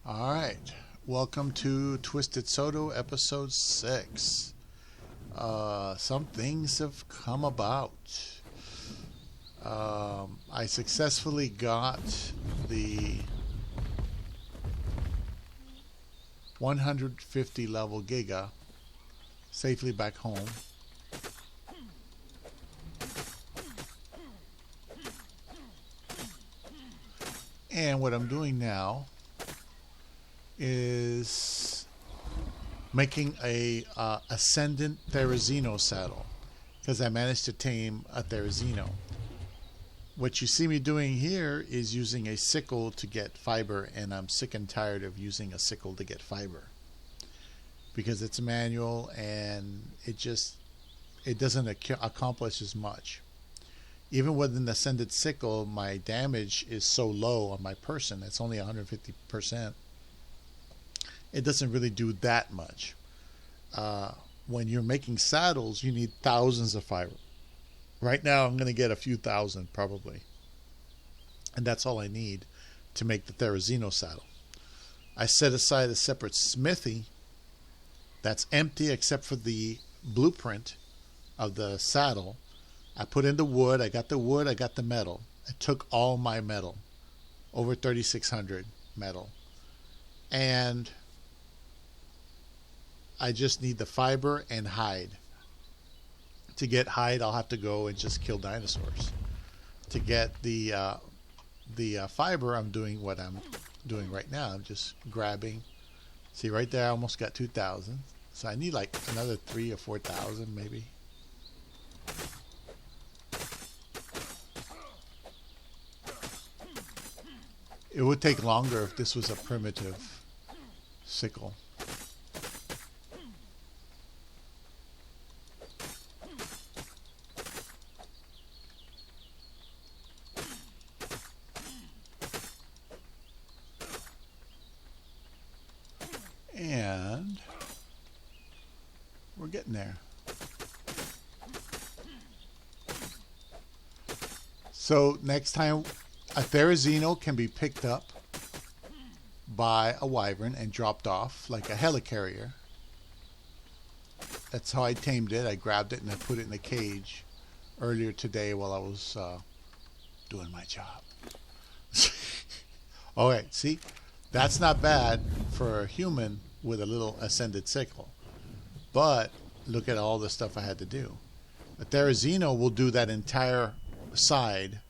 Alright, welcome to Twisted Psoto episode 6. Some things have come about. I successfully got the 150 level Gaga safely back home. And what I'm doing now is making a ascendant Therizino saddle, because I managed to tame a Therizino. What you see me doing here is using a sickle to get fiber, and I'm sick and tired of using a sickle to get fiber because it's manual and it doesn't accomplish as much. Even with an ascended sickle, my damage is so low on my person, it's only 150%. It doesn't really do that much. When you're making saddles, you need thousands of fiber. Right now, I'm going to get a few thousand probably. And that's all I need to make the Therizino saddle. I set aside a separate smithy that's empty except for the blueprint of the saddle. I put in the wood. I got the wood. I got the metal. I took all my metal, over 3,600 metal. And I just need the fiber and hide. To get hide, I'll have to go and just kill dinosaurs. To get the fiber, I'm doing what I'm doing right now. I'm just grabbing. See right there, I almost got 2,000. So I need like another 3,000 or 4,000 maybe. It would take longer if this was a primitive sickle. And we're getting there. So next time, a Therizino can be picked up by a wyvern and dropped off like a helicarrier. That's how I tamed it. I grabbed it and I put it in a cage earlier today while I was doing my job. Alright, see? That's not bad for a human with a little ascended sickle. But look at all the stuff I had to do. A Therizino will do that entire side.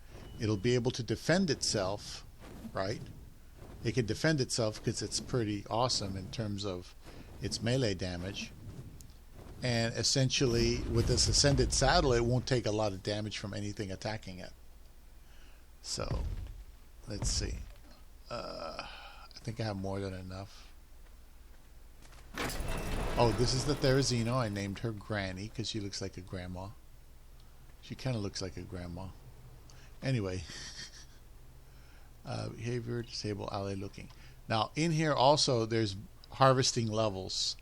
It'll be able to defend itself, right? It can defend itself because it's pretty awesome in terms of its melee damage. And essentially, with this ascended saddle, it won't take a lot of damage from anything attacking it. So, let's see. I think I have more than enough. Oh, this is the Therizino. I named her Granny because she looks like a grandma. She kind of looks like a grandma. Anyway. Behavior, disable, ally looking. Now, in here also, there's harvesting levels.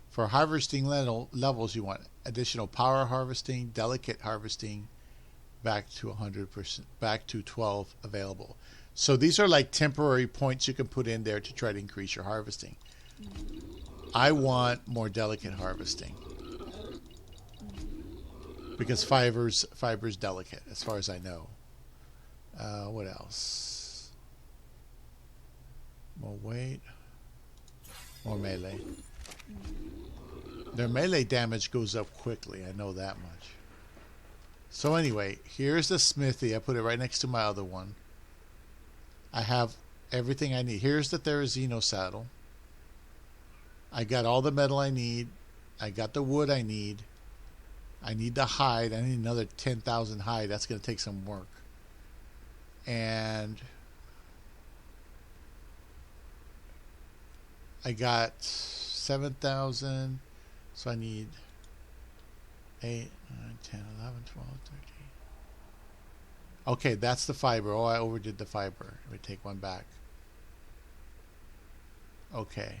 For harvesting levels, you want additional power harvesting, delicate harvesting, back to 100%, back to 12 available. So these are like temporary points you can put in there to try to increase your harvesting. I want more delicate harvesting because fiber's delicate as far as I know. What else? More weight, more melee. Their melee damage goes up quickly, I know that much. So anyway, here's the smithy. I put it right next to my other one. I have everything I need. Here's the Therizino saddle. I got all the metal I need. I got the wood I need. I need the hide. I need another 10,000 hide. That's going to take some work. And I got 7,000. So I need 8, 9, 10, 11, 12, 13. Okay, that's the fiber. Oh, I overdid the fiber. Let me take one back. Okay.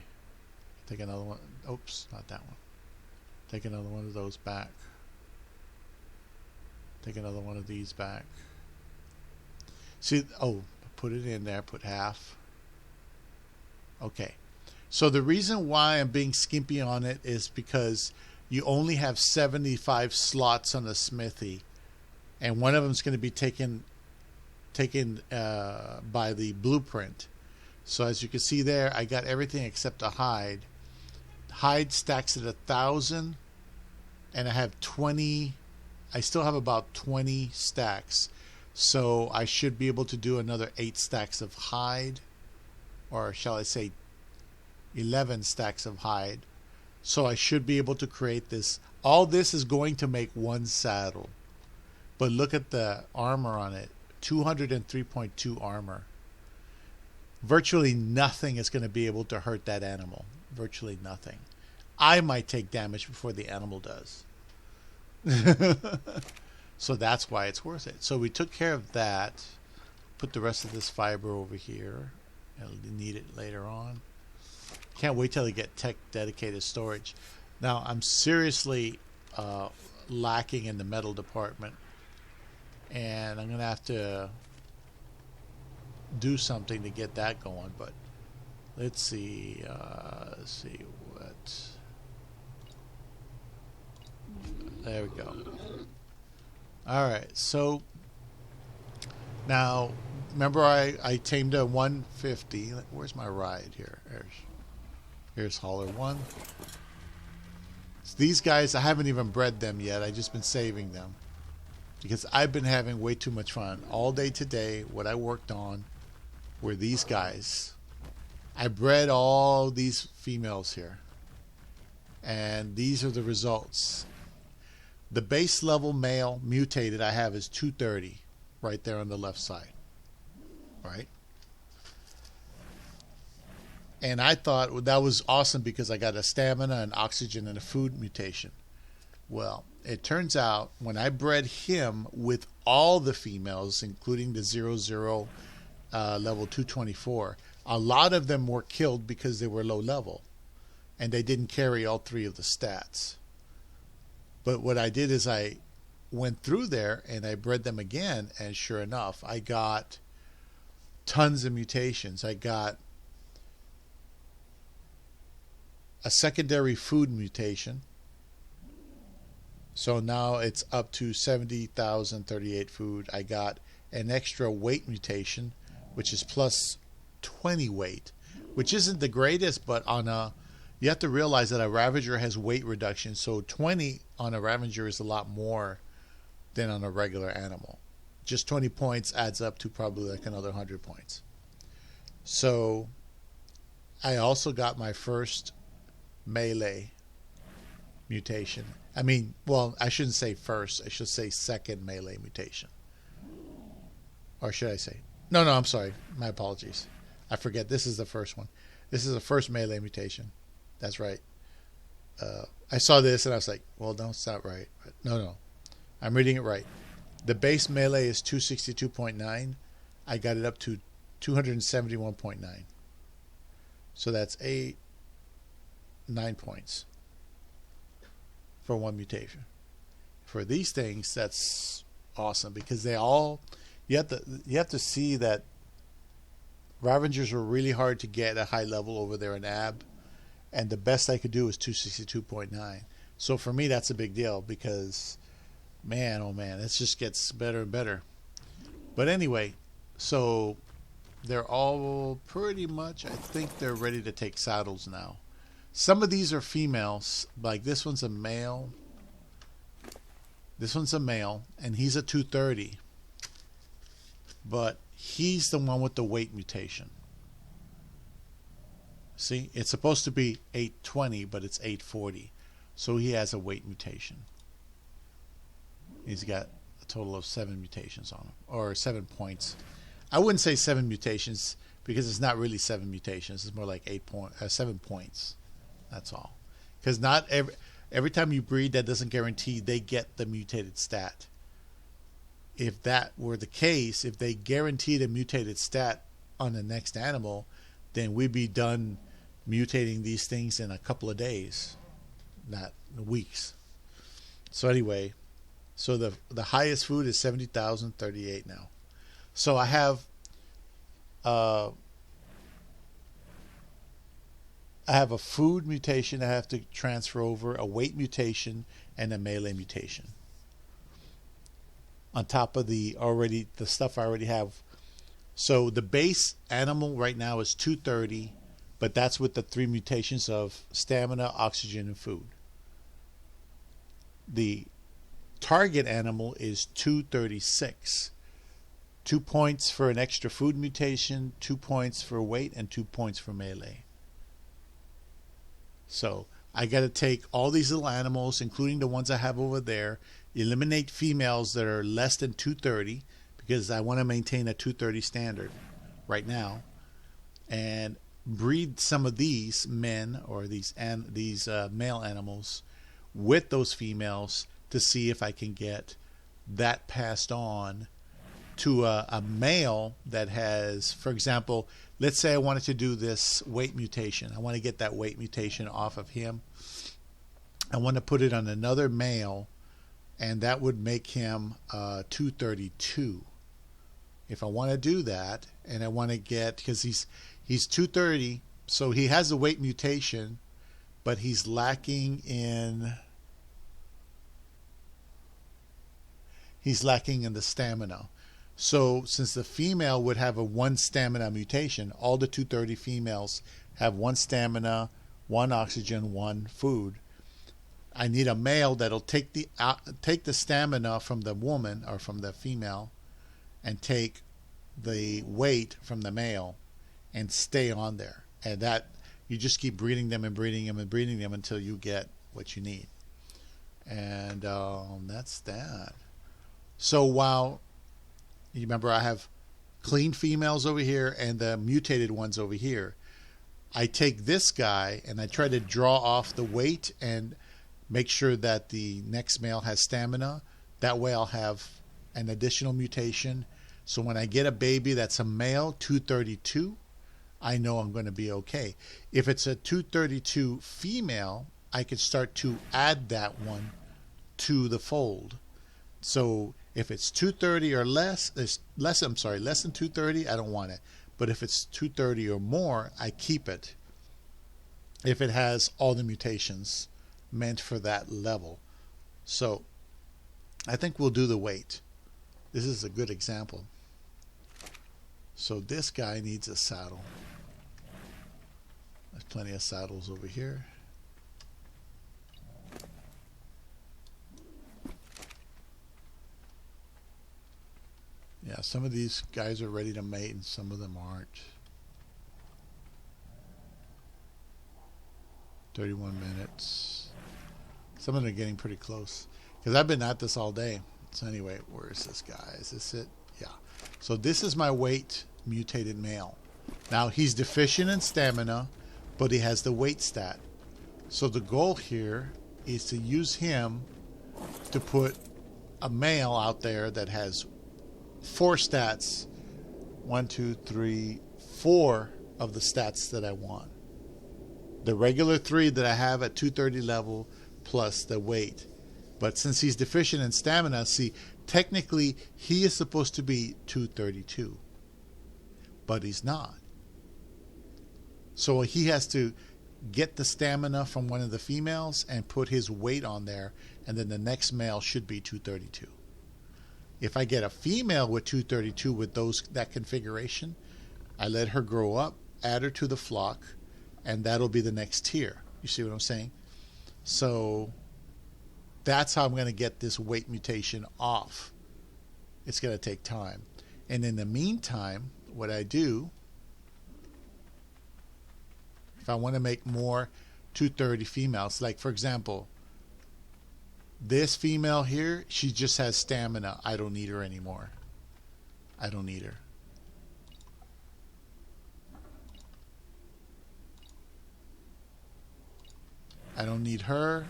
Take another one. Oops, not that one. Take another one of those back. Take another one of these back. See, oh, put it in there. Put half. Okay. So the reason why I'm being skimpy on it is because you only have 75 slots on the Smithy, and one of them is going to be taken by the blueprint. So as you can see there, I got everything except a hide. Hide stacks at 1,000, and I have 20. I still have about 20 stacks, so I should be able to do another 8 stacks of hide, or shall I say 11 stacks of hide. So I should be able to create this. All this is going to make one saddle, but look at the armor on it. 203.2 armor. Virtually nothing is going to be able to hurt that animal. Virtually nothing. I might take damage before the animal does. So that's why it's worth it. So we took care of that. Put the rest of this fiber over here. I'll need it later on. Can't wait till I get tech dedicated storage. Now I'm seriously lacking in the metal department, and I'm gonna have to do something to get that going. But let's see. Let's see what. There we go. All right. So now, remember I tamed a 150. Where's my ride here? Here's hauler 1. So these guys, I haven't even bred them yet. I've just been saving them because I've been having way too much fun. All day today, what I worked on were these guys. I bred all these females here, and these are the results. The base level male mutated I have is 230 right there on the left side, right? And I thought that was awesome because I got a stamina, an oxygen, and a food mutation. Well, it turns out when I bred him with all the females, including the 00 level 224, a lot of them were killed because they were low level and they didn't carry all 3 of the stats. But what I did is I went through there and I bred them again, and sure enough, I got tons of mutations. I got a secondary food mutation. So now it's up to 70,038 food. I got an extra weight mutation, which is plus 20 weight, which isn't the greatest, but on a, you have to realize that a Ravager has weight reduction, so 20 on a Ravager is a lot more than on a regular animal. Just 20 points adds up to probably like another 100 points. So I also got my first melee mutation. I mean, well, I shouldn't say first. I should say second melee mutation. Or should I say? No, I'm sorry. My apologies. I forget. This is the first one. This is the first melee mutation. That's right. I saw this and I was like, well, no, it's not right. But no. I'm reading it right. The base melee is 262.9. I got it up to 271.9. So that's 9 points for one mutation. For these things, that's awesome because they all, you have to see that Ravagers were really hard to get at high level over there in AB, and the best I could do was 262.9. So for me, that's a big deal because, man, oh man, it just gets better and better. But anyway, so they're all pretty much, I think they're ready to take saddles now. Some of these are females, like this one's a male. This one's a male, and he's a 230. But he's the one with the weight mutation. See, it's supposed to be 820, but it's 840. So he has a weight mutation. He's got a total of 7 mutations on him, or 7 points. I wouldn't say 7 mutations because it's not really 7 mutations. It's more like 7 points. That's all. Because not every time you breed, that doesn't guarantee they get the mutated stat. If that were the case, if they guaranteed a mutated stat on the next animal, then we'd be done mutating these things in a couple of days, not weeks. So anyway, so the highest food is 70,038 now. So I have I have a food mutation I have to transfer over, a weight mutation, and a melee mutation. On top of the stuff I already have. So the base animal right now is 230, but that's with the 3 mutations of stamina, oxygen, and food. The target animal is 236. 2 points for an extra food mutation, 2 points for weight, and 2 points for melee. So I got to take all these little animals, including the ones I have over there, eliminate females that are less than 230, because I want to maintain a 230 standard right now, and breed some of these men or these male animals with those females to see if I can get that passed on to a male that has, for example, let's say I wanted to do this weight mutation. I want to get that weight mutation off of him. I want to put it on another male, and that would make him 232. If I want to do that, and I want to get, because he's 230, so he has a weight mutation, but he's lacking in the stamina. So since the female would have a 1 stamina mutation, all the 230 females have 1 stamina, 1 oxygen, 1 food. I need a male that'll take the stamina from the woman or from the female, and take the weight from the male, and stay on there. And that you just keep breeding them and breeding them and breeding them until you get what you need. And that's that. So while you remember, I have clean females over here and the mutated ones over here. I take this guy and I try to draw off the weight and make sure that the next male has stamina. That way I'll have an additional mutation. So when I get a baby that's a male 232, I know I'm going to be okay. If it's a 232 female, I could start to add that one to the fold. So if it's 230 or less than 230, I don't want it. But if it's 230 or more, I keep it. If it has all the mutations meant for that level. So I think we'll do the weight. This is a good example. So this guy needs a saddle. There's plenty of saddles over here. Yeah, some of these guys are ready to mate and some of them aren't. 31 minutes. Some of them are getting pretty close. Because I've been at this all day. So anyway, where is this guy? Is this it? Yeah. So this is my weight mutated male. Now he's deficient in stamina, but he has the weight stat. So the goal here is to use him to put a male out there that has 4 stats. 1, 2, 3, 4 of the stats that I want. The regular 3 that I have at 230 level plus the weight. But since he's deficient in stamina, see, technically he is supposed to be 232. But he's not. So he has to get the stamina from one of the females and put his weight on there, and then the next male should be 232. If I get a female with 232 with that configuration, I let her grow up, add her to the flock, and that'll be the next tier. You see what I'm saying? So that's how I'm going to get this weight mutation off. It's going to take time. And in the meantime, what I do, if I want to make more 230 females, like for example, this female here, she just has stamina. I don't need her anymore. I don't need her. I don't need her.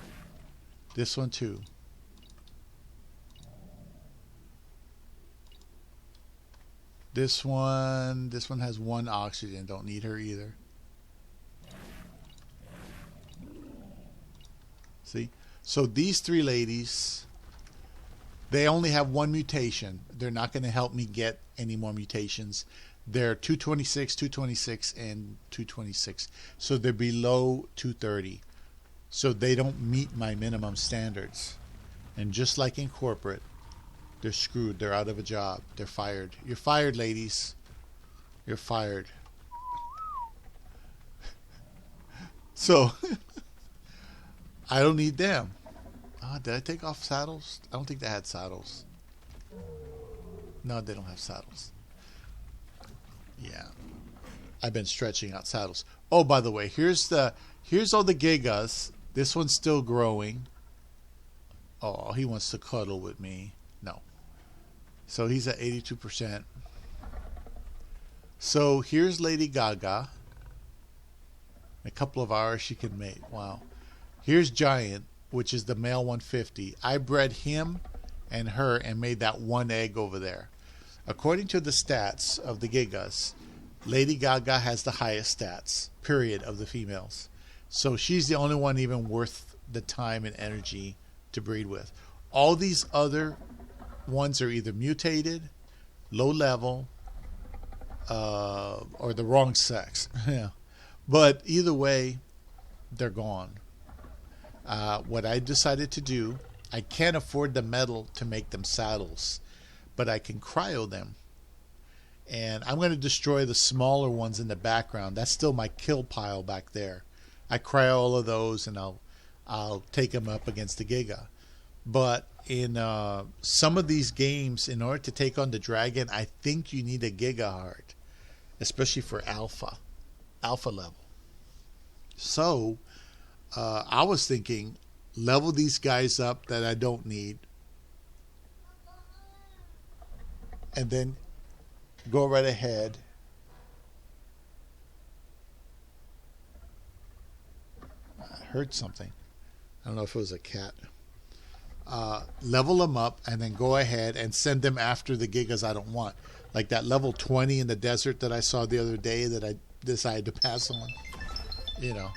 This one too. This one has 1 oxygen. Don't need her either. See? So these 3 ladies, they only have 1 mutation. They're not going to help me get any more mutations. They're 226, 226, and 226. So they're below 230. So they don't meet my minimum standards. And just like in corporate, they're screwed. They're out of a job. They're fired. You're fired, ladies. You're fired. So I don't need them. Did I take off saddles? I don't think they had saddles. No, they don't have saddles. Yeah. I've been stretching out saddles. Oh, by the way, here's all the Gagas. This one's still growing. Oh, he wants to cuddle with me. No. So he's at 82%. So here's Lady Gaga. In a couple of hours she can mate. Wow. Here's Giant, which is the male 150. I bred him and her and made that one egg over there. According to the stats of the Gigas, Lady Gaga has the highest stats, period, of the females. So she's the only one even worth the time and energy to breed with. All these other ones are either mutated, low level, or the wrong sex. Yeah. But either way, they're gone. What I decided to do, I can't afford the metal to make them saddles, but I can cryo them. And I'm going to destroy the smaller ones in the background. That's still my kill pile back there. I cryo all of those, and I'll take them up against the Giga. But in some of these games, in order to take on the dragon, I think you need a Giga heart, especially for alpha level. So I was thinking, level these guys up that I don't need, and then go right ahead I heard something. I don't know if it was a cat. Level them up and then go ahead and send them after the Gigas I don't want. Like that level 20 in the desert that I saw the other day that I decided to pass on. You know.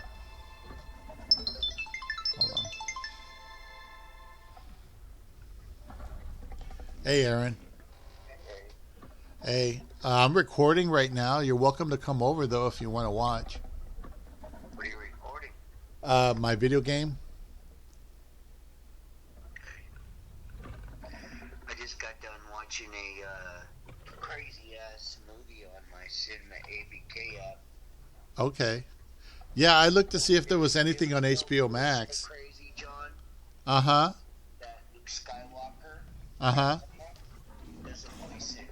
Hold on. Hey, Aaron. Hey, I'm recording right now. You're welcome to come over, though, if you want to watch. What are you recording? My video game. I just got done watching a crazy-ass movie on my Cinema ABK app. Okay. Yeah, I looked to see if there was anything on HBO Max. Crazy John, Uh-huh. that Luke Skywalker, Uh-huh. there's a voice in it.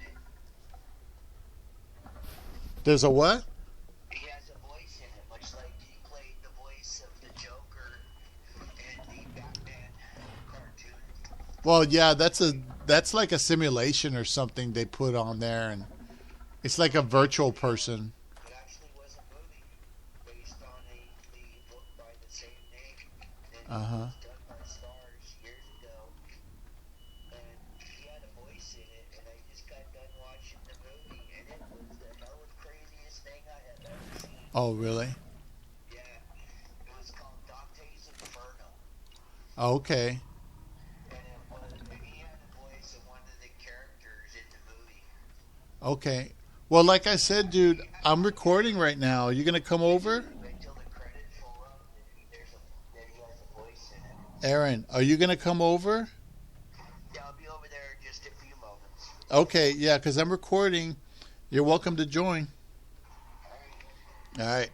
There's a what? He has a voice in it, much like he played the voice of the Joker in the Batman cartoon. Well, yeah, that's like a simulation or something they put on there, and it's like a virtual person. It actually was a movie based on the book by the same name. And Uh-huh. it was done by Stars years ago. And he had a voice in it, and I just got done watching the movie, and it was the hell of craziest thing I have ever seen. Oh, really? Yeah, it was called Dante's Inferno. Okay. And he had a voice of one of the characters in the movie. Okay. Well, like I said, dude, I'm recording right now. Are you going to come over? Wait till the credits roll up, and he has a voice in it. Aaron, are you going to come over? Yeah, I'll be over there in just a few moments. Okay, yeah, because I'm recording. You're welcome to join. All right.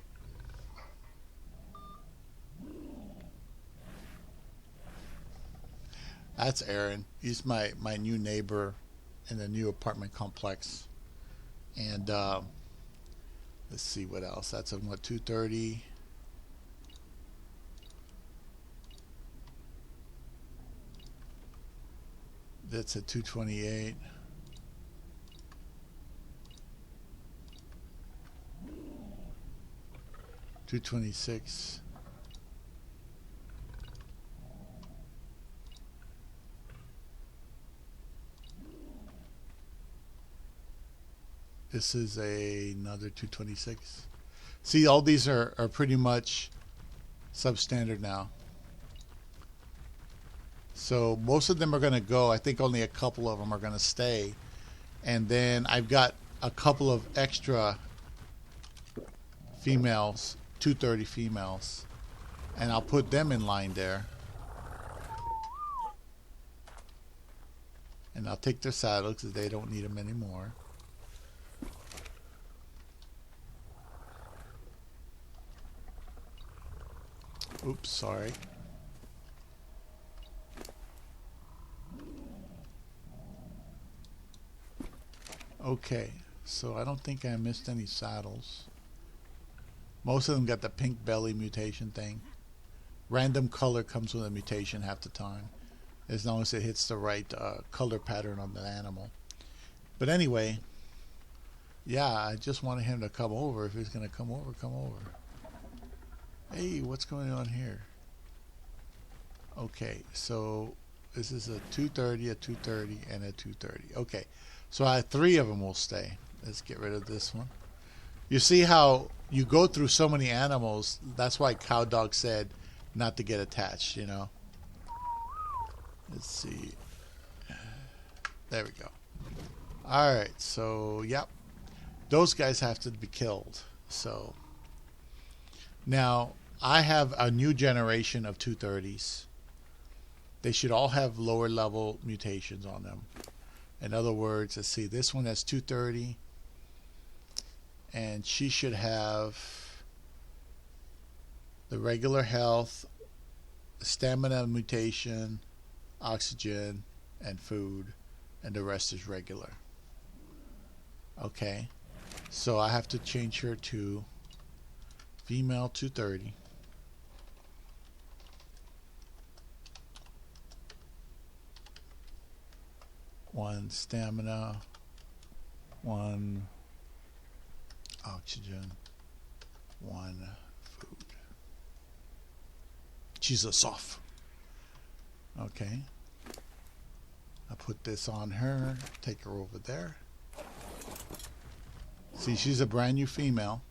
That's Aaron. He's my new neighbor in the new apartment complex. And let's see what else. That's on what, 230. That's at 228. $226. This is another 226. See, all these are pretty much substandard now. So most of them are going to go. I think only a couple of them are going to stay. And then I've got a couple of extra females, 230 females, and I'll put them in line there. And I'll take their saddles because they don't need them anymore. Oops, sorry. Okay, so I don't think I missed any saddles. Most of them got the pink belly mutation thing. Random color comes with a mutation half the time, as long as it hits the right color pattern on the animal. But anyway, yeah, I just wanted him to come over. If he's going to come over, come over. Hey, what's going on here? Okay, so this is a 230, a 230, and a 230. Okay, so I have 3 of them will stay. Let's get rid of this one. You see how you go through so many animals. That's why Cow Dog said not to get attached, you know. Let's see. There we go. Alright, so yep. Those guys have to be killed. So now I have a new generation of 230s. They should all have lower level mutations on them. In other words, let's see, this one has 230, and she should have the regular health, stamina mutation, oxygen, and food, and the rest is regular. Okay, so I have to change her to female 230. One stamina, 1 oxygen, 1 food. She's a soft. Okay. I put this on her, take her over there. See, she's a brand new female.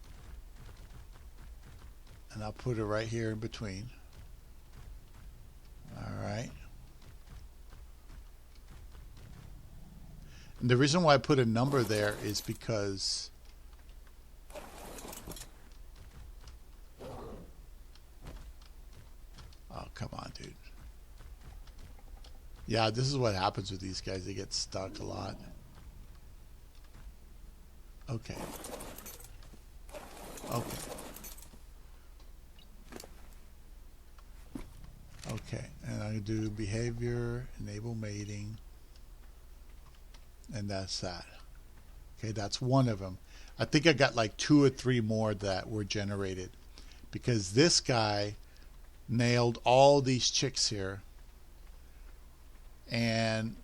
And I'll put her right here in between. Alright. And the reason why I put a number there is because oh, come on, dude. Yeah, this is what happens with these guys. They get stuck a lot. Okay. Okay. Okay, and I'm going to do behavior, enable mating, and that's that. Okay, that's one of them. I think I got like 2 or 3 more that were generated because this guy nailed all these chicks here, and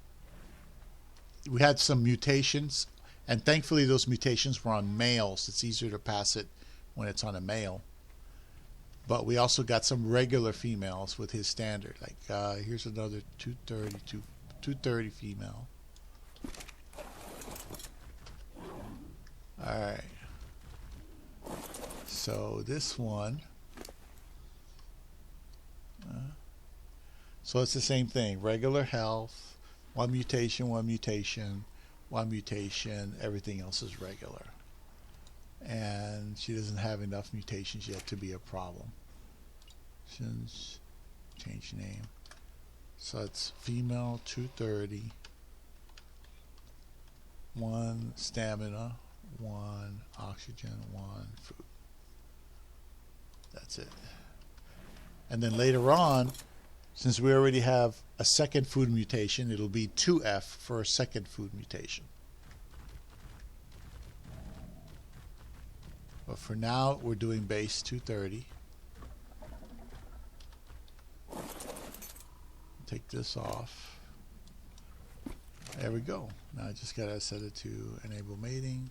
we had some mutations, and thankfully those mutations were on males. It's easier to pass it when it's on a male. But we also got some regular females with his standard. Like here's another 230 female. All right. So this one. So it's the same thing. Regular health, 1 mutation, 1 mutation, 1 mutation. Everything else is regular. And she doesn't have enough mutations yet to be a problem. Change name. So it's female 230, 1 stamina, 1 oxygen, 1 food. That's it. And then later on, since we already have a second food mutation, it'll be 2F for a second food mutation. But for now, we're doing base 230. Take this off. There we go. Now I just gotta set it to enable mating.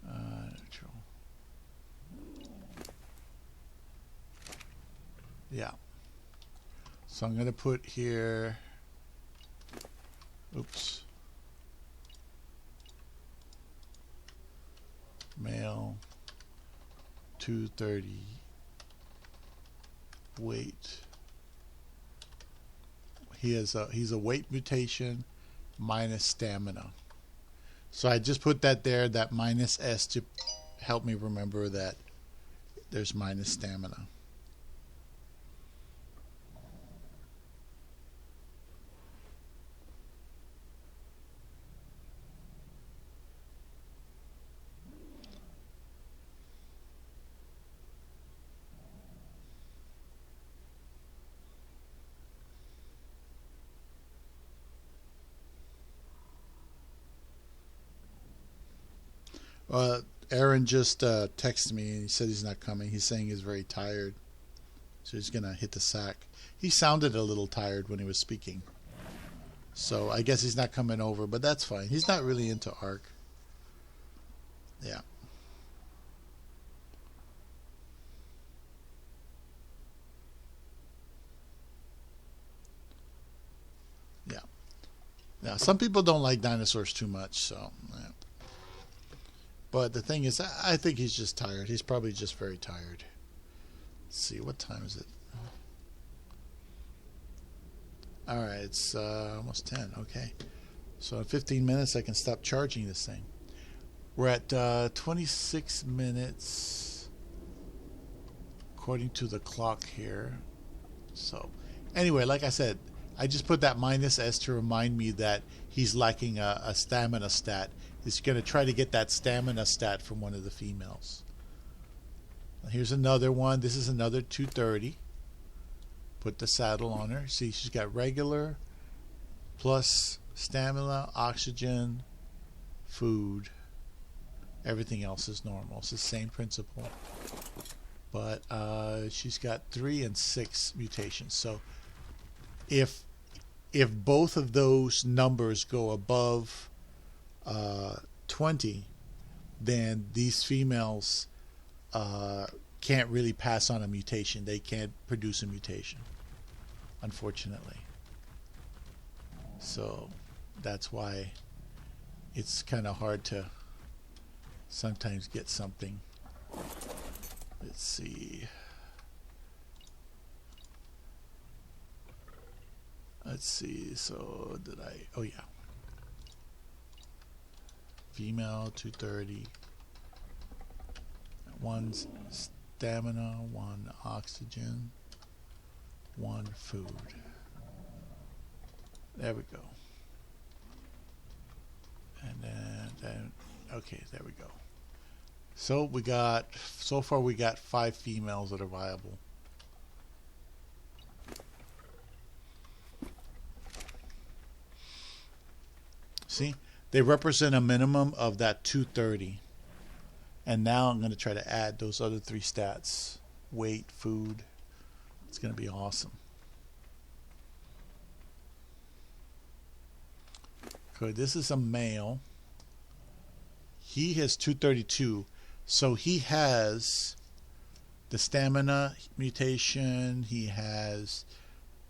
Neutral. Yeah. So I'm gonna put here. Oops. Male 230 weight. He's a weight mutation, minus stamina. So I just put that there, that minus S, to help me remember that there's minus stamina. Aaron just texted me and he said he's not coming. He's saying he's very tired, so he's gonna hit the sack. He sounded a little tired when he was speaking, so I guess he's not coming over, but that's fine. He's not really into Ark. Yeah. Yeah. Now, some people don't like dinosaurs too much, so yeah. But the thing is, I think he's just tired. He's probably just very tired. Let's see, what time is it? All right, it's almost 10. Okay. So in 15 minutes, I can stop charging this thing. We're at 26 minutes, according to the clock here. So anyway, like I said, I just put that minus S to remind me that he's lacking a stamina stat. He's going to try to get that stamina stat from one of the females. Here's another one. This is another 230. Put the saddle on her. See, she's got regular plus stamina, oxygen, food. Everything else is normal. It's the same principle. But she's got 3 and 6 mutations. So if both of those numbers go above 20, then these females can't really pass on a mutation. They can't produce a mutation, unfortunately. So that's why it's kind of hard to sometimes get something. Let's see. So did I? Oh yeah. Female 230. 1 stamina, 1 oxygen, 1 food. There we go. And then okay, there we go. So so far we got 5 females that are viable. See, they represent a minimum of that 230. And now I'm going to try to add those other 3 stats. Weight, food. It's going to be awesome. Okay, this is a male. He has 232. So he has the stamina mutation. He has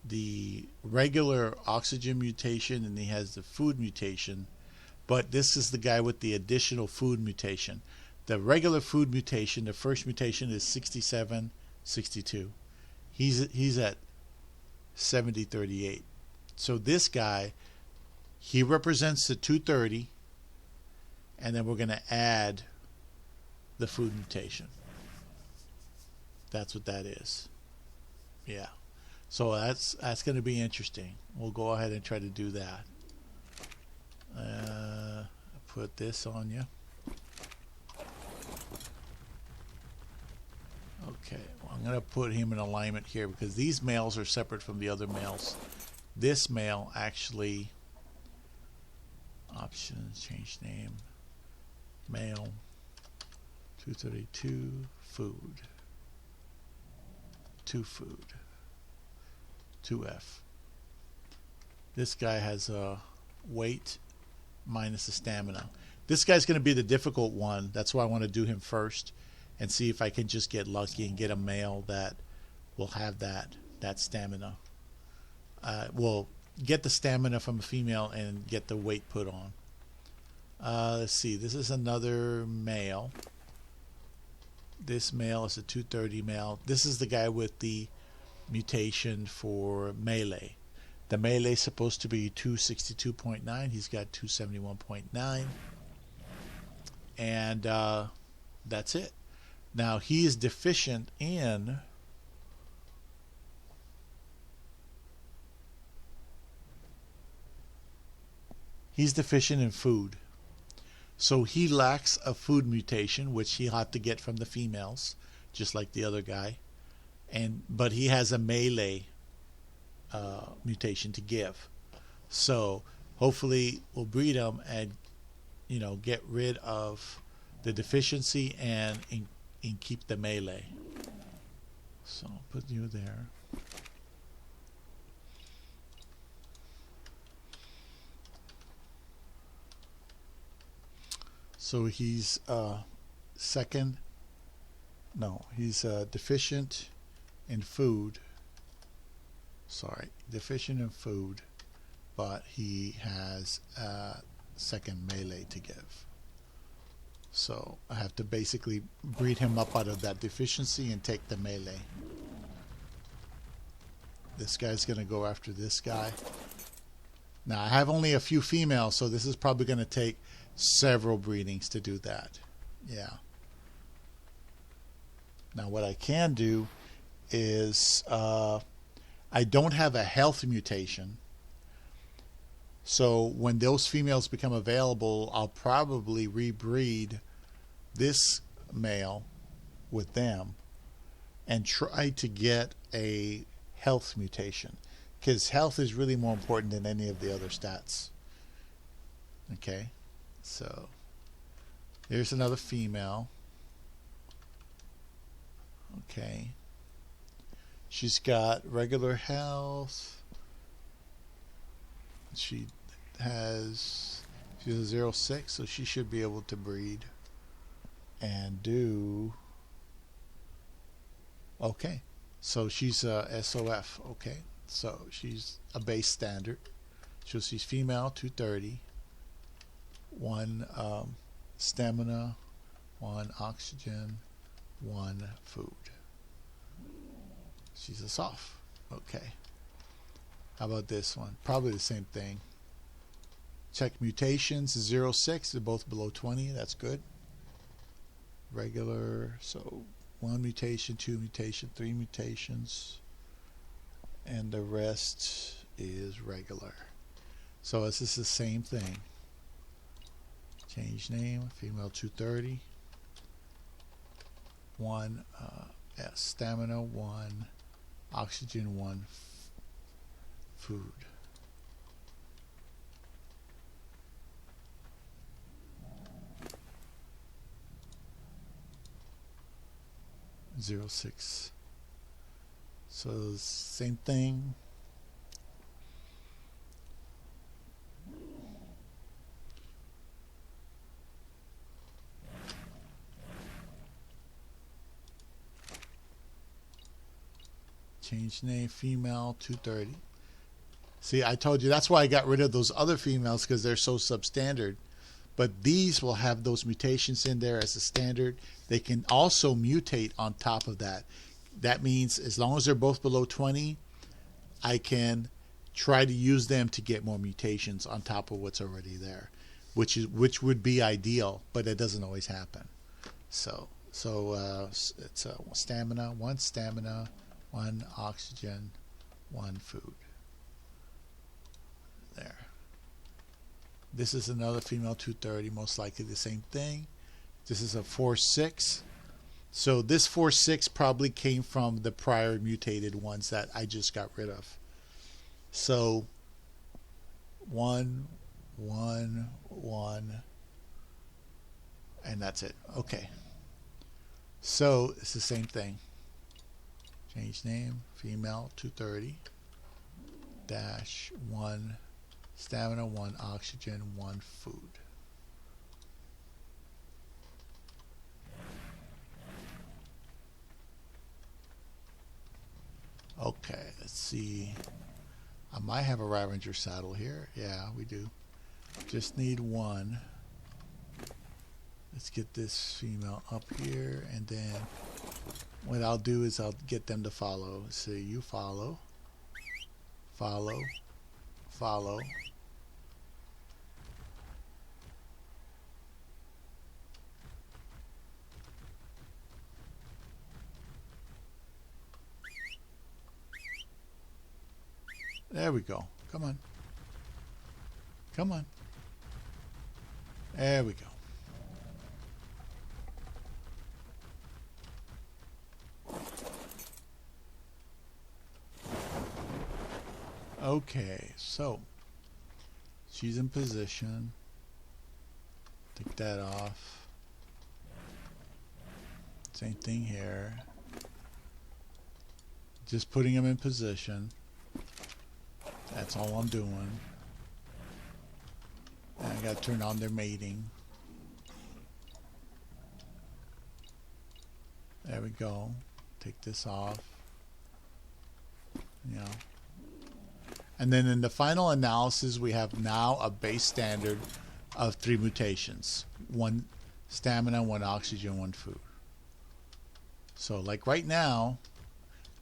the regular oxygen mutation. And he has the food mutation. But this is the guy with the additional food mutation. The regular food mutation, the first mutation is 67, 62. He's at 70, 38. So this guy, he represents the 230, and then we're going to add the food mutation. That's what that is. Yeah. So that's going to be interesting. We'll go ahead and try to do that. Put this on you. Okay, well, I'm going to put him in alignment here because these males are separate from the other males. This male actually, options, change name, male, 232, food, 2 food, 2F. This guy has a weight minus the stamina. This guy's going to be the difficult one. That's why I want to do him first and see if I can just get lucky and get a male that will have that stamina. We'll get the stamina from a female and get the weight put on. Let's see. This is another male. This male is a 230 male. This is the guy with the mutation for melee. The melee is supposed to be 262.9. He's got 271.9. And that's it. Now he is deficient in food. So he lacks a food mutation, which he'll have to get from the females, just like the other guy. But he has a melee mutation to give. So hopefully we'll breed him and get rid of the deficiency and keep the melee. So I'll put you there. So he's he's deficient in food. Deficient in food, but he has a second melee to give. So I have to basically breed him up out of that deficiency and take the melee. This guy's going to go after this guy. Now I have only a few females, so this is probably going to take several breedings to do that. Yeah. Now what I can do is I don't have a health mutation. So when those females become available, I'll probably rebreed this male with them and try to get a health mutation, because health is really more important than any of the other stats. Okay, so here's another female. Okay, she's got regular health. She has, she's a 06, so she should be able to breed and do okay. So she's a SOF. Okay, so she's a base standard. So she's female, 230, 1 stamina, 1 oxygen, 1 food. She's a soft. Okay. How about this one? Probably the same thing. Check mutations, 06. They're both below 20. That's good. Regular. So 1 mutation, 2 mutation, 3 mutations. And the rest is regular. So this is the same thing. Change name. Female 230. 1 stamina, 1 oxygen, 1 food. Zero 06. So same thing. Change name, female, 230. See, I told you that's why I got rid of those other females, because they're so substandard. But these will have those mutations in there as a standard. They can also mutate on top of that. That means as long as they're both below 20, I can try to use them to get more mutations on top of what's already there, which would be ideal, but it doesn't always happen. So it's a stamina, 1 oxygen, 1 food. There. This is another female 230, most likely the same thing. This is a 4-6. So this 4-6 probably came from the prior mutated ones that I just got rid of. So 1, 1, 1, and that's it. Okay. So it's the same thing. Change name, female 230 dash 1 stamina, 1 oxygen, 1 food. Okay, let's see. I might have a Ravager saddle here. Yeah, we do. Just need 1. Let's get this female up here, and then what I'll do is I'll get them to follow. So you follow, follow, follow. There we go. Come on. Come on. There we go. Okay, so she's in position. Take that off. Same thing here. Just putting them in position. That's all I'm doing. And I got to turn on their mating. There we go. Take this off. You know. And then in the final analysis, we have now a base standard of 3 mutations. 1 stamina, 1 oxygen, 1 food. So like right now,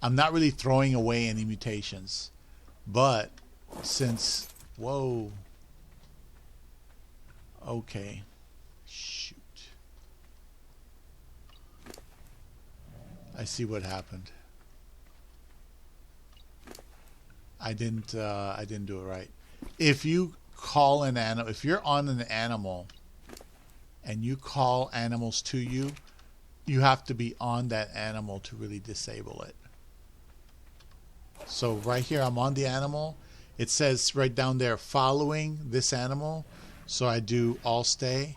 I'm not really throwing away any mutations. But since, whoa. Okay. Shoot. I see what happened. I didn't do it right. If you call an animal, if you're on an animal and you call animals to you, you have to be on that animal to really disable it. So right here, I'm on the animal. It says right down there, following this animal. So I do all stay,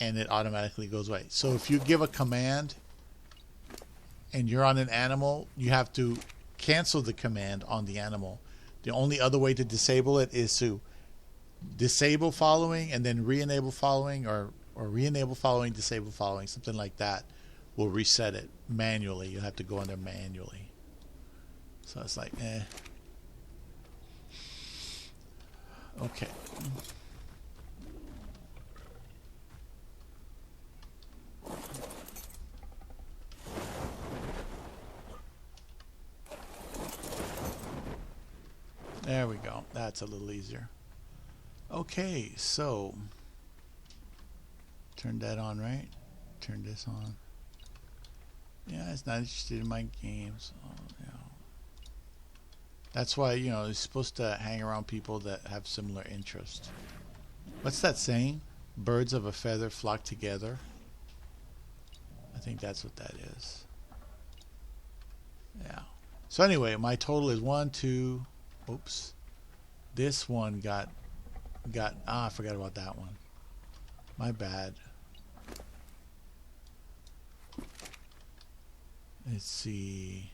and it automatically goes away. So if you give a command and you're on an animal, you have to cancel the command on the animal. The only other way to disable it is to disable following and then re-enable following, or re-enable following, disable following, something like that will reset it manually. You have to go in there manually. So it's like, okay. There we go. That's a little easier. Okay, so turn that on, right? Turn this on. Yeah, it's not interested in my games. So, you know. That's why, you know, it's supposed to hang around people that have similar interests. What's that saying? Birds of a feather flock together. I think that's what that is. Yeah. So anyway, my total is 1, 2. Oops. This one got. I forgot about that one. My bad. Let's see.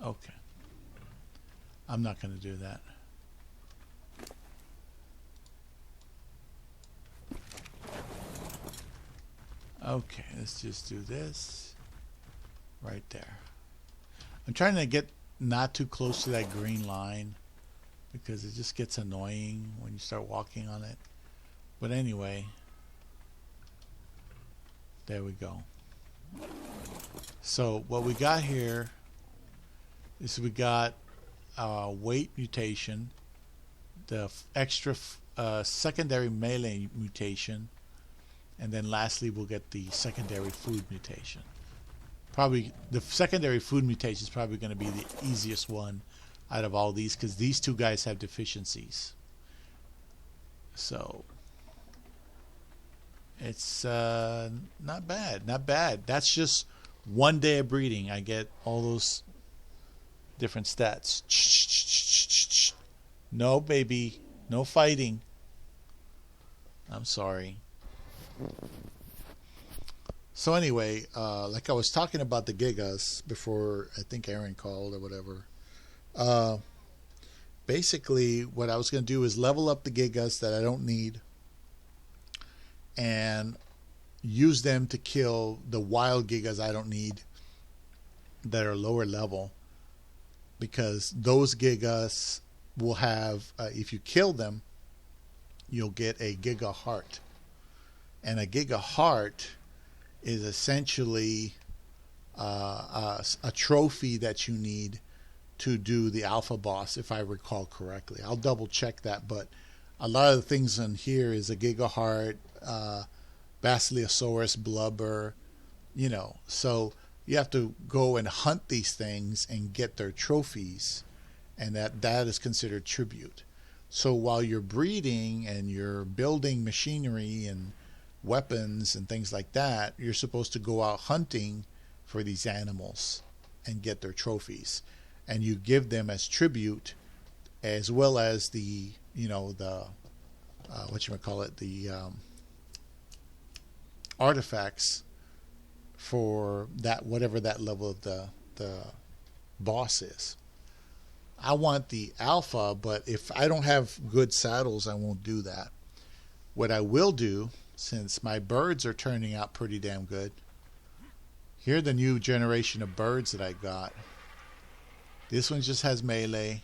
Okay. I'm not going to do that. Okay, let's just do this right there. I'm trying to get not too close to that green line because it just gets annoying when you start walking on it. But anyway, there we go. So what we got here is we got weight mutation, the extra secondary melee mutation, and then lastly we'll get the secondary food mutation. Probably the secondary food mutation is probably going to be the easiest one out of all these because these two guys have deficiencies. So it's not bad, not bad. That's just 1 day of breeding. I get all those different stats. No, baby, no fighting. I'm sorry. So anyway, like I was talking about the Gigas before, I think Aaron called or whatever. Basically, what I was going to do is level up the Gigas that I don't need and use them to kill the wild Gigas I don't need that are lower level, because those Gigas will have, if you kill them, you'll get a Giga heart. And a gigaheart is essentially a trophy that you need to do the alpha boss, if I recall correctly. I'll double check that, but a lot of the things in here is a gigaheart, Basilosaurus blubber, so you have to go and hunt these things and get their trophies, and that is considered tribute. So while you're breeding and you're building machinery and weapons and things like that, you're supposed to go out hunting for these animals and get their trophies, and you give them as tribute, as well as the artifacts for that, whatever that level of the boss is. I want the alpha, but if I don't have good saddles, I won't do that. What I will do, since my birds are turning out pretty damn good, here are the new generation of birds that I got. This one just has melee.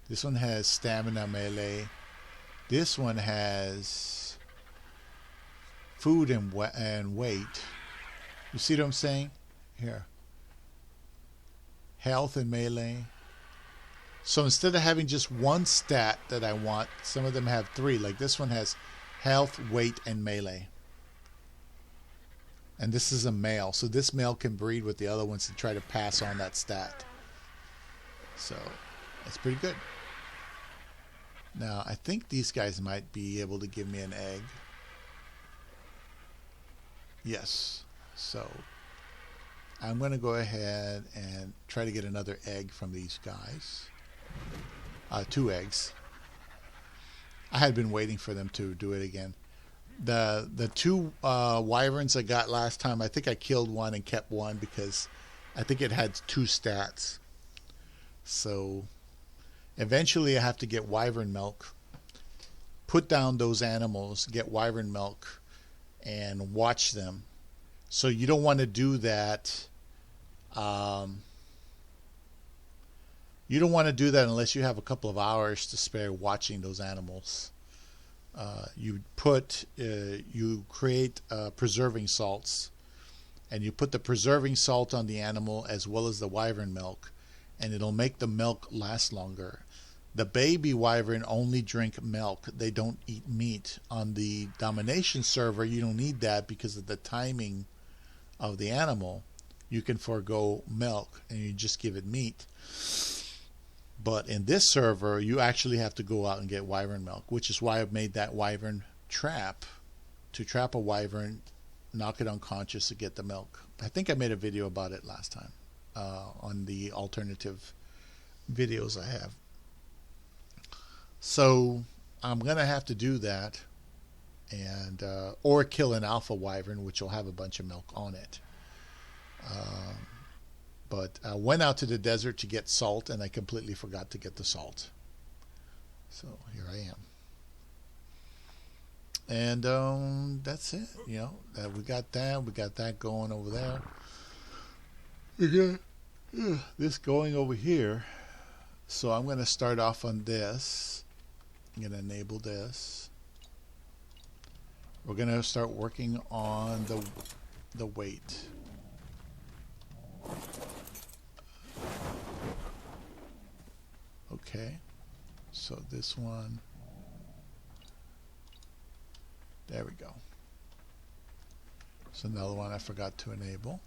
This one has stamina melee. This one has food and weight. You see what I'm saying? Here. Health and melee. So instead of having just one stat that I want, some of them have three. Like this one has health, weight, and melee. And this is a male. So this male can breed with the other ones to try to pass on that stat. So that's pretty good. Now I think these guys might be able to give me an egg. Yes. So I'm going to go ahead and try to get another egg from these guys. 2 eggs. I had been waiting for them to do it again. The 2 wyverns I got last time, I think I killed one and kept one because I think it had 2 stats. So eventually I have to get wyvern milk, put down those animals, get wyvern milk, and watch them. So you don't want to do that. You don't want to do that unless you have a couple of hours to spare watching those animals. You create preserving salts, and you put the preserving salt on the animal as well as the wyvern milk, and it'll make the milk last longer. The baby wyvern only drink milk. They don't eat meat. On the domination server, you don't need that because of the timing of the animal. You can forego milk and you just give it meat. But in this server, you actually have to go out and get wyvern milk, which is why I've made that wyvern trap, to trap a wyvern, knock it unconscious to get the milk. I think I made a video about it last time on the alternative videos I have. So I'm going to have to do that, and or kill an alpha wyvern, which will have a bunch of milk on it. But I went out to the desert to get salt, and I completely forgot to get the salt. So here I am. And that's it. We got that going over there. We got this going over here. So I'm going to start off on this. I'm going to enable this. We're going to start working on the weight. Okay, so this one, there we go. So another one I forgot to enable.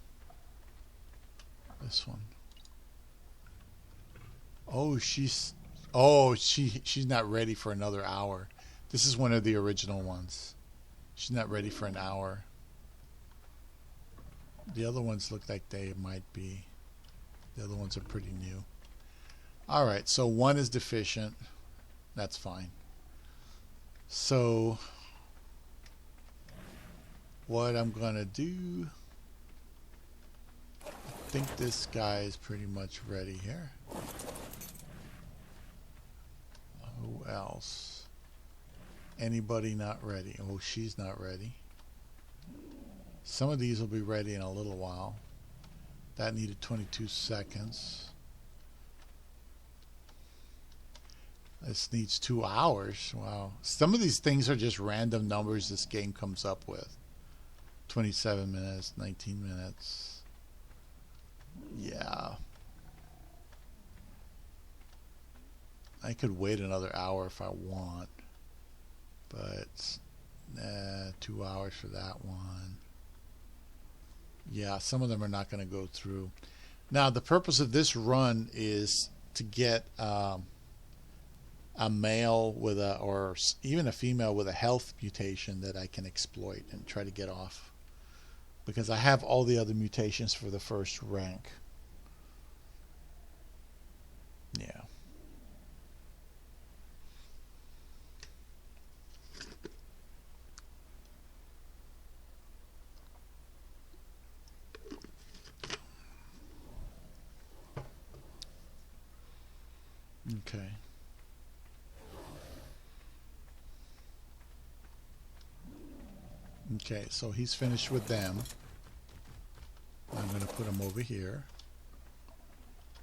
This one. Oh, she's not ready for another hour. This is one of the original ones. She's not ready for an hour. The other ones look like they might be. The other ones are pretty new. Alright, so one is deficient. That's fine. So what I'm going to do, I think this guy is pretty much ready here. Who else? Anybody not ready? Oh, she's not ready. Some of these will be ready in a little while. That needed 22 seconds. This needs 2 hours. Wow. Some of these things are just random numbers this game comes up with. 27 minutes, 19 minutes. Yeah. I could wait another hour if I want, but 2 hours for that one. Yeah, some of them are not going to go through. Now, the purpose of this run is to get a male with a, or even a female with a health mutation that I can exploit and try to get off, because I have all the other mutations for the first rank. Yeah. Okay. Okay, so he's finished with them. I'm going to put him over here.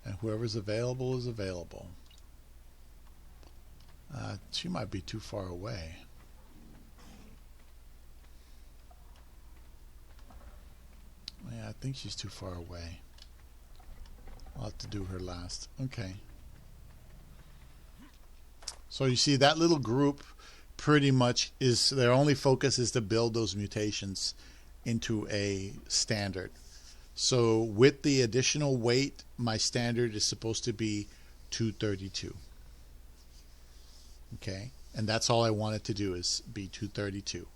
And whoever's available is available. She might be too far away. Yeah, I think she's too far away. I'll have to do her last. Okay. So you see that little group pretty much is, their only focus is to build those mutations into a standard. So with the additional weight, my standard is supposed to be 232. Okay, and that's all I wanted to do is be 232.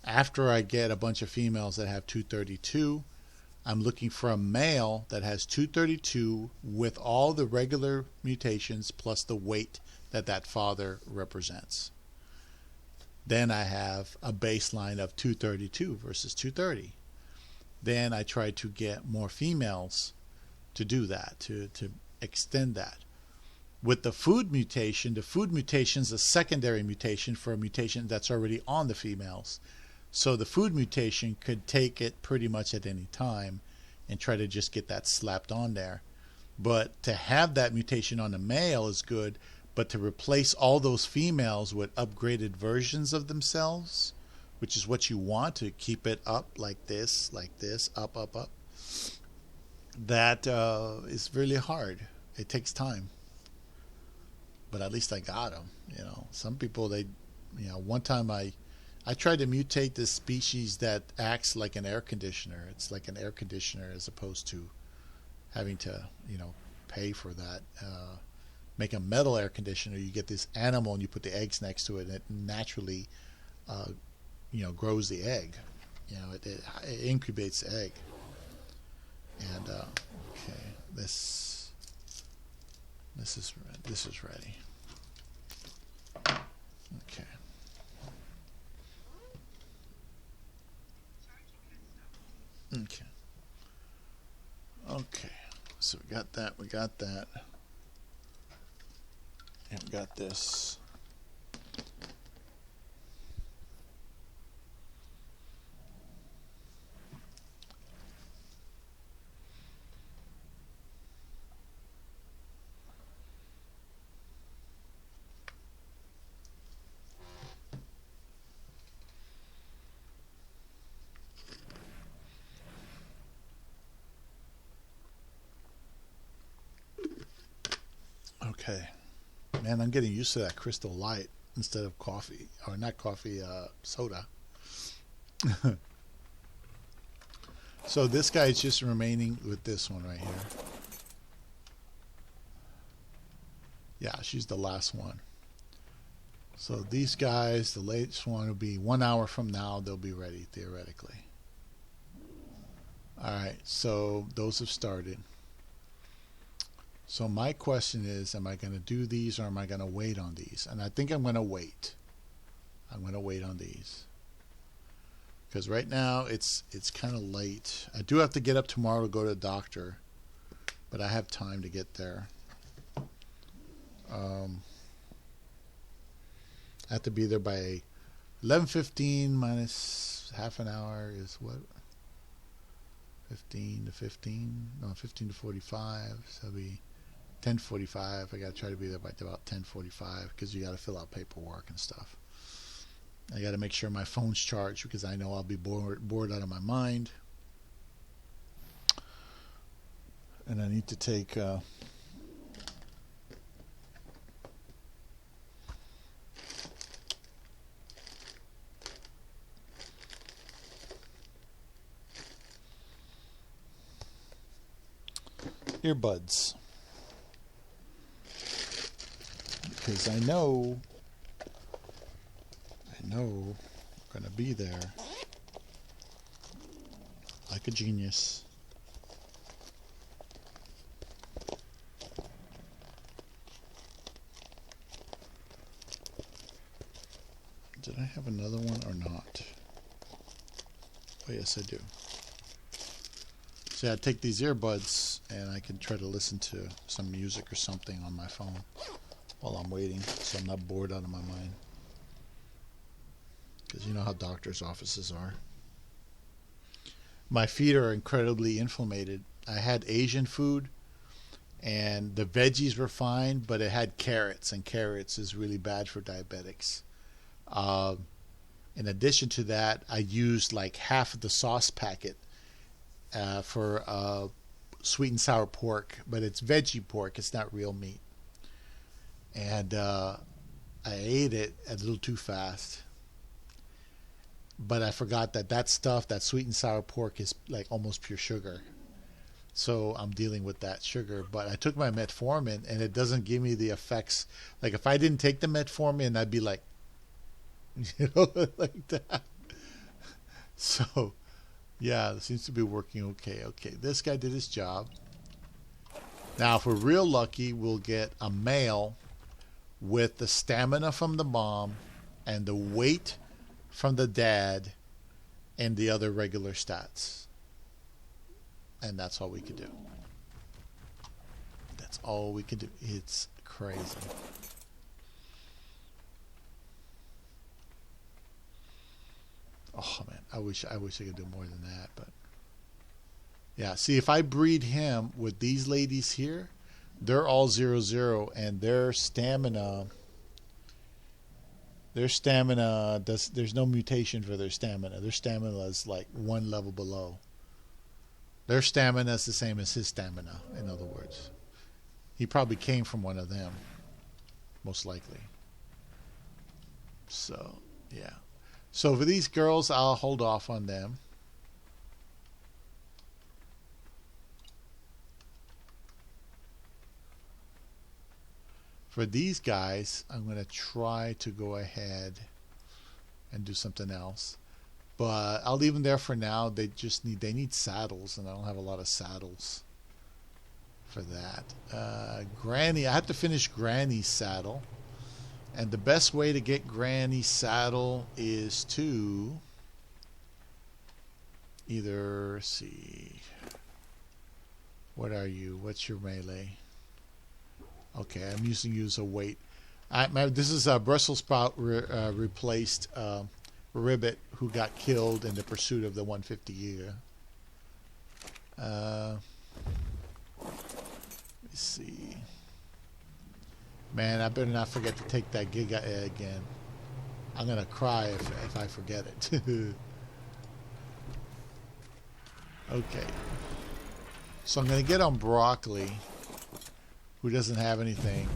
After I get a bunch of females that have 232, I'm looking for a male that has 232 with all the regular mutations plus the weight that that father represents. Then I have a baseline of 232 versus 230. Then I try to get more females to do that, to extend that. With the food mutation is a secondary mutation for a mutation that's already on the females. So the food mutation could take it pretty much at any time and try to just get that slapped on there. But to have that mutation on the male is good, but to replace all those females with upgraded versions of themselves, which is what you want, to keep it up like this, up, up, up, that is really hard. It takes time. But at least I got them. You know, some people, they, you know, one time I tried to mutate this species that acts like an air conditioner. It's like an air conditioner as opposed to having to, you know, pay for that. Make a metal air conditioner. You get this animal and you put the eggs next to it, and it naturally, you know, grows the egg. You know, it incubates the egg. And okay, this is ready. Okay. Okay. Okay. So we got that. We got that. And we got this. Okay. Man, I'm getting used to that Crystal Light instead of coffee. Or not coffee, soda. So this guy is just remaining with this one right here. Yeah, she's the last one. So these guys, the latest one will be 1 hour from now. They'll be ready, theoretically. Alright, so those have started. So my question is, am I going to do these or am I going to wait on these? And I think I'm going to wait. I'm going to wait on these. Because right now it's kind of late. I do have to get up tomorrow to go to the doctor. But I have time to get there. I have to be there by 11:15 minus half an hour is what? 15 to 15? No, 15 to 45. So it'll be 10:45. I got to try to be there by about 10:45 because you got to fill out paperwork and stuff. I got to make sure my phone's charged because I know I'll be bored out of my mind. And I need to take earbuds because I know I'm gonna be there like a genius. Did I have another one or not? Oh yes, I do. So I take these earbuds and I can try to listen to some music or something on my phone while I'm waiting, so I'm not bored out of my mind. Because you know how doctors' offices are. My feet are incredibly inflamed. I had Asian food and the veggies were fine, but it had carrots, and carrots is really bad for diabetics. In addition to that, I used like half of the sauce packet for sweet and sour pork, but it's veggie pork. It's not real meat. And I ate it a little too fast. But I forgot that stuff, that sweet and sour pork, is like almost pure sugar. So I'm dealing with that sugar. But I took my metformin, and it doesn't give me the effects. Like if I didn't take the metformin, I'd be like, like that. So, yeah, it seems to be working okay. Okay, this guy did his job. Now, if we're real lucky, we'll get a male with the stamina from the mom and the weight from the dad and the other regular stats. And that's all we can do. That's all we can do. It's crazy. Oh man, I wish I could do more than that, but yeah, see, if I breed him with these ladies here, they're all 0-0, and there's no mutation for their stamina. Their stamina is like one level below. Their stamina is the same as his stamina, in other words. He probably came from one of them, most likely. So, yeah. So for these girls, I'll hold off on them. For these guys, I'm going to try to go ahead and do something else. But I'll leave them there for now. They need saddles, and I don't have a lot of saddles for that. Granny, I have to finish Granny's saddle. And the best way to get Granny's saddle is to either, see, what are you? What's your melee? Okay, I'm using you as a weight. This is a Brussels sprout replaced Ribbit who got killed in the pursuit of the 150 Giga. Let me see. Man, I better not forget to take that Giga again. I'm going to cry if I forget it. Okay. So I'm going to get on Broccoli, who doesn't have anything,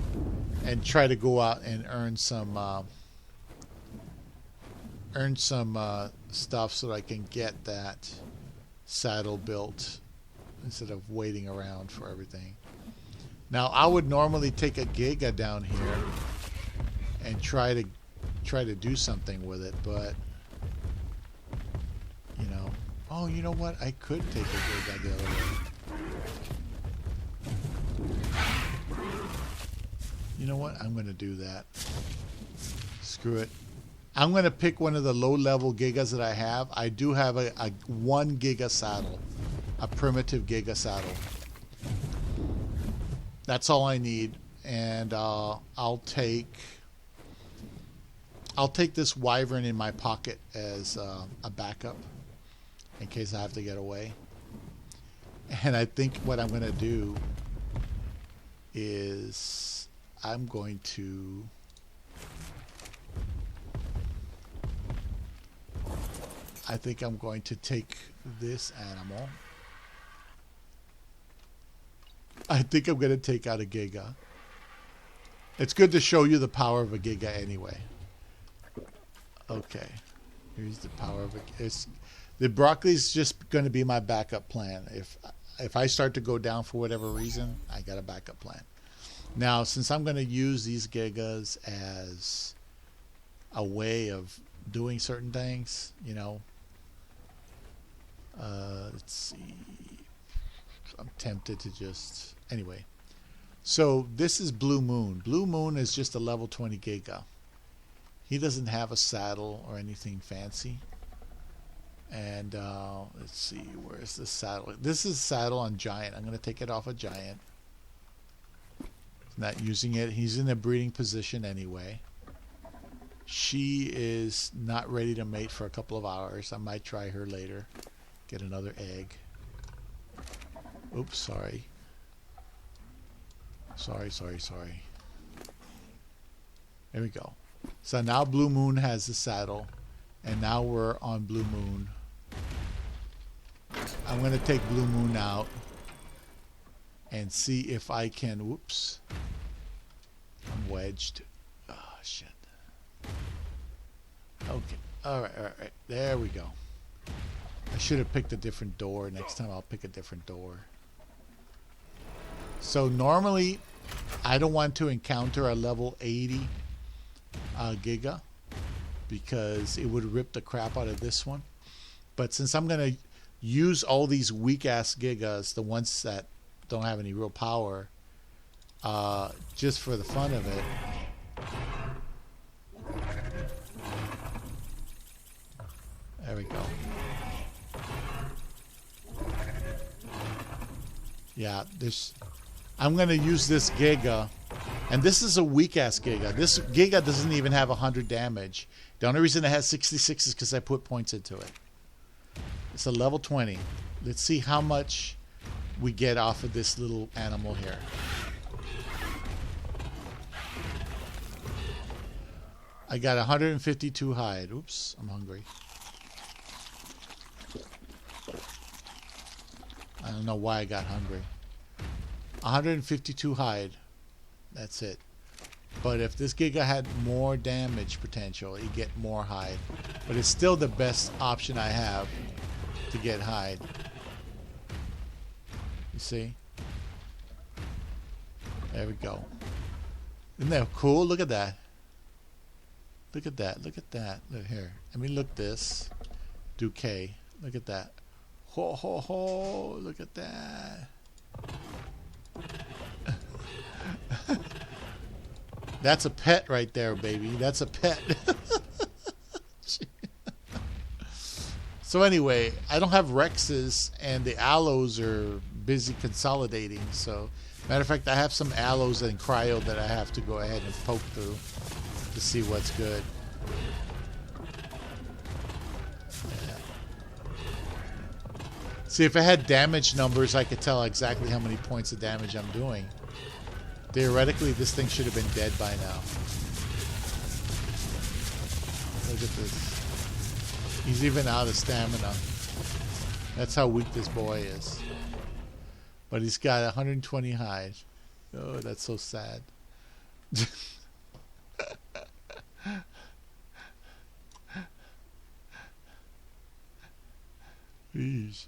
and try to go out and earn some stuff so that I can get that saddle built instead of waiting around for everything. Now, I would normally take a Gaga down here and try to do something with it, but you know, oh, you know what? I could take a Gaga the other way. You know what? I'm going to do that. Screw it. I'm going to pick one of the low-level Gigas that I have. I do have a 1 Giga saddle, a primitive Giga saddle. That's all I need, and I'll take this Wyvern in my pocket as a backup in case I have to get away. And I think what I'm going to do is I'm going to I think I'm going to take this animal. I think I'm going to take out a Gaga. It's good to show you the power of a Gaga anyway. Okay. Here's the power of it. The broccoli's just going to be my backup plan. If I start to go down for whatever reason, I got a backup plan. Now, since I'm going to use these Gagas as a way of doing certain things, you know, let's see. I'm tempted to just... Anyway. So, this is Blue Moon. Blue Moon is just a level 20 Gaga. He doesn't have a saddle or anything fancy. And let's see, where's the saddle? This is saddle on Giant. I'm going to take it off of Giant. He's not using it. He's in a breeding position anyway. She is not ready to mate for a couple of hours. I might try her later. Get another egg. Oops, sorry. Sorry. There we go. So now Blue Moon has the saddle. And now we're on Blue Moon. I'm going to take Blue Moon out and see if I can... Whoops. I'm wedged. Oh, shit. Okay. All right. There we go. I should have picked a different door. Next time I'll pick a different door. So normally, I don't want to encounter a level 80 Giga, because it would rip the crap out of this one. But since I'm going to use all these weak-ass Gigas, the ones that don't have any real power, just for the fun of it, there we go. Yeah, I'm going to use this Gaga. And this is a weak-ass Gaga. This Gaga doesn't even have 100 damage. The only reason it has 66 is because I put points into it. It's a level 20. Let's see how much we get off of this little animal here. I got 152 hide. Oops, I'm hungry. I don't know why I got hungry. 152 hide. That's it. But if this Giga had more damage potential, you get more hide. But it's still the best option I have to get hide. You see? There we go. Isn't that cool? Look at that. Look at that. Look at that. Look here. I mean, look this. Do K. Look at that. Ho, ho, ho. Look at that. That's a pet right there, baby. That's a pet. So anyway, I don't have Rexes, and the aloes are busy consolidating. So, matter of fact, I have some aloes and cryo that I have to go ahead and poke through to see what's good. Yeah. See, if I had damage numbers, I could tell exactly how many points of damage I'm doing. Theoretically, this thing should have been dead by now. Look at this. He's even out of stamina. That's how weak this boy is. But he's got 120 hide. Oh, that's so sad. Jeez.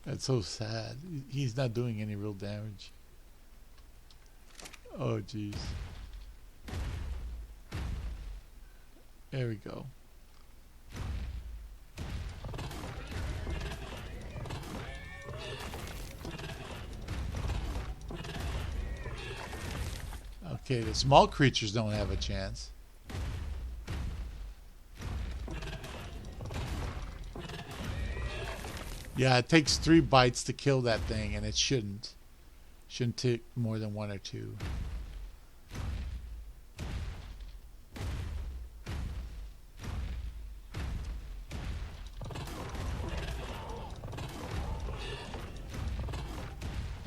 That's so sad. He's not doing any real damage. Oh, jeez. There we go. Okay, the small creatures don't have a chance. Yeah, it takes 3 bites to kill that thing, and it shouldn't. Shouldn't take more than 1 or 2.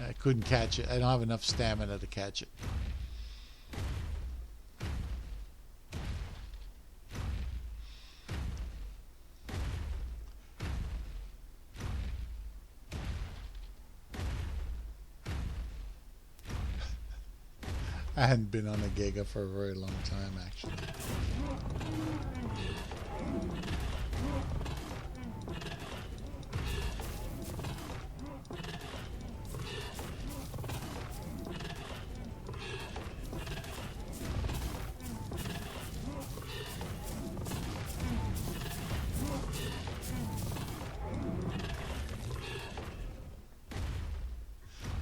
I couldn't catch it. I don't have enough stamina to catch it. I hadn't been on a Gaga for a very long time, actually.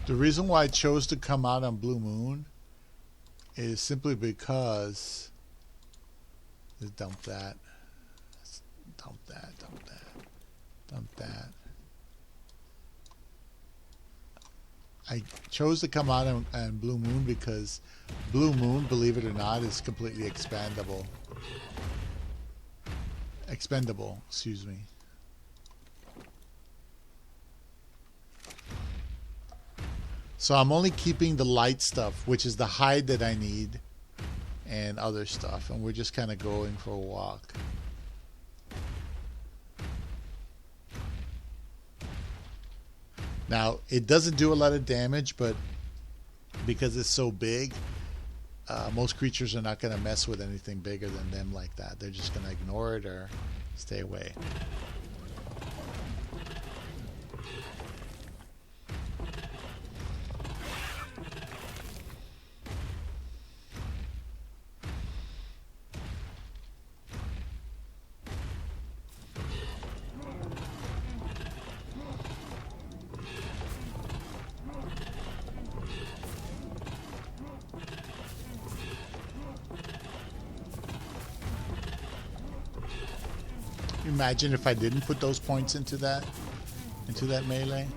The reason why I chose to come out on Blue Moon is simply because let's dump that. Let's dump that, dump that, dump that. I chose to come out on Blue Moon because Blue Moon, believe it or not, is completely expendable, excuse me. So I'm only keeping the light stuff, which is the hide that I need, and other stuff. And we're just kind of going for a walk. Now, it doesn't do a lot of damage, but because it's so big, most creatures are not going to mess with anything bigger than them like that. They're just going to ignore it or stay away. Imagine if I didn't put those points into that melee.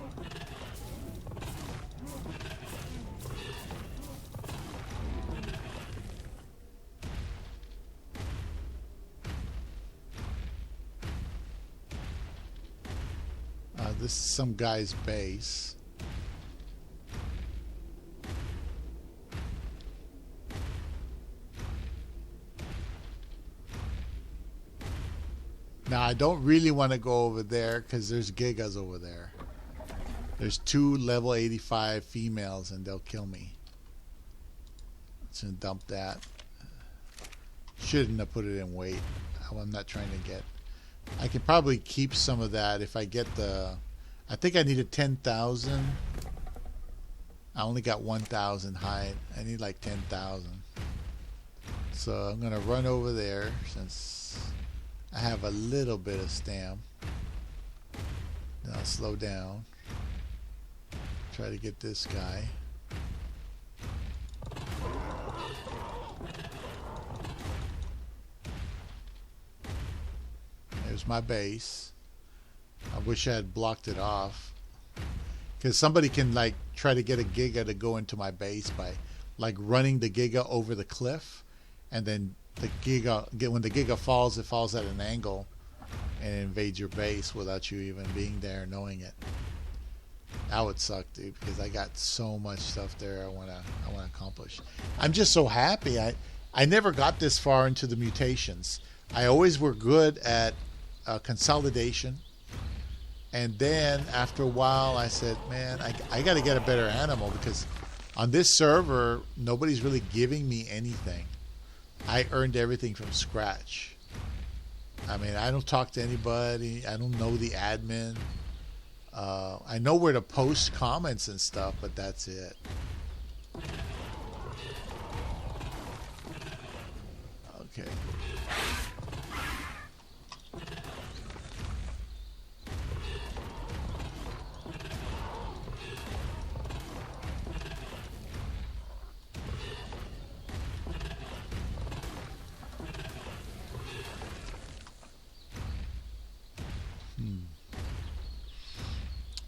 This is some guy's base. Now, I don't really want to go over there because there's Gigas over there. There's 2 level 85 females and they'll kill me. Let's dump that. Shouldn't have put it in weight. I'm not trying to get... I can probably keep some of that if I get the... I think I needed 10,000. I only got 1,000 hide. I need like 10,000. So I'm going to run over there since... I have a little bit of stam. Then I'll slow down. Try to get this guy. There's my base. I wish I had blocked it off. Because somebody can like try to get a Giga to go into my base by like running the Giga over the cliff, and then the Giga, when the Giga falls, it falls at an angle and invades your base without you even being there knowing it. That would suck, dude, because I got so much stuff there I wanna accomplish. I'm just so happy. I never got this far into the mutations. I always were good at consolidation, and then after a while I said, man, I got to get a better animal, because on this server nobody's really giving me anything. I earned everything from scratch. I mean, I don't talk to anybody. I don't know the admin. I know where to post comments and stuff, but that's it. Okay.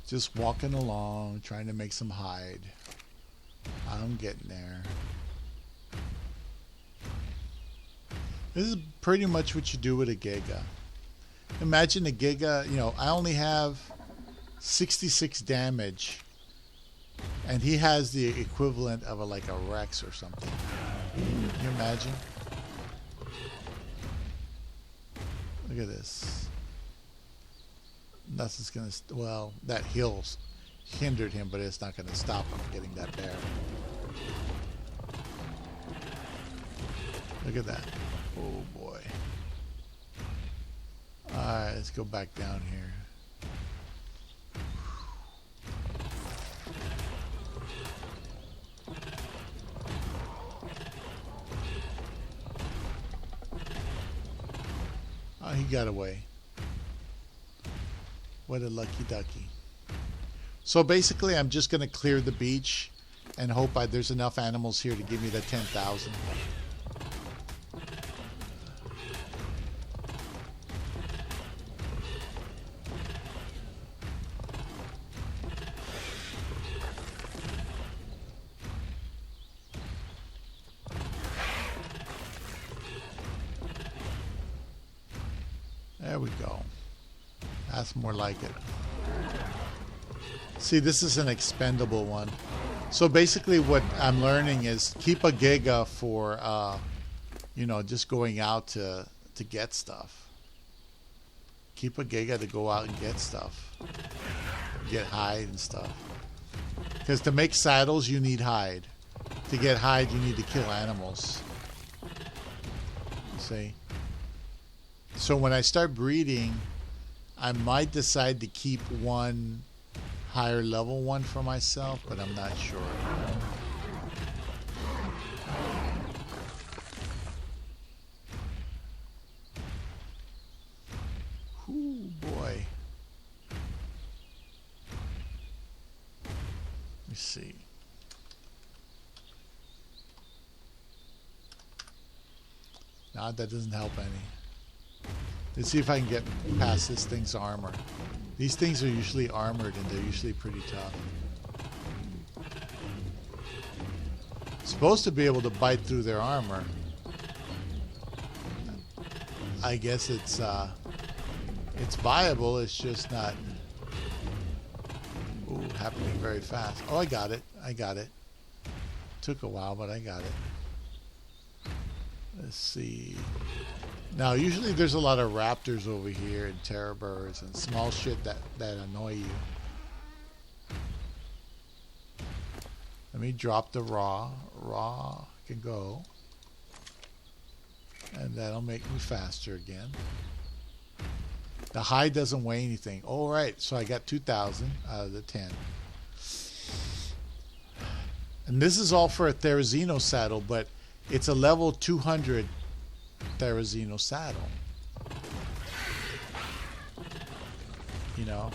Just walking along, trying to make some hide. I'm getting there. This is pretty much what you do with a Gaga. Imagine a Gaga, you know, I only have 66 damage, and he has the equivalent of like a Rex or something. Can you imagine? Look at this. Nothing's gonna. Well, that hills hindered him, but it's not gonna stop him getting that bear. Look at that. Oh boy. Alright, let's go back down here. Oh, he got away. What a lucky ducky. So basically, I'm just going to clear the beach and hope there's enough animals here to give me the 10,000. There we go. That's more like it. See, this is an expendable one. So basically what I'm learning is keep a Gaga for, you know, just going out to get stuff. Keep a Gaga to go out and get stuff. Get hide and stuff. Because to make saddles, you need hide. To get hide, you need to kill animals. See? So when I start breeding, I might decide to keep one higher level one for myself, but I'm not sure. Ooh, boy. Let me see. Nah, that doesn't help any. Let's see if I can get past this thing's armor. These things are usually armored and they're usually pretty tough. Supposed to be able to bite through their armor. I guess it's viable, it's just not happening very fast. Oh, I got it. I got it. Took a while, but I got it. Let's see. Now, usually there's a lot of raptors over here and terror birds and small shit that annoy you. Let me drop the raw. Raw can go. And that'll make me faster again. The hide doesn't weigh anything. All right, so I got 2,000 out of the 10. And this is all for a Therizino saddle, but it's a level 200 Therizino saddle. You know?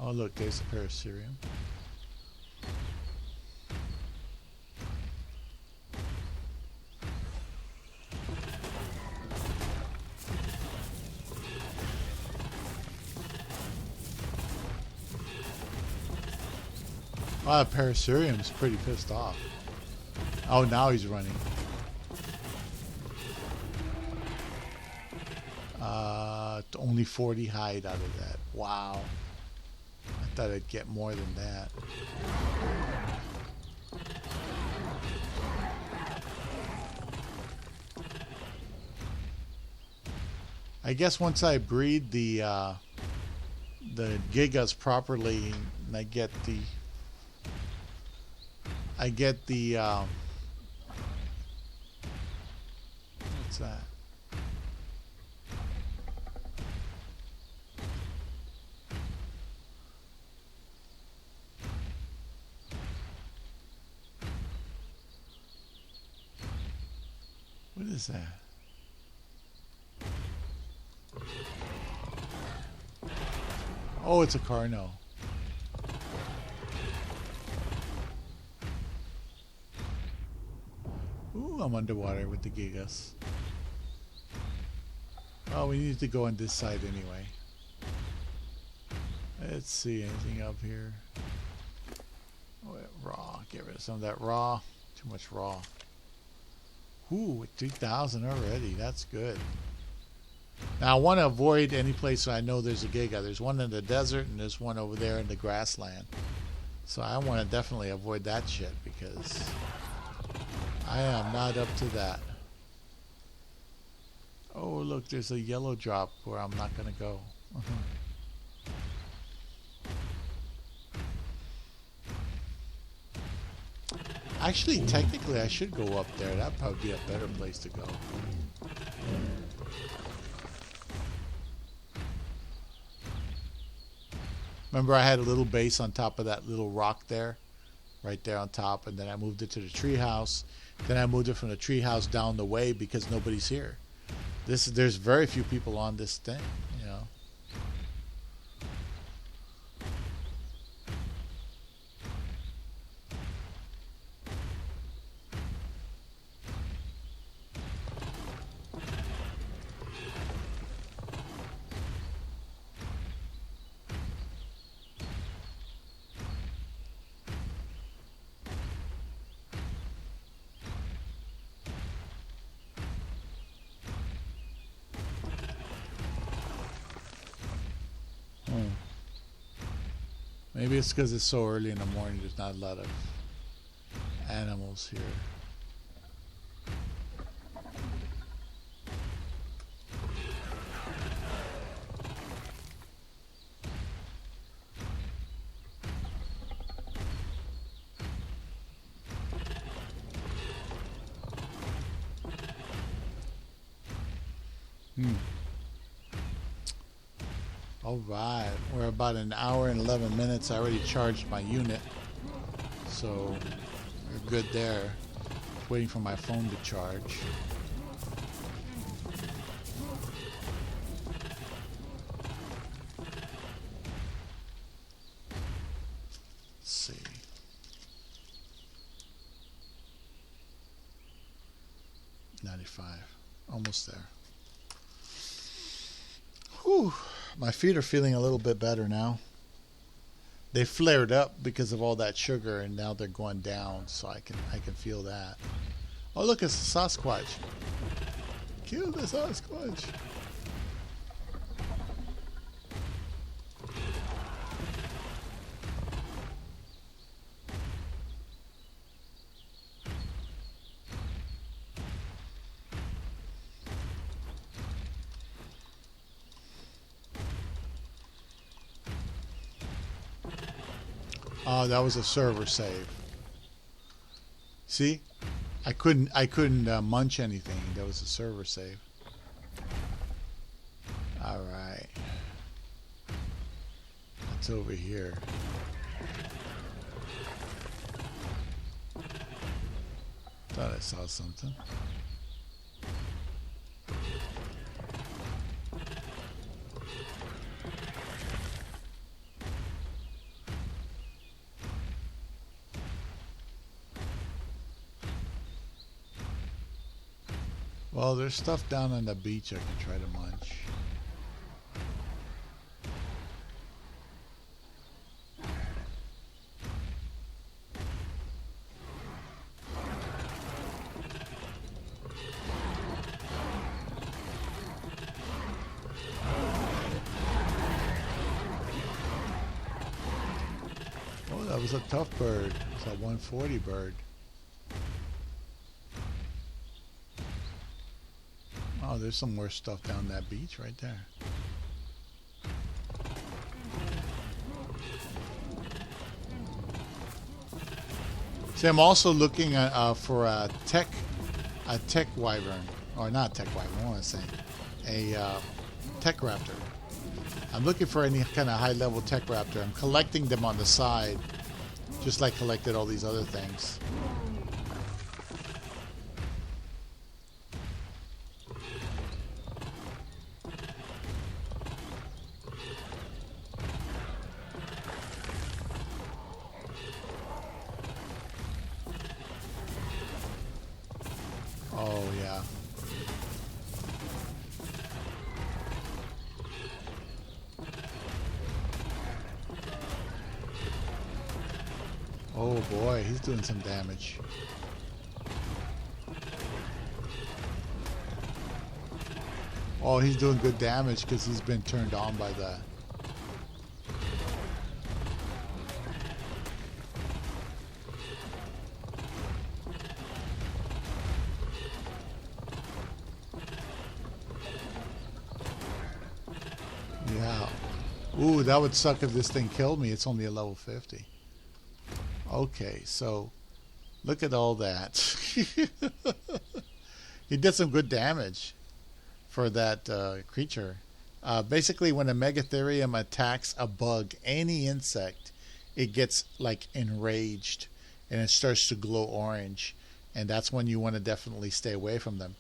Oh, look, there's a Paracerium. Wow, Paracerium's pretty pissed off. Oh, now he's running. Only 40 hide out of that. Wow. I thought I'd get more than that. I guess once I breed the Gigas properly, and I get the what's that? What is that? Oh, it's a Carno. Ooh, I'm underwater with the Gigas. Oh, we need to go on this side anyway. Let's see, anything up here? Oh, raw. Get rid of some of that raw. Too much raw. Ooh, 3,000 already. That's good. Now, I want to avoid any place where I know there's a Gaga. There's one in the desert and there's one over there in the grassland. So I want to definitely avoid that shit because I am not up to that. Oh, look, there's a yellow drop where I'm not going to go. Actually, technically, I should go up there. That'd probably be a better place to go. Remember, I had a little base on top of that little rock there, right there on top, and then I moved it to the treehouse. Then I moved it from the treehouse down the way because nobody's here. There's very few people on this thing, you know. Maybe it's because it's so early in the morning. There's not a lot of animals here. Alright, we're about an hour and 11 minutes. I already charged my unit, so we're good there. Waiting for my phone to charge. Let's see. $95, almost there. Whew. My feet are feeling a little bit better now. They flared up because of all that sugar, and now they're going down, so I can feel that. Oh, look, it's a Sasquatch. Kill the Sasquatch. Oh, that was a server save. See, I couldn't munch anything. That was a server save. All right, that's over here. Thought I saw something. Well, there's stuff down on the beach I can try to munch. Oh, that was a tough bird. It's a 140 bird. Oh, there's some more stuff down that beach right there. See, I'm also looking at, for a tech wyvern, or not tech wyvern. I want to say a tech raptor. I'm looking for any kind of high-level tech raptor. I'm collecting them on the side, just like collected all these other things. Oh, yeah. Oh boy, he's doing some damage. Oh, he's doing good damage because he's been turned on by the... Yeah. Ooh, that would suck if this thing killed me. It's only a level 50. Okay, so Look at all that. He did some good damage for that creature. Basically, when a Megatherium attacks a bug, any insect, it gets like enraged and it starts to glow orange. And that's when you want to definitely stay away from them.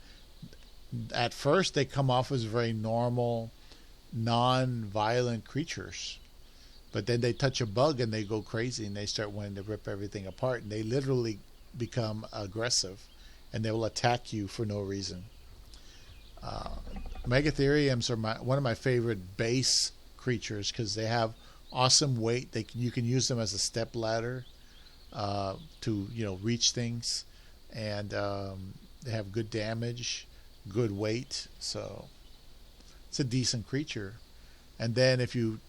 At first, they come off as very normal, non-violent creatures. But then they touch a bug and they go crazy and they start wanting to rip everything apart. And they literally become aggressive and they will attack you for no reason. Megatheriums are one of my favorite base creatures because they have awesome weight. You can use them as a step ladder to reach things, and they have good damage, good weight. So it's a decent creature. And then if you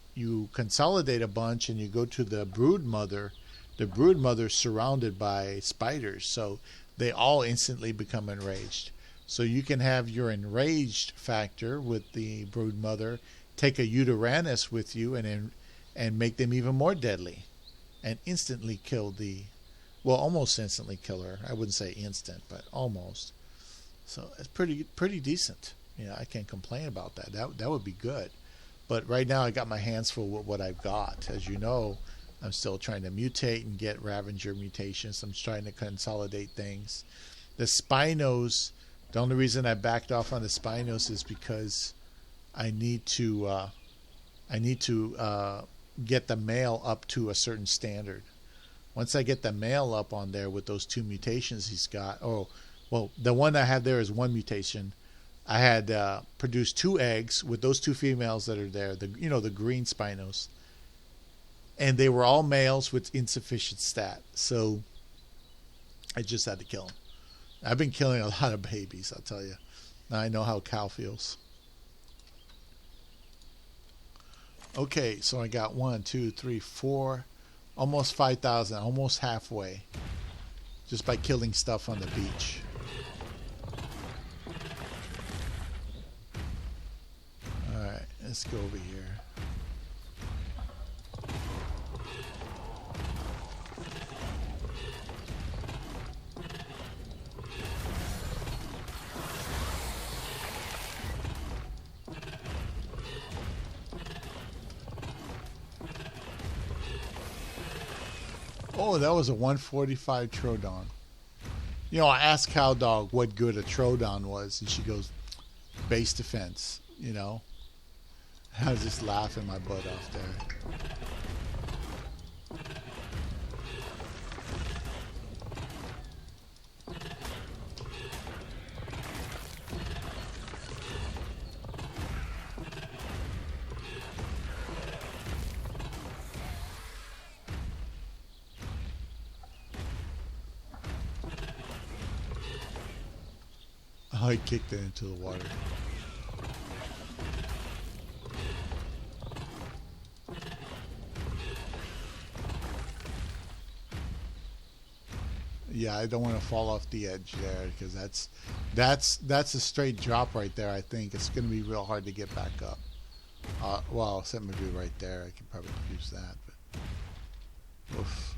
consolidate a bunch and you go to the brood mother is surrounded by spiders, so they all instantly become enraged. So you can have your enraged factor with the brood mother take a Uteranus with you and make them even more deadly and instantly kill almost instantly kill her. I wouldn't say instant, but almost. So it's pretty decent. I can't complain about that. That would be good. But right now I got my hands full with what I've got. As you know, I'm still trying to mutate and get Ravager mutations. I'm trying to consolidate things. The Spinos, the only reason I backed off on the Spinos is because I need to get the male up to a certain standard. Once I get the male up on there with those 2 mutations he's got, the one I have there is 1 mutation. I had produced 2 eggs with those 2 females that are there, the green Spinos, and they were all males with insufficient stat. So I just had to kill them. I've been killing a lot of babies, I'll tell you. Now I know how cow feels. Okay, so I got 1, 2, 3, 4, almost 5,000, almost halfway, just by killing stuff on the beach. Alright, let's go over here. Oh, that was a 145 Troodon. I asked Cowdog what good a Troodon was, and she goes, base defense, I was just laughing my butt off there. I kicked it into the water. Yeah, I don't want to fall off the edge there because that's a straight drop right there. I think it's going to be real hard to get back up. Well, except maybe right there. I can probably use that. But oof.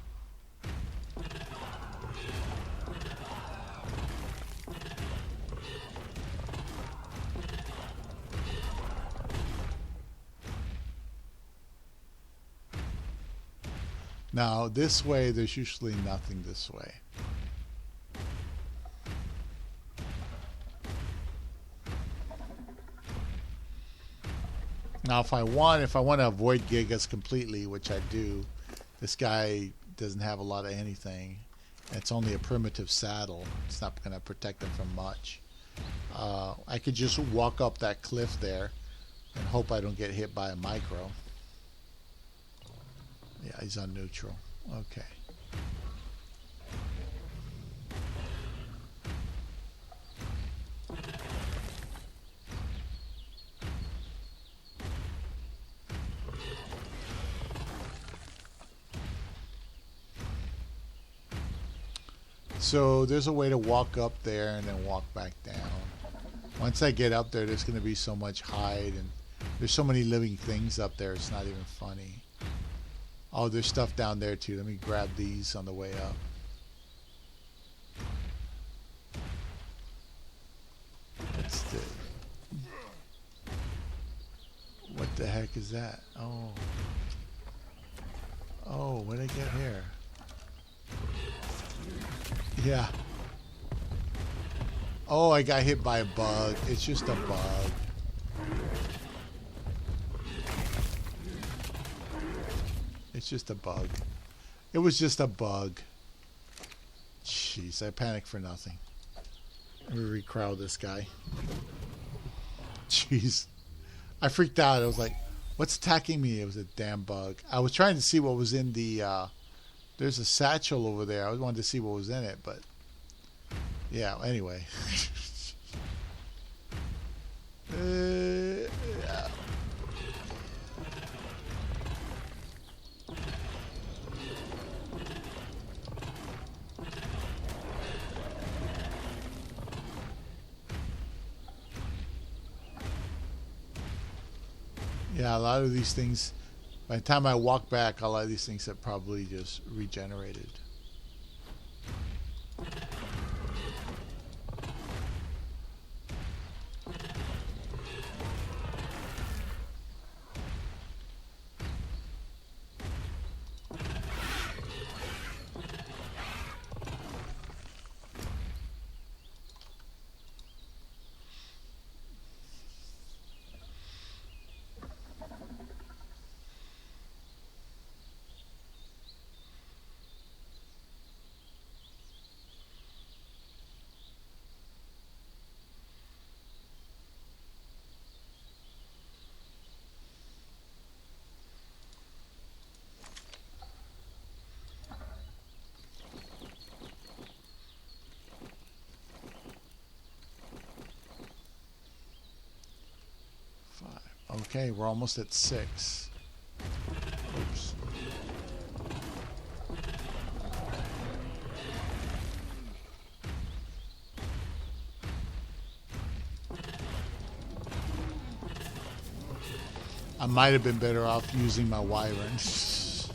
Now, this way, there's usually nothing this way. Now, if I want to avoid Gigas completely, which I do, this guy doesn't have a lot of anything. It's only a primitive saddle. It's not going to protect him from much. I could just walk up that cliff there and hope I don't get hit by a micro. Yeah, he's on neutral. Okay. So there's a way to walk up there and then walk back down. Once I get up there, there's going to be so much hide, and there's so many living things up there, it's not even funny. Oh, there's stuff down there too. Let me grab these on the way up. The heck is that? Oh. Oh, what did I get here? Yeah. Oh, I got hit by a bug. It's just a bug. It's just a bug. It was just a bug. Jeez, I panicked for nothing. Let me recrowd this guy. Jeez. I freaked out. I was like, what's attacking me? It was a damn bug. I was trying to see what was in the... there's a satchel over there. I wanted to see what was in it, but... Yeah, anyway. Yeah. Yeah, a lot of these things, by the time I walk back, a lot of these things have probably just regenerated. Okay, we're almost at 6. Oops. I might have been better off using my Wyvern. Because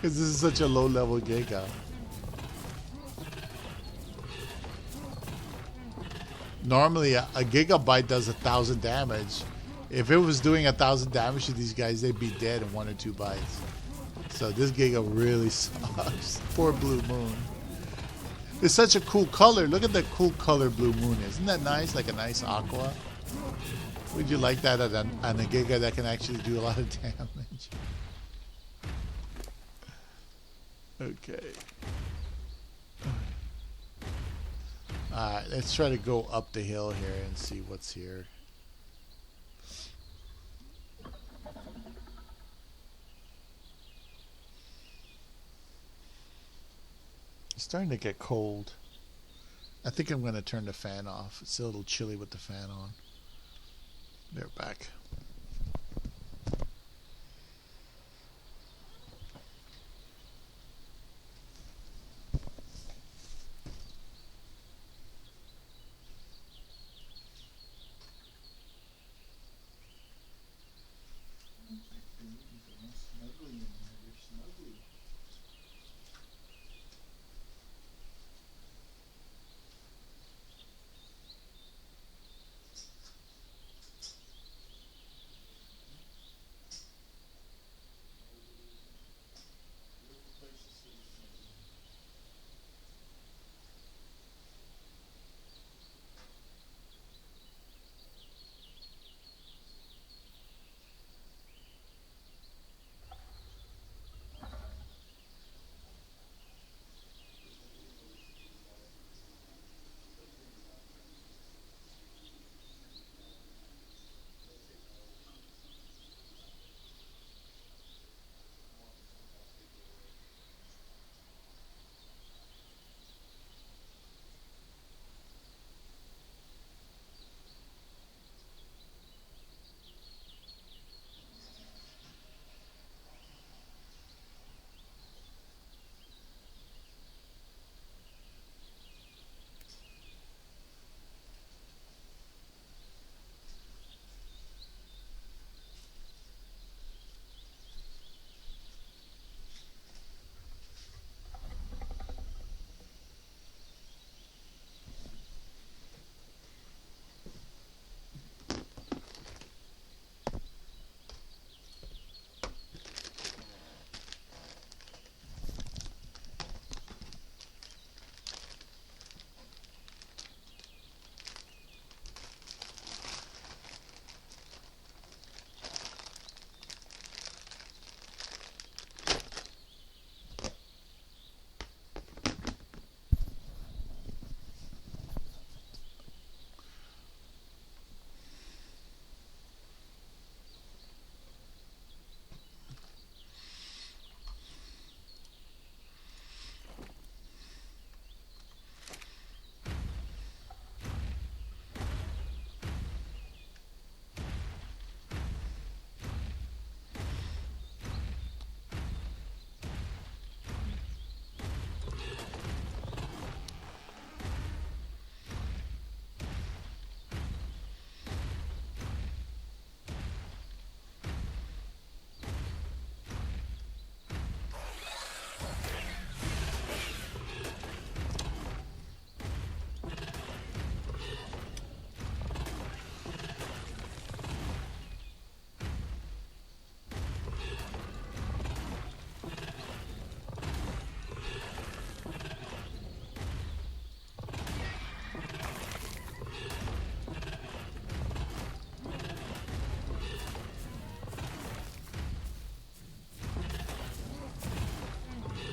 this is such a low level Gaga. Normally a gigabyte does 1,000 damage. If it was doing 1,000 damage to these guys, they'd be dead in 1 or 2 bites. So this Gaga really sucks. Poor Blue Moon. It's such a cool color. Look at the cool color Blue Moon is. Isn't that nice? Like a nice aqua. Would you like that on a Giga that can actually do a lot of damage? Okay. Alright, let's try to go up the hill here and see what's here. It's starting to get cold. I think I'm going to turn the fan off. It's a little chilly with the fan on. They're back.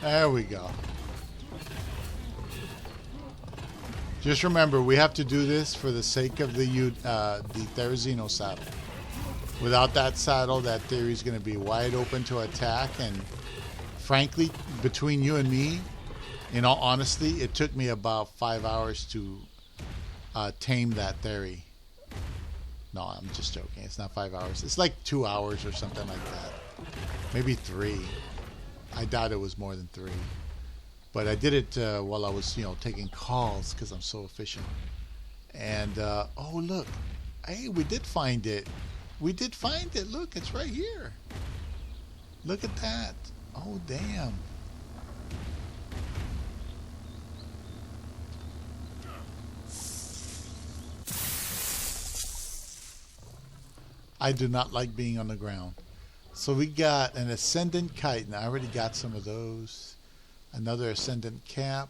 There we go. Just remember, we have to do this for the sake of the Therizino saddle. Without that saddle, that theory is going to be wide open to attack. And frankly, between you and me, in all honesty, it took me about 5 hours to tame that theory. No, I'm just joking. It's not 5 hours. It's like 2 hours or something like that. Maybe 3. I doubt it was more than 3. But I did it while I was, taking calls because I'm so efficient. And, oh, look. Hey, we did find it. We did find it. Look, it's right here. Look at that. Oh, damn. I do not like being on the ground. So we got an Ascendant Kite, and I already got some of those. Another Ascendant Cap.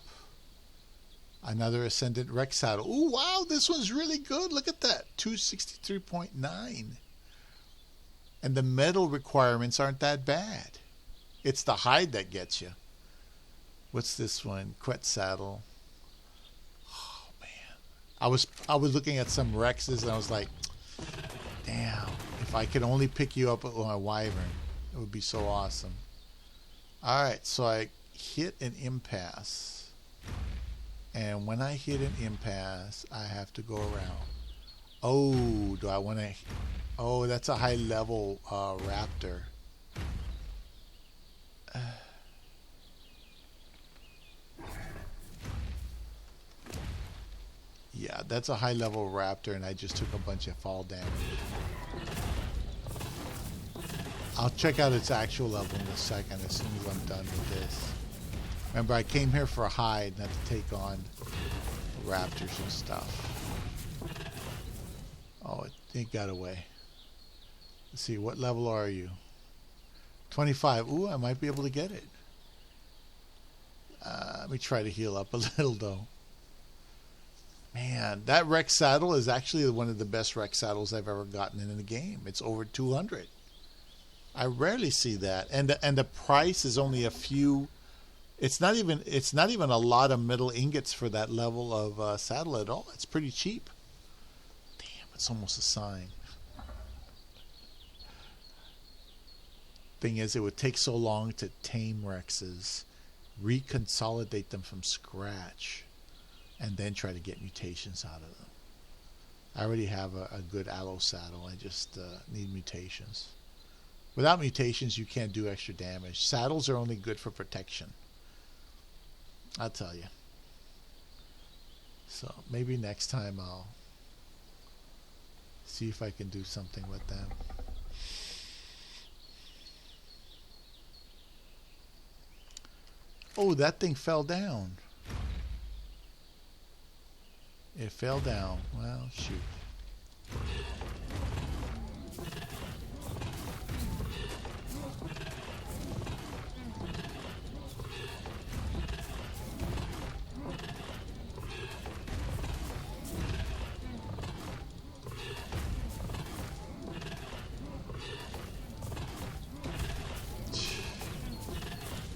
Another Ascendant Rex Saddle. Oh, wow, this one's really good. Look at that, 263.9. And the metal requirements aren't that bad. It's the hide that gets you. What's this one? Quet Saddle. Oh, man. I was looking at some Rexes, and I was like, damn, if I could only pick you up with my Wyvern, it would be so awesome. All right, so I hit an impasse. And when I hit an impasse, I have to go around. Oh, do I want to... Oh, that's a high-level raptor. Yeah, that's a high-level raptor, and I just took a bunch of fall damage. I'll check out its actual level in a second as soon as I'm done with this. Remember, I came here for a hide, not to take on raptors and stuff. Oh, it got away. Let's see, what level are you? 25. Ooh, I might be able to get it. Let me try to heal up a little, though. Man, that Rex saddle is actually one of the best Rex saddles I've ever gotten in the game. It's over 200. I rarely see that, and the price is only a few. It's not even a lot of metal ingots for that level of saddle at all. It's pretty cheap. Damn, it's almost a sign. Thing is, it would take so long to tame Rexes, reconsolidate them from scratch, and then try to get mutations out of them. I already have a good aloe saddle. I just need mutations. Without mutations, you can't do extra damage. Saddles are only good for protection. I'll tell you. So maybe next time I'll see if I can do something with them. Oh, that thing fell down. It fell down. Well, shoot.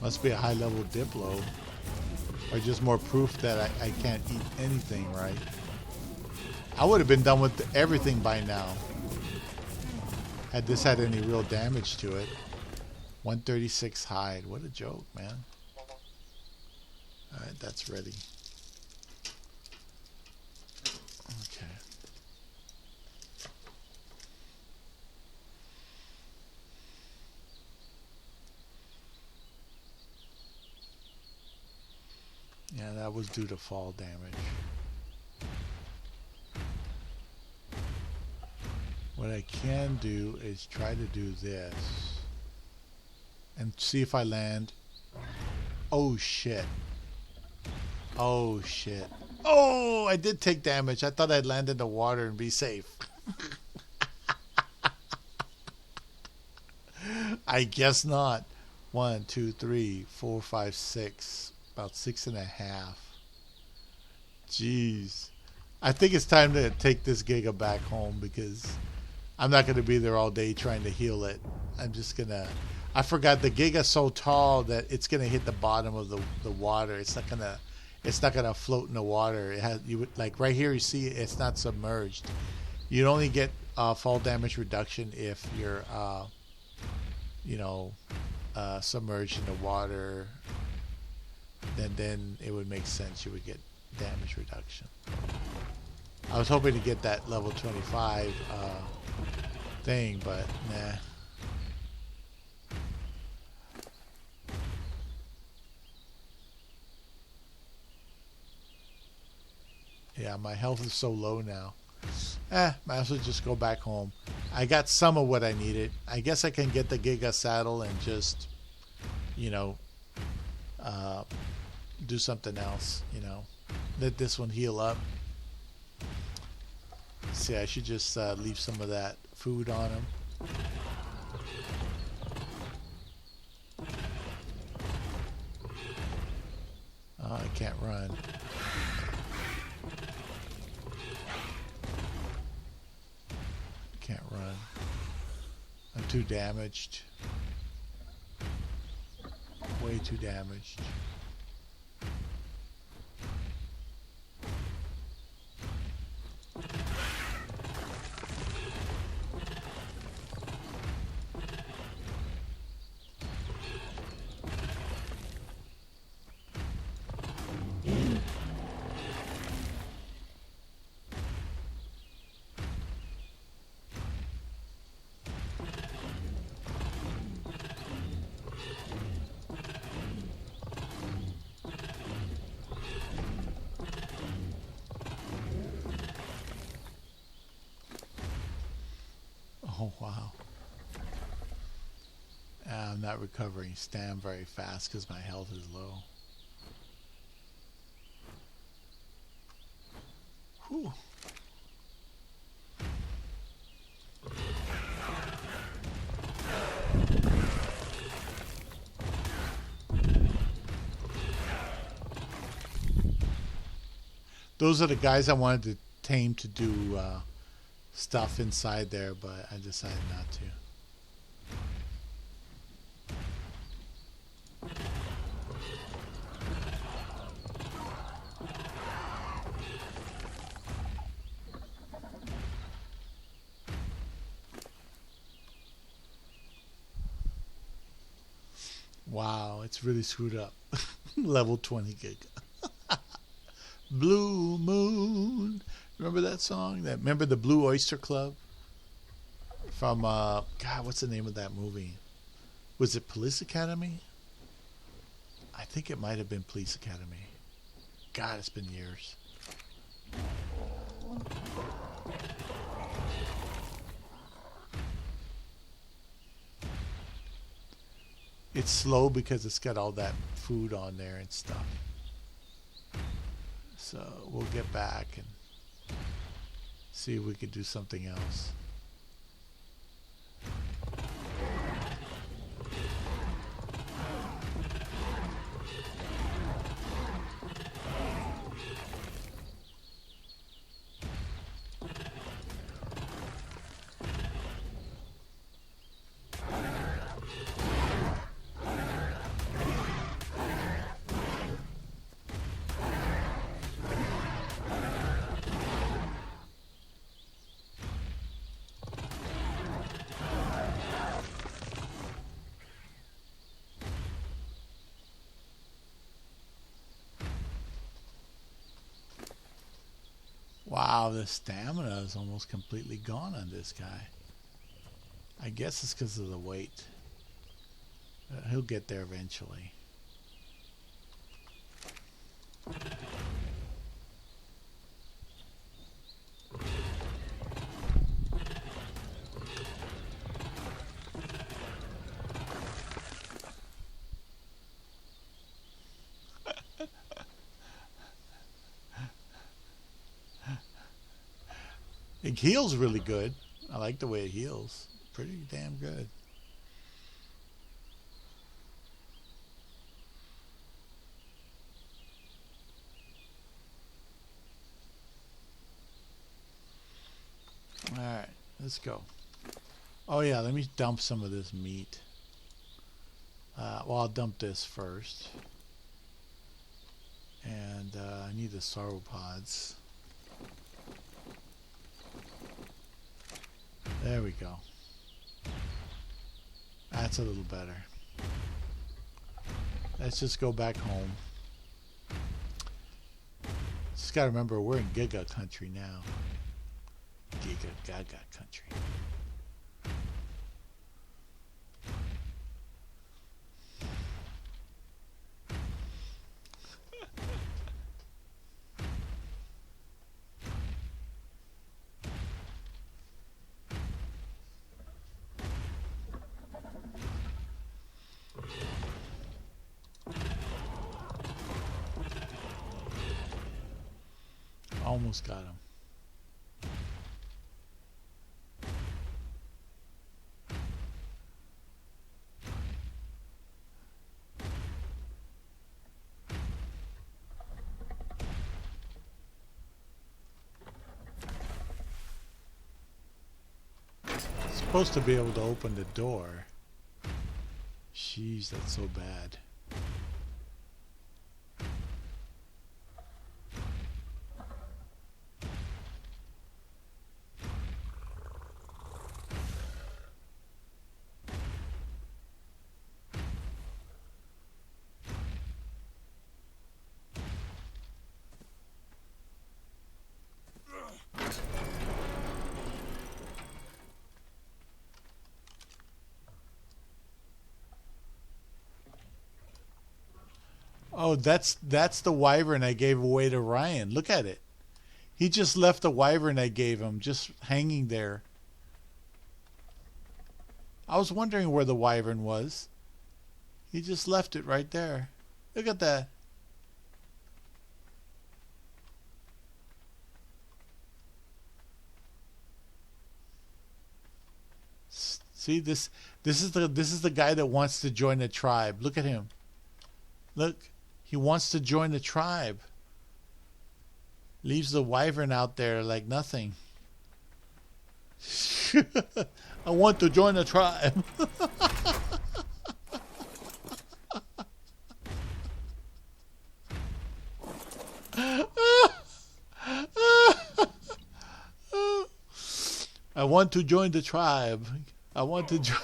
Must be a high-level Diplo, or just more proof that I can't eat anything right. I would have been done with everything by now, had this had any real damage to it. 136 hide. What a joke, man. Alright, that's ready. Okay. Yeah, that was due to fall damage. What I can do is try to do this and see if I land. Oh shit. Oh shit. Oh, I did take damage. I thought I'd land in the water and be safe. I guess not. 1, 2, 3, 4, 5, 6. About 6.5. Jeez. I think it's time to take this Gaga back home because I'm not going to be there all day trying to heal it. I'm just going to... I forgot the Giga's so tall that it's gonna hit the bottom of the water. It's not gonna float in the water. It has you would like right here. You see it's not submerged. You'd only get fall damage reduction if you're you know submerged in the water. Then it would make sense. You would get damage reduction. I was hoping to get that level 25 thing, but nah. Yeah, my health is so low now. Might as well just go back home. I got some of what I needed. I guess I can get the Giga saddle and just, you know, uh, do something else, you know. Let this one heal up. See, I should just leave some of that food on him. Oh, I can't run. Can't run. I'm too damaged. Way too damaged. Oh, wow. I'm not recovering stam very fast because my health is low. Whew. Those are the guys I wanted to tame to do stuff inside there, but I decided not to. Wow, it's really screwed up. Level 20 gig. Blue Moon. Remember that song? Remember the Blue Oyster Club? From God, what's the name of that movie? Was it Police Academy? I think it might have been Police Academy. God, it's been years. It's slow because it's got all that food on there and stuff. So we'll get back and see if we can do something else. Wow, the stamina is almost completely gone on this guy. I guess it's because of the weight. He'll get there eventually. It heals really good. I like the way it heals. Pretty damn good. Alright, let's go. Oh yeah, let me dump some of this meat. Well, I'll dump this first. And I need the sauropods. There we go. That's a little better. Let's just go back home. Just gotta remember we're in Gaga country now. Gaga country. Almost got him. Supposed to be able to open the door. Jeez, that's so bad. Oh, that's the wyvern I gave away to Ryan. Look at it. He just left the wyvern I gave him just hanging there. I was wondering where the wyvern was. He just left it right there. Look at that. See, this is the guy that wants to join the tribe. Look at him. Look. He wants to join the tribe. Leaves the wyvern out there like nothing. I want to join the tribe. I want to join the tribe. I want to join.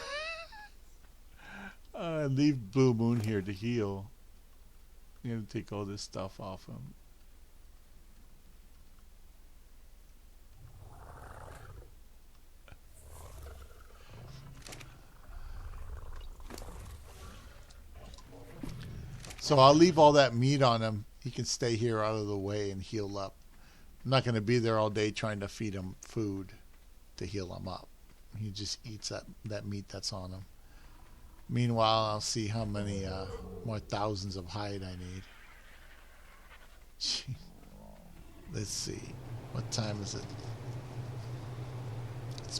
Leave Blue Moon here to heal. I'm going to take all this stuff off him. So I'll leave all that meat on him. He can stay here out of the way and heal up. I'm not going to be there all day trying to feed him food to heal him up. He just eats that meat that's on him. Meanwhile, I'll see how many more thousands of hide I need. Jeez. Let's see. What time is it? It's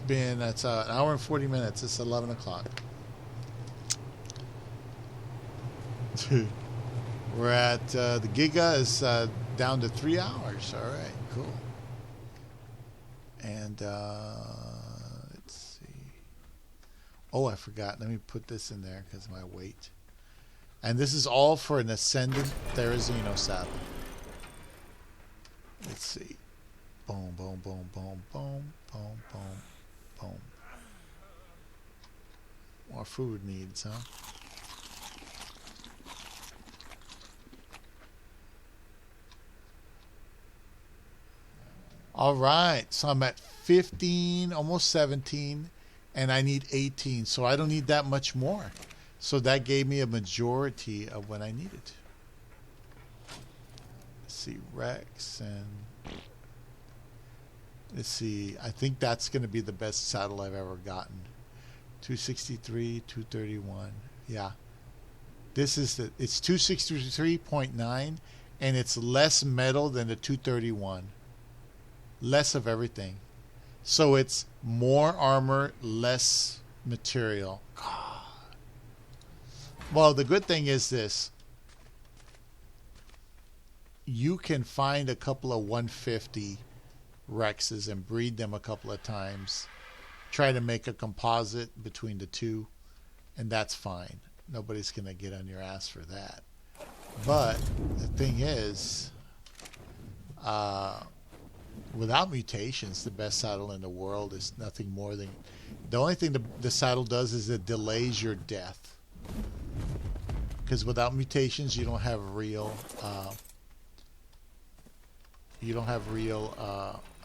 an hour and 40 minutes. It's 11 o'clock. We're at, the Giga is down to 3 hours. All right, cool. And, let's see. Oh, I forgot. Let me put this in there because of my weight. And this is all for an Ascendant Therizino saddle. Let's see. Boom, boom, boom, boom, boom, boom, boom, boom. More food needs, huh? All right, so I'm at 15, almost 17, and I need 18, so I don't need that much more. So that gave me a majority of what I needed. Let's see, Rex, and let's see, I think that's going to be the best saddle I've ever gotten. 263, 231, yeah. It's 263.9, and it's less metal than the 231. Less of everything. So it's more armor, less material. God. Well, the good thing is this. You can find a couple of 150 Rexes and breed them a couple of times. Try to make a composite between the two, and that's fine. Nobody's gonna get on your ass for that. But the thing is, without mutations, the best saddle in the world is nothing more than... The only thing the saddle does is it delays your death. Because without mutations, you don't have real...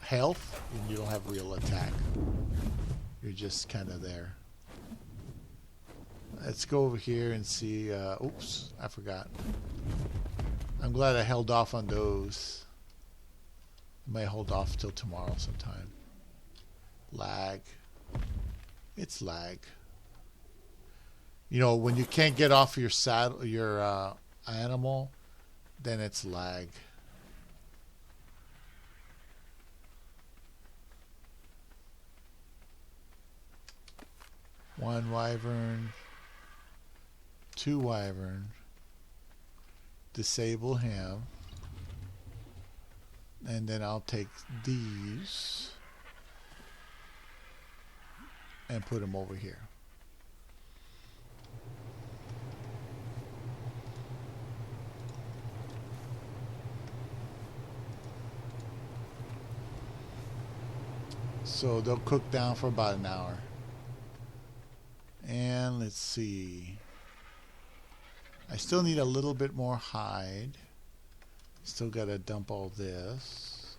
health, and you don't have real attack. You're just kind of there. Let's go over here and see... oops, I forgot. I'm glad I held off on those. I might hold off till tomorrow sometime. Lag. It's lag. You know, when you can't get off your saddle, your animal, then it's lag. One wyvern, two wyvern, disable him, and then I'll take these and put them over here. So they'll cook down for about an hour. And let's see. I still need a little bit more hide. Still got to dump all this.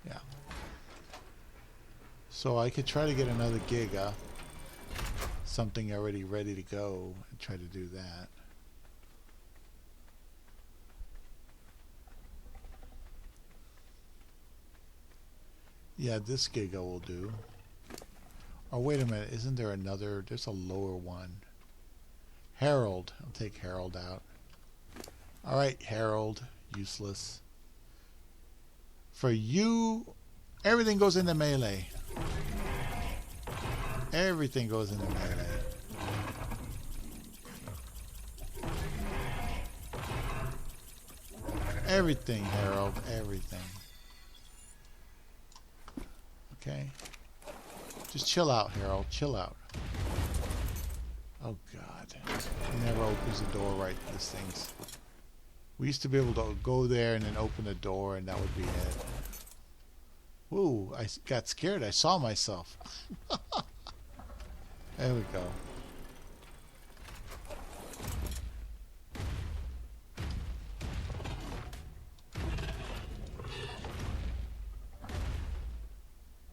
Yeah. So I could try to get another Gaga. Something already ready to go and try to do that. Yeah, this Gaga will do. Oh, wait a minute. Isn't there another? There's a lower one. Herald. I'll take Herald out. Alright, Herald. Useless. For you, everything goes into melee. Everything goes into melee. Everything, Herald. Everything. Okay. Just chill out, Harold. Chill out. Oh, God. He never opens the door right for these things. We used to be able to go there and then open the door, and that would be it. Ooh, I got scared. I saw myself. There we go.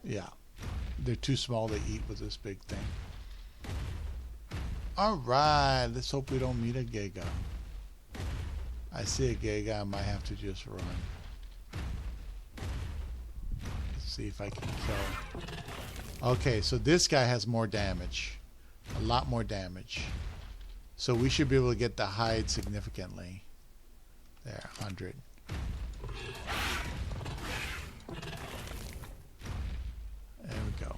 Yeah, they're too small to eat with this big thing. Alright, let's hope we don't meet a Gaga. I see a Gaga, I might have to just run. Let's see if I can kill him. Okay, so this guy has more damage. A lot more damage. So we should be able to get the hide significantly. There, 100. There we go.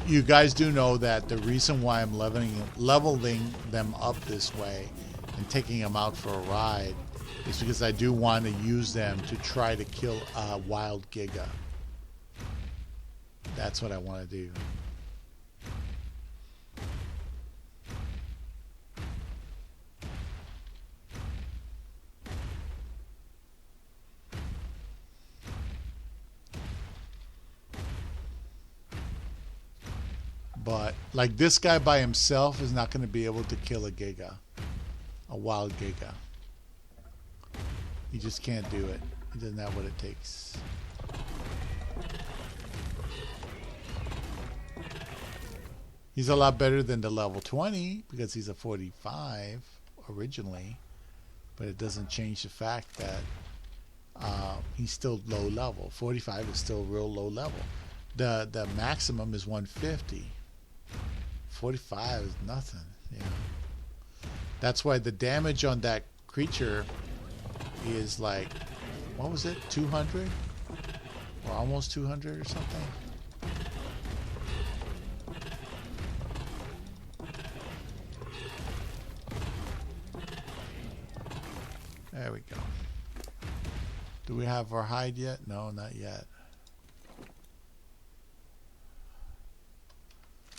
You guys do know that the reason why I'm leveling them up this way and taking them out for a ride is because I do want to use them to try to kill a wild Giga. That's what I want to do. But, like, this guy by himself is not going to be able to kill a Giga. A wild Giga. He just can't do it. He doesn't have what it takes. He's a lot better than the level 20 because he's a 45 originally. But it doesn't change the fact that he's still low level. 45 is still real low level. The maximum is 150. 45 is nothing, you know. That's why the damage on that creature is like, what was it, 200? Or almost 200 or something? Do we have our hide yet? No, not yet.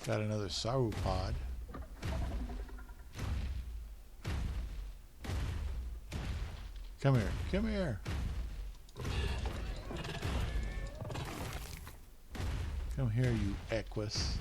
Got another sauropod. Come here. Come here. Come here, you Equus.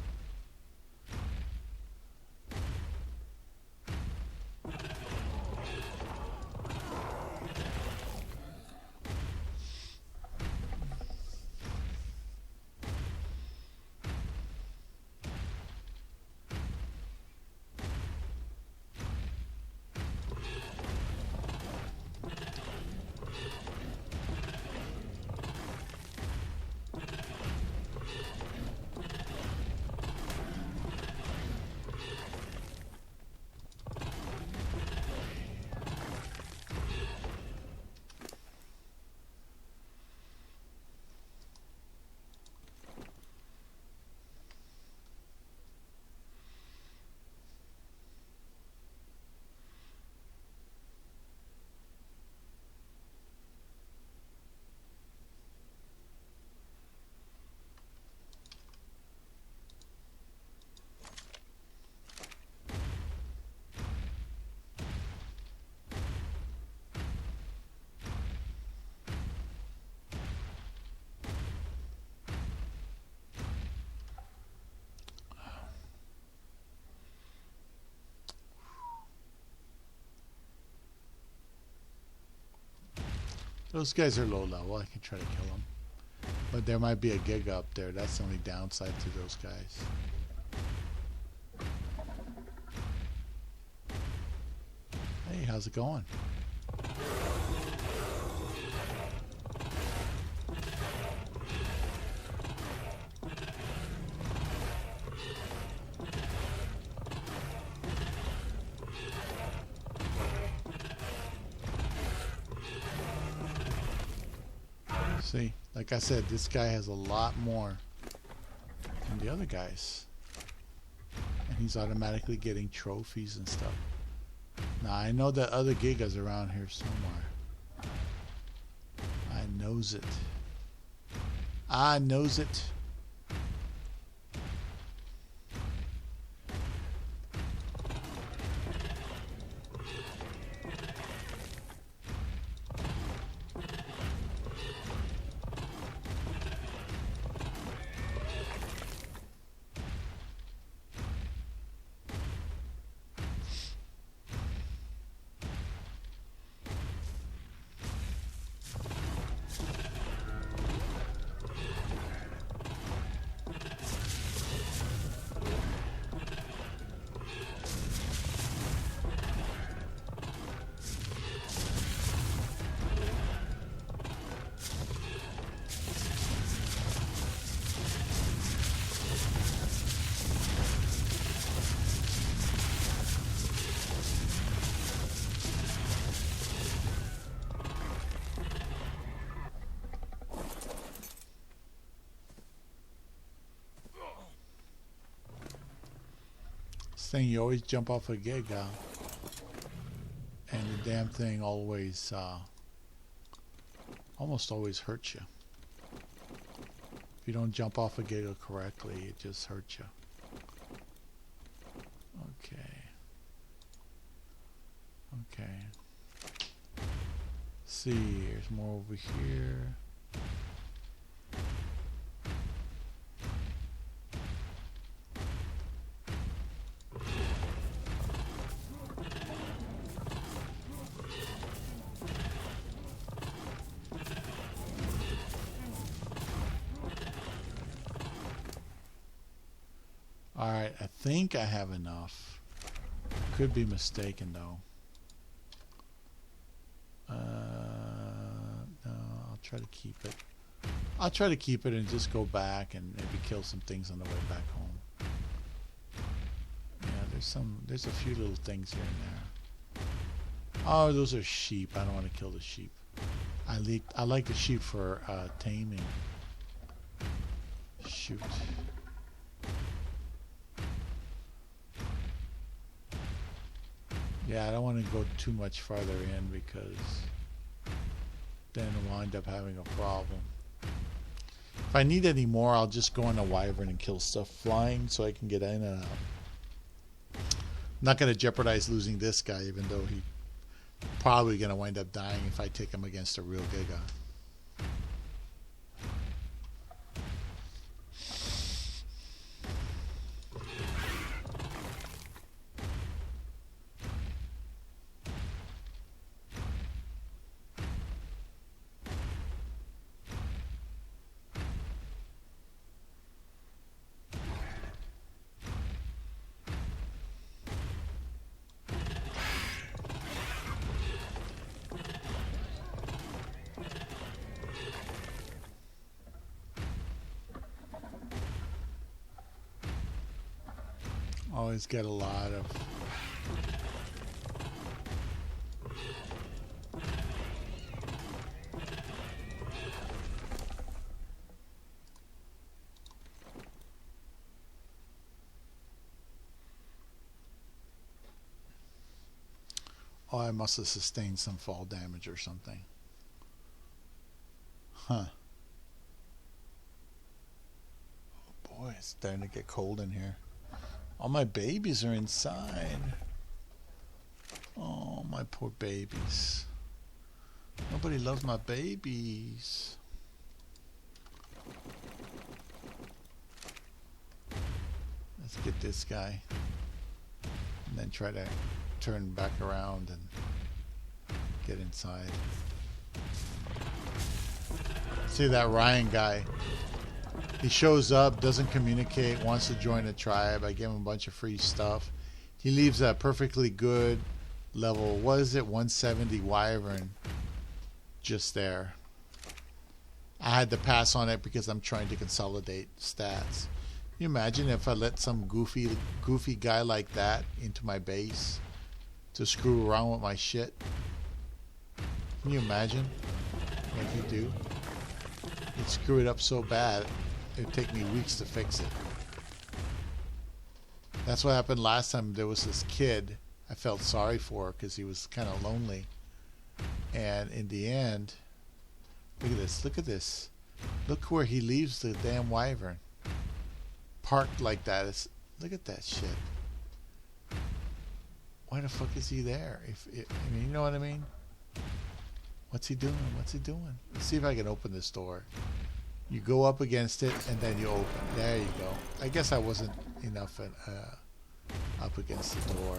Those guys are low level. I can try to kill them. But there might be a Gaga up there. That's the only downside to those guys. Hey, how's it going? See, like I said, this guy has a lot more than the other guys. And he's automatically getting trophies and stuff. Now, I know that other Gigas around here somewhere. I knows it. I knows it. Thing you always jump off a Gaga and the damn thing always almost always hurts you. If you don't jump off a Gaga correctly, it just hurts you. Okay, see, there's more over here. Alright, I think I have enough. Could be mistaken though. No, I'll try to keep it. I'll try to keep it and just go back and maybe kill some things on the way back home. Yeah, there's a few little things here and there. Oh, those are sheep. I don't want to kill the sheep. I like the sheep for taming. Shoot. Yeah, I don't want to go too much farther in because then wind up having a problem. If I need any more, I'll just go on a wyvern and kill stuff flying so I can get in and out. I'm not going to jeopardize losing this guy, even though he's probably going to wind up dying if I take him against a real Gaga. Always get a lot of oh, I must have sustained some fall damage or something. Huh. Oh boy, it's starting to get cold in here. All my babies are inside. Oh, my poor babies. Nobody loves my babies. Let's get this guy. And then try to turn back around and get inside. See that Ryan guy. He shows up, doesn't communicate, wants to join a tribe. I give him a bunch of free stuff. He leaves a perfectly good level, what is it, 170 wyvern just there. I had to pass on it because I'm trying to consolidate stats. Can you imagine if I let some goofy guy like that into my base to screw around with my shit? Can you imagine what he'd do? He'd screw it up so bad it'd take me weeks to fix it. That's what happened last time. There was this kid I felt sorry for because he was kind of lonely. And in the end, look at this. Look at this. Look where he leaves the damn wyvern. Parked like that. Look at that shit. Why the fuck is he there? I mean, you know what I mean? What's he doing? What's he doing? Let's see if I can open this door. You go up against it and then you open. There you go. I guess I wasn't enough up against the door.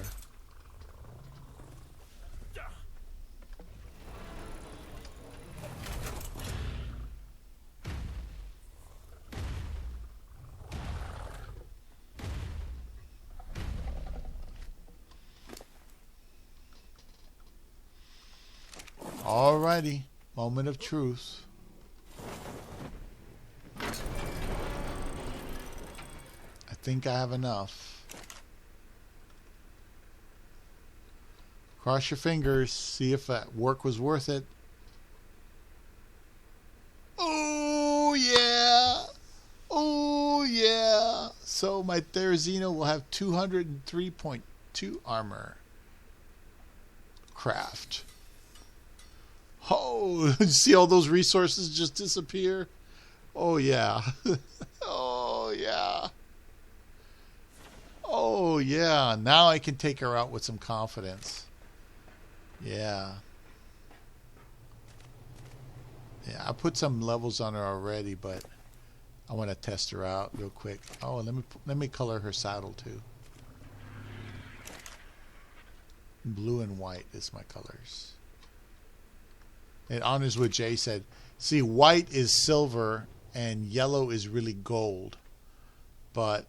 Alrighty, moment of truth. I think I have enough. Cross your fingers, see if that work was worth it. Oh yeah! Oh yeah! So my Therizino will have 203.2 armor. Craft. Oh, see all those resources just disappear? Oh, yeah. Oh, yeah. Oh, yeah. Now I can take her out with some confidence. Yeah. Yeah, I put some levels on her already, but I want to test her out real quick. Oh, let me color her saddle, too. Blue and white is my colors. And Honors with Jay said, see, white is silver and yellow is really gold. But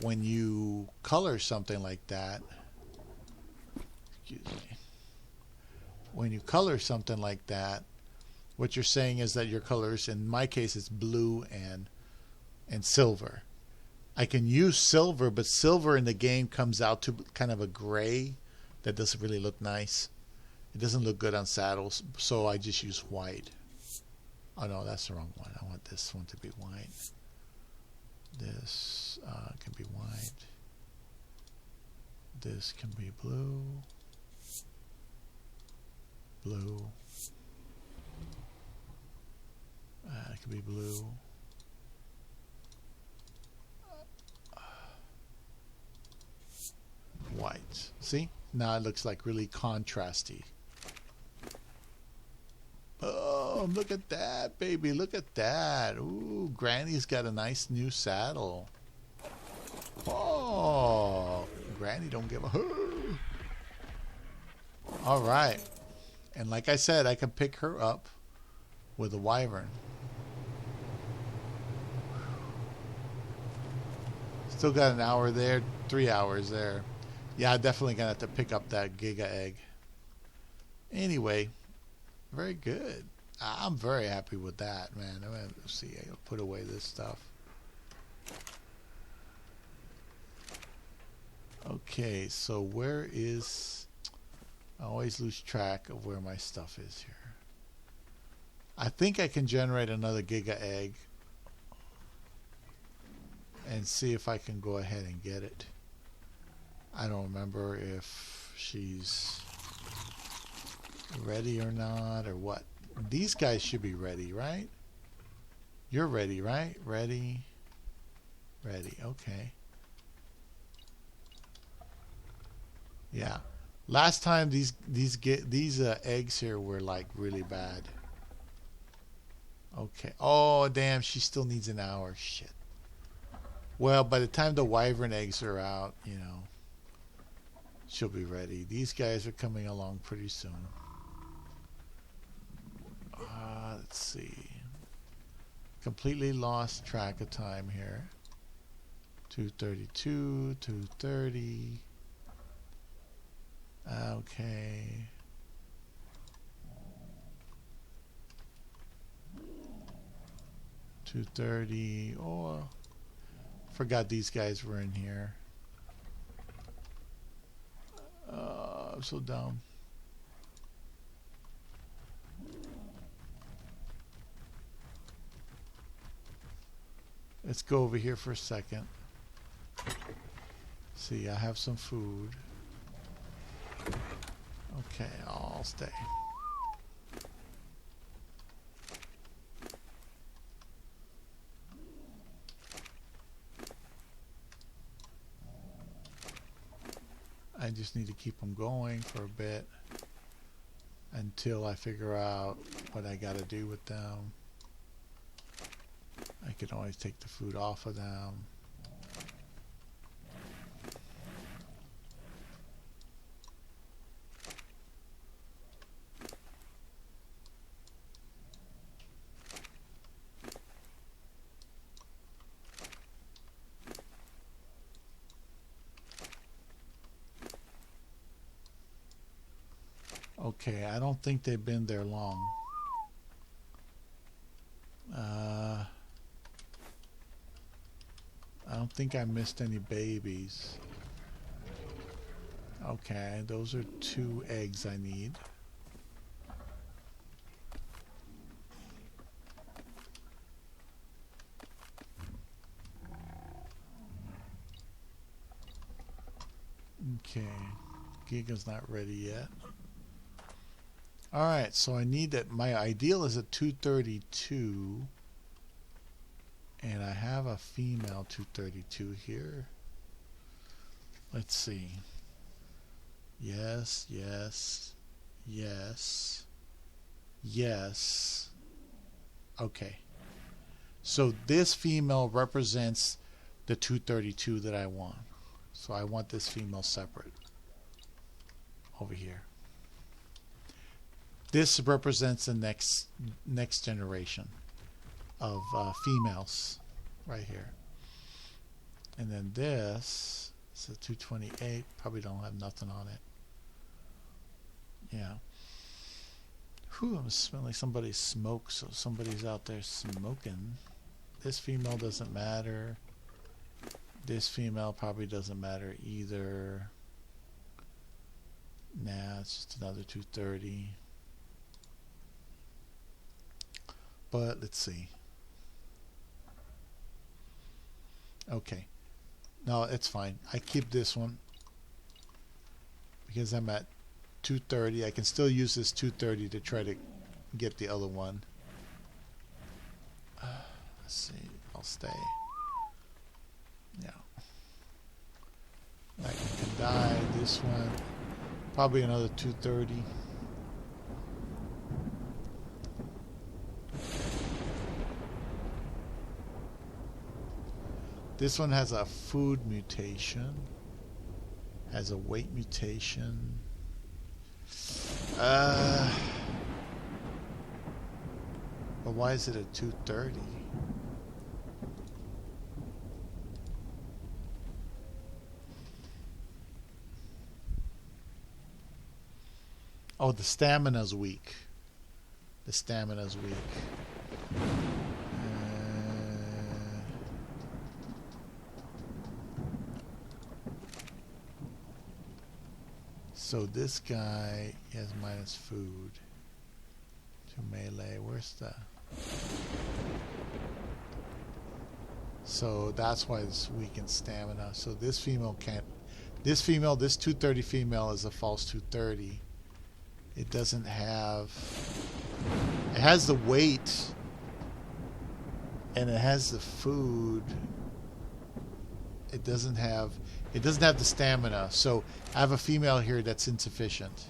when you color something like that, excuse me, when you color something like that, what you're saying is that your colors, in my case, it's blue and silver. I can use silver, but silver in the game comes out to kind of a gray that doesn't really look nice. It doesn't look good on saddles, so I just use white. Oh no, that's the wrong one. I want this one to be white. This can be white. This can be blue. Blue. It could be blue. White. See? Now it looks like really contrasty. Oh, look at that, baby. Look at that. Ooh, Granny's got a nice new saddle. Oh, Granny don't give a hoot. All right. And like I said, I can pick her up with a wyvern. Still got an hour there, 3 hours there. Yeah, definitely gonna have to pick up that Gaga egg. Anyway, very good. I'm very happy with that, man. I'm gonna see. I gotta put away this stuff. Okay, so where is? I always lose track of where my stuff is here. I think I can generate another Giga egg and see if I can go ahead and get it. I don't remember if she's ready or not or what. These guys should be ready, right? You're ready, right? Ready. Ready. Okay. Yeah. Last time these eggs here were like really bad. Okay. Oh damn, she still needs an hour. Shit. Well, by the time the wyvern eggs are out, you know, she'll be ready. These guys are coming along pretty soon. Let's see. Completely lost track of time here. 2:32, 2:30. Okay. 2:30. Oh, forgot these guys were in here. I'm so dumb. Let's go over here for a second. See, I have some food. Okay, I'll stay. I just need to keep them going for a bit until I figure out what I got to do with them. I can always take the food off of them. Okay, I don't think they've been there long. I don't think I missed any babies. Okay, those are 2 eggs I need. Okay, Giga's not ready yet. Alright, so I need that. My ideal is at 2:32. And I have a female 2:32 here. Let's see. Yes, yes, yes, yes. Okay. So this female represents the 2:32 that I want. So I want this female separate. Over here. This represents the next generation of females right here. And then this is a 228. Probably don't have nothing on it. Yeah. Whew, I'm smelling like somebody smokes, so somebody's out there smoking. This female doesn't matter. This female probably doesn't matter either. Nah, it's just another 230. But let's see. Okay. No, it's fine. I keep this one because I'm at 230. I can still use this 230 to try to get the other one. Let's see. I'll stay. Yeah. That one can die. This one, probably another 230. This one has a food mutation. Has a weight mutation. But why is it a 230? Oh, the stamina's weak. The stamina's weak. So this guy has minus food to melee. Where's the... So that's why it's weak in stamina. So this female can't... This 230 female is a false 230. It doesn't have... It has the weight and it has the food. It doesn't have the stamina. So I have a female here that's insufficient.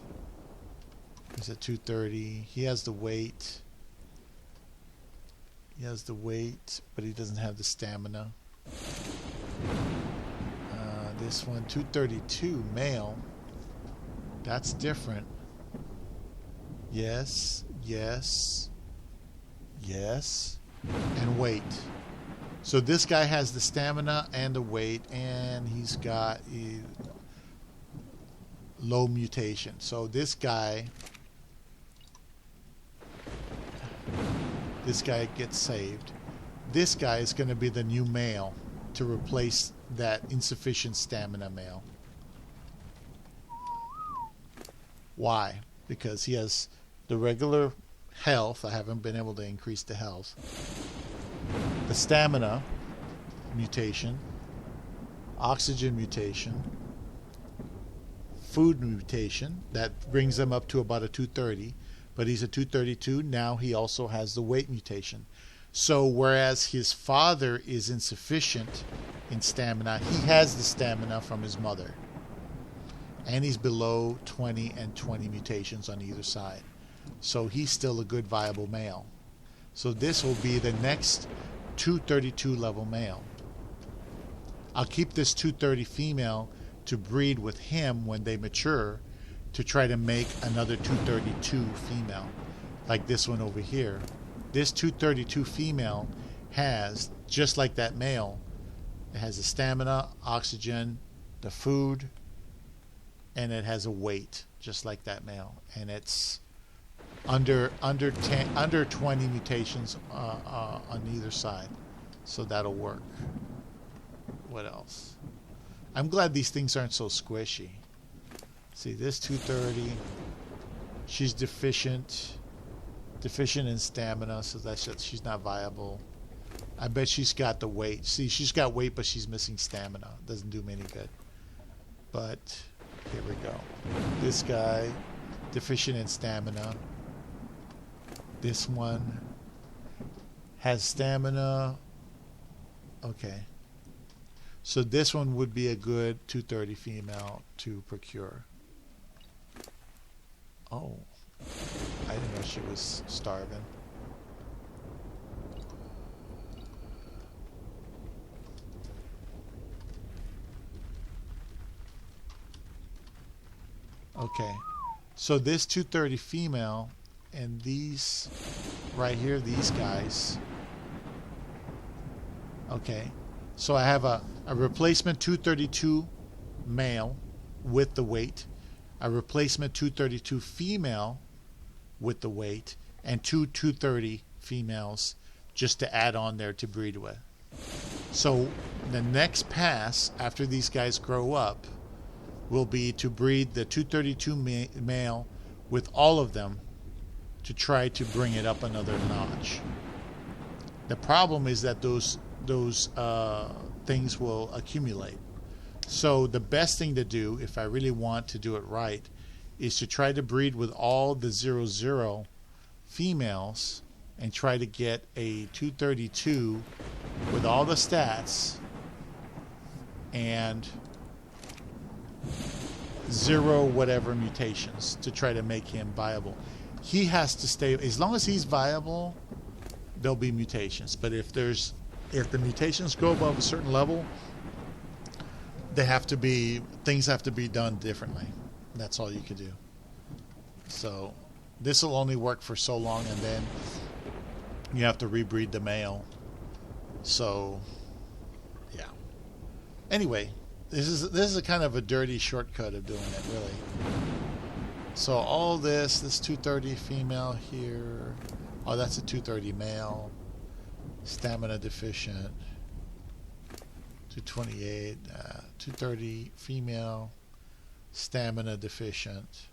He's at 230. He has the weight. But he doesn't have the stamina. This one, 232 male. That's different. Yes, and weight. So this guy has the stamina and the weight, and he's got a low mutation. So this guy gets saved. This guy is going to be the new male to replace that insufficient stamina male. Why? Because he has the regular health. I haven't been able to increase the health. The stamina mutation, oxygen mutation, food mutation, that brings him up to about a 230, but he's a 232. Now he also has the weight mutation. So whereas his father is insufficient in stamina, he has the stamina from his mother. And he's below 20 and 20 mutations on either side. So he's still a good viable male. So this will be the next 232 level male. I'll keep this 230 female to breed with him when they mature to try to make another 232 female, like this one over here. This 232 female has, just like that male, it has the stamina, oxygen, the food, and it has a weight, just like that male. And it's under 20 mutations on either side, so that'll work. What else? I'm glad these things aren't so squishy. See, this 230, she's deficient in stamina, so she's not viable. I bet she's got the weight. See, she's got weight, but she's missing stamina. Doesn't do me any good. But here we go. This guy, deficient in stamina. This one has stamina. Okay. So this one would be a good 230 female to procure. Oh. I didn't know she was starving. Okay. So this 230 female and these right here, these guys. Okay. So I have a replacement 232 male with the weight, a replacement 232 female with the weight, and two 230 females just to add on there to breed with. So the next pass after these guys grow up will be to breed the 232 male with all of them to try to bring it up another notch. The problem is that those things will accumulate. So the best thing to do, if I really want to do it right, is to try to breed with all the 00 females and try to get a 232 with all the stats and 0 whatever mutations to try to make him viable. He has to stay, as long as he's viable, there'll be mutations. But if the mutations go above a certain level, things have to be done differently. That's all you can do. So this will only work for so long, and then you have to rebreed the male. Yeah. Anyway, this is a kind of a dirty shortcut of doing it, really. So all this 230 female here. Oh, that's a 230 male. Stamina deficient. 228. 230 female. Stamina deficient.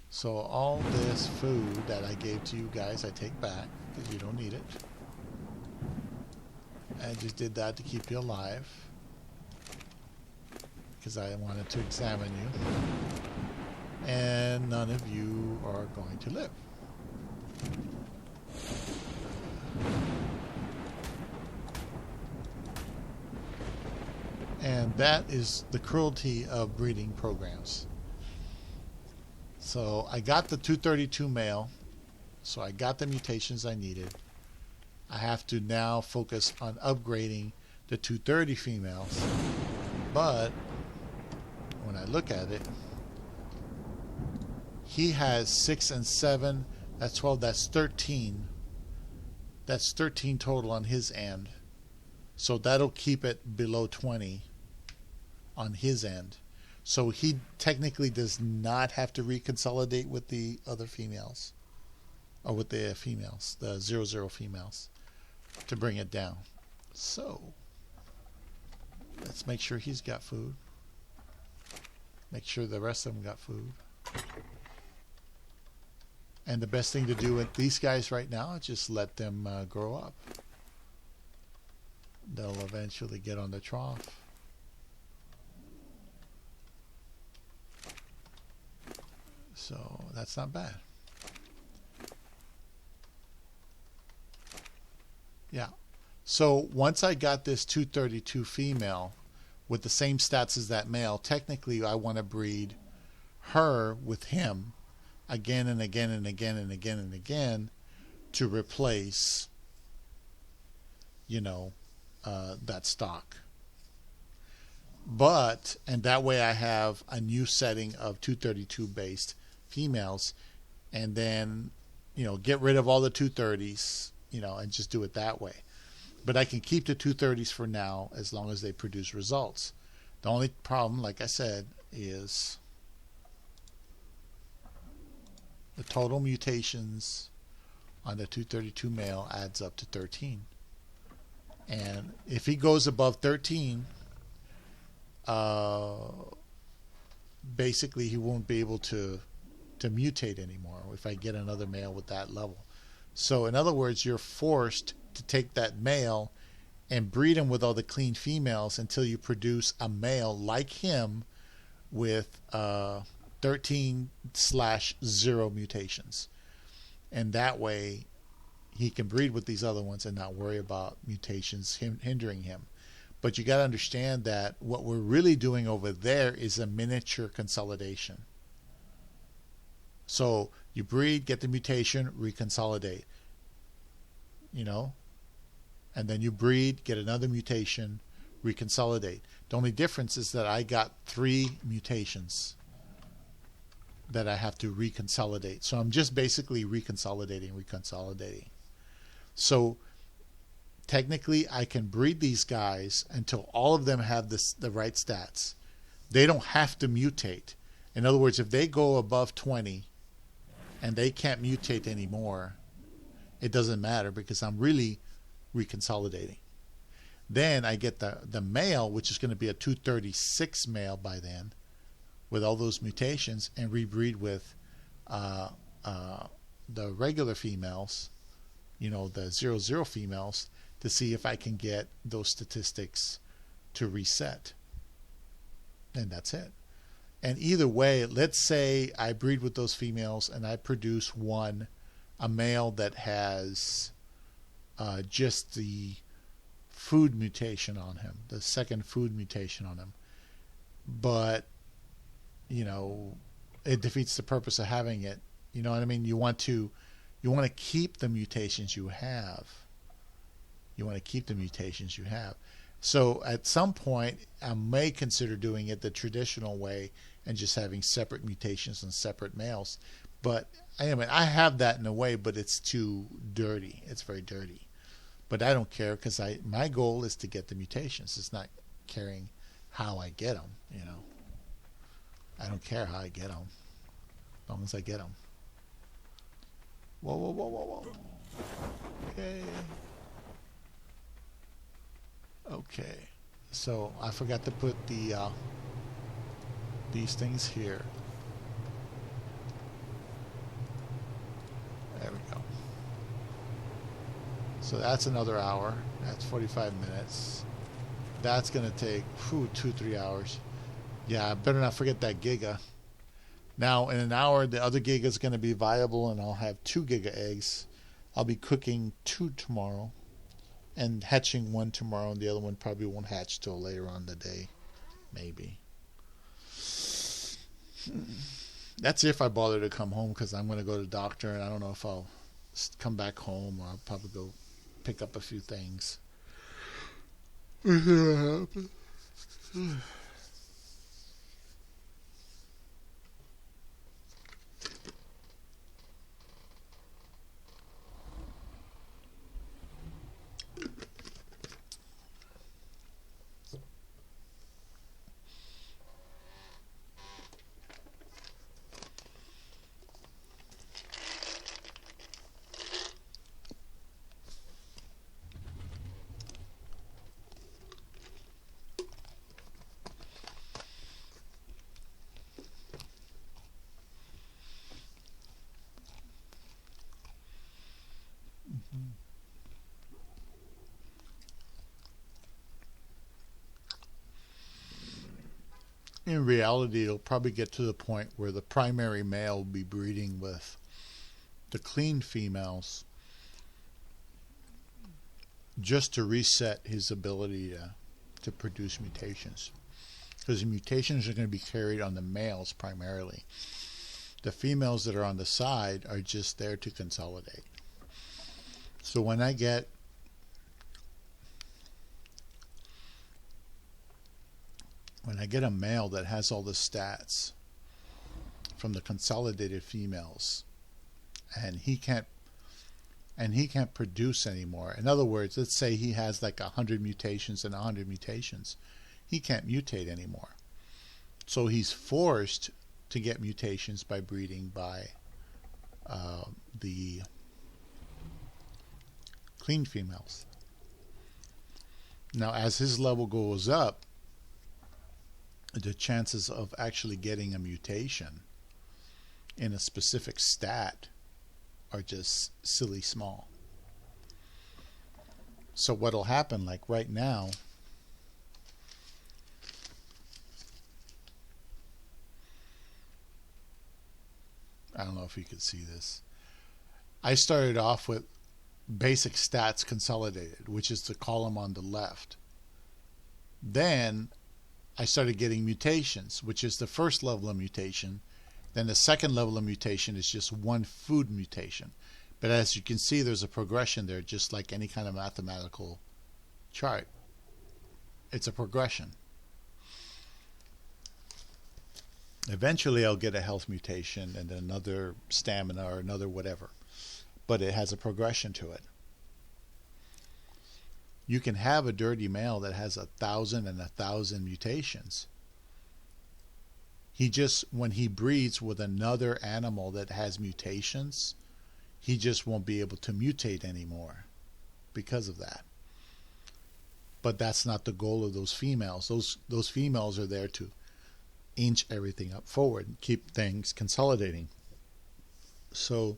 So all this food that I gave to you guys, I take back because you don't need it. I just did that to keep you alive because I wanted to examine you. And none of you are going to live. And that is the cruelty of breeding programs. So I got the 232 male, so I got the mutations I needed. I have to now focus on upgrading the 230 females. But when I look at it, he has 6 and 7, that's 12, that's 13. That's 13 total on his end. So that'll keep it below 20 on his end. So he technically does not have to reconsolidate with the other females, or with the females, the 00 females, to bring it down. So let's make sure he's got food. Make sure the rest of them got food. And the best thing to do with these guys right now is just let them grow up. They'll eventually get on the trough. So that's not bad. Yeah. So once I got this 232 female with the same stats as that male, technically I want to breed her with him again and again and again and again and again to replace, that stock. And that way I have a new setting of 232 based females, and then, get rid of all the 230s, and just do it that way. But I can keep the 230s for now as long as they produce results. The only problem, like I said, is the total mutations on the 232 male adds up to 13. And if he goes above 13, basically he won't be able to mutate anymore if I get another male with that level. So in other words, you're forced to take that male and breed him with all the clean females until you produce a male like him with 13/0 mutations. And that way he can breed with these other ones and not worry about mutations hindering him. But you got to understand that what we're really doing over there is a miniature consolidation. So you breed, get the mutation, reconsolidate. And then you breed, get another mutation, reconsolidate. The only difference is that I got 3 mutations that I have to reconsolidate. So I'm just basically reconsolidating. So technically I can breed these guys until all of them have the right stats. They don't have to mutate. In other words, if they go above 20 and they can't mutate anymore, it doesn't matter because I'm really reconsolidating. Then I get the male, which is going to be a 236 male by then, with all those mutations, and rebreed with the regular females, the 00 females, to see if I can get those statistics to reset. And that's it. And either way, let's say I breed with those females and I produce one a male that has just the food mutation on him, the second food mutation on him. But, it defeats the purpose of having it. You know what I mean? You want to keep the mutations you have. You want to keep the mutations you have. So at some point, I may consider doing it the traditional way and just having separate mutations and separate males. But I have that in a way, but it's too dirty. It's very dirty. But I don't care because my goal is to get the mutations. It's not caring how I get them. I don't care how I get them, as long as I get them. Whoa, whoa, whoa, whoa, whoa. Okay. Okay. So I forgot to put these things here. There we go. So that's another hour. That's 45 minutes. That's going to take 2-3 hours. Yeah, I better not forget that Giga. Now, in an hour, the other Giga is going to be viable, and I'll have 2 Giga eggs. I'll be cooking 2 tomorrow and hatching 1 tomorrow, and the other one probably won't hatch till later on the day, maybe. That's if I bother to come home, because I'm going to go to the doctor, and I don't know if I'll come back home, or I'll probably go pick up a few things. In reality, it'll probably get to the point where the primary male will be breeding with the clean females just to reset his ability to produce mutations. Because the mutations are going to be carried on the males primarily. The females that are on the side are just there to consolidate. So when I get a male that has all the stats from the consolidated females, and he can't produce anymore. In other words, let's say he has like 100 mutations and 100 mutations. He can't mutate anymore. So he's forced to get mutations by breeding by the clean females. Now, as his level goes up, the chances of actually getting a mutation in a specific stat are just silly small. So what'll happen, like right now, I don't know if you could see this. I started off with basic stats consolidated, which is the column on the left. Then I started getting mutations, which is the first level of mutation. Then the second level of mutation is just one food mutation. But as you can see, there's a progression there, just like any kind of mathematical chart. It's a progression. Eventually I'll get a health mutation and then another stamina or another whatever. But it has a progression to it. You can have a dirty male that has 1,000 and 1,000 mutations. He just, when he breeds with another animal that has mutations, he just won't be able to mutate anymore because of that. But that's not the goal of those females. Those females are there to inch everything up forward and keep things consolidating. So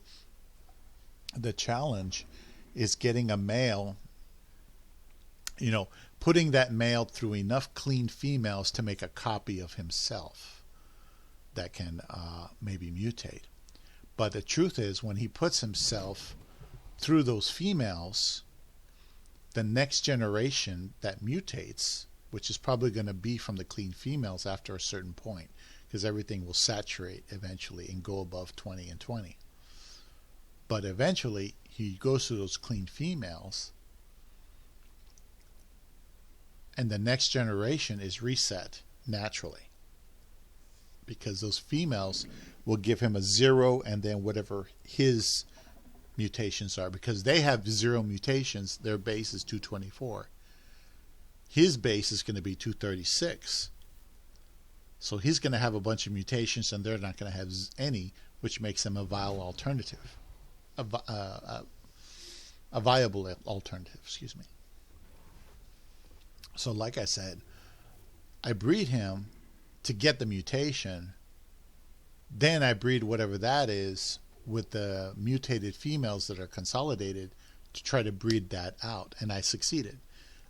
the challenge is getting a male, putting that male through enough clean females to make a copy of himself that can maybe mutate. But the truth is, when he puts himself through those females, the next generation that mutates, which is probably going to be from the clean females after a certain point, because everything will saturate eventually and go above 20 and 20. But eventually, he goes through those clean females, and the next generation is reset naturally, because those females will give him a 0 and then whatever his mutations are, because they have 0 mutations. Their base is 224. His base is going to be 236. So he's going to have a bunch of mutations, and they're not going to have any, which makes him a viable alternative. A viable alternative, excuse me. So like I said, I breed him to get the mutation. Then I breed whatever that is with the mutated females that are consolidated to try to breed that out. And I succeeded.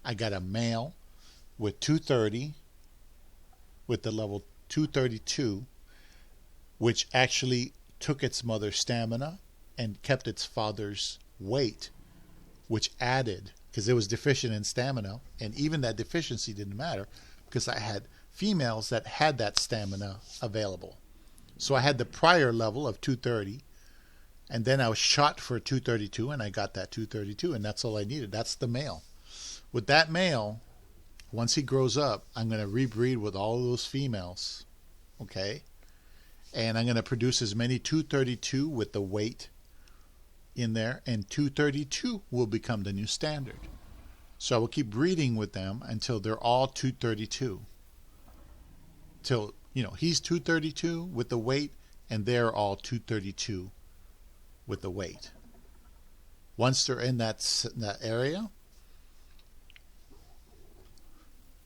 I got a male with 230 with the level 232, which actually took its mother's stamina and kept its father's weight, which added, because it was deficient in stamina, and even that deficiency didn't matter because I had females that had that stamina available. So I had the prior level of 230, and then I was shot for 232, and I got that 232, and that's all I needed. That's the male. With that male, once he grows up, I'm going to rebreed with all of those females, okay? And I'm going to produce as many 232 with the weight in there, and 232 will become the new standard. So I will keep breeding with them until they're all 232. Till, he's 232 with the weight, and they're all 232 with the weight. Once they're in that area,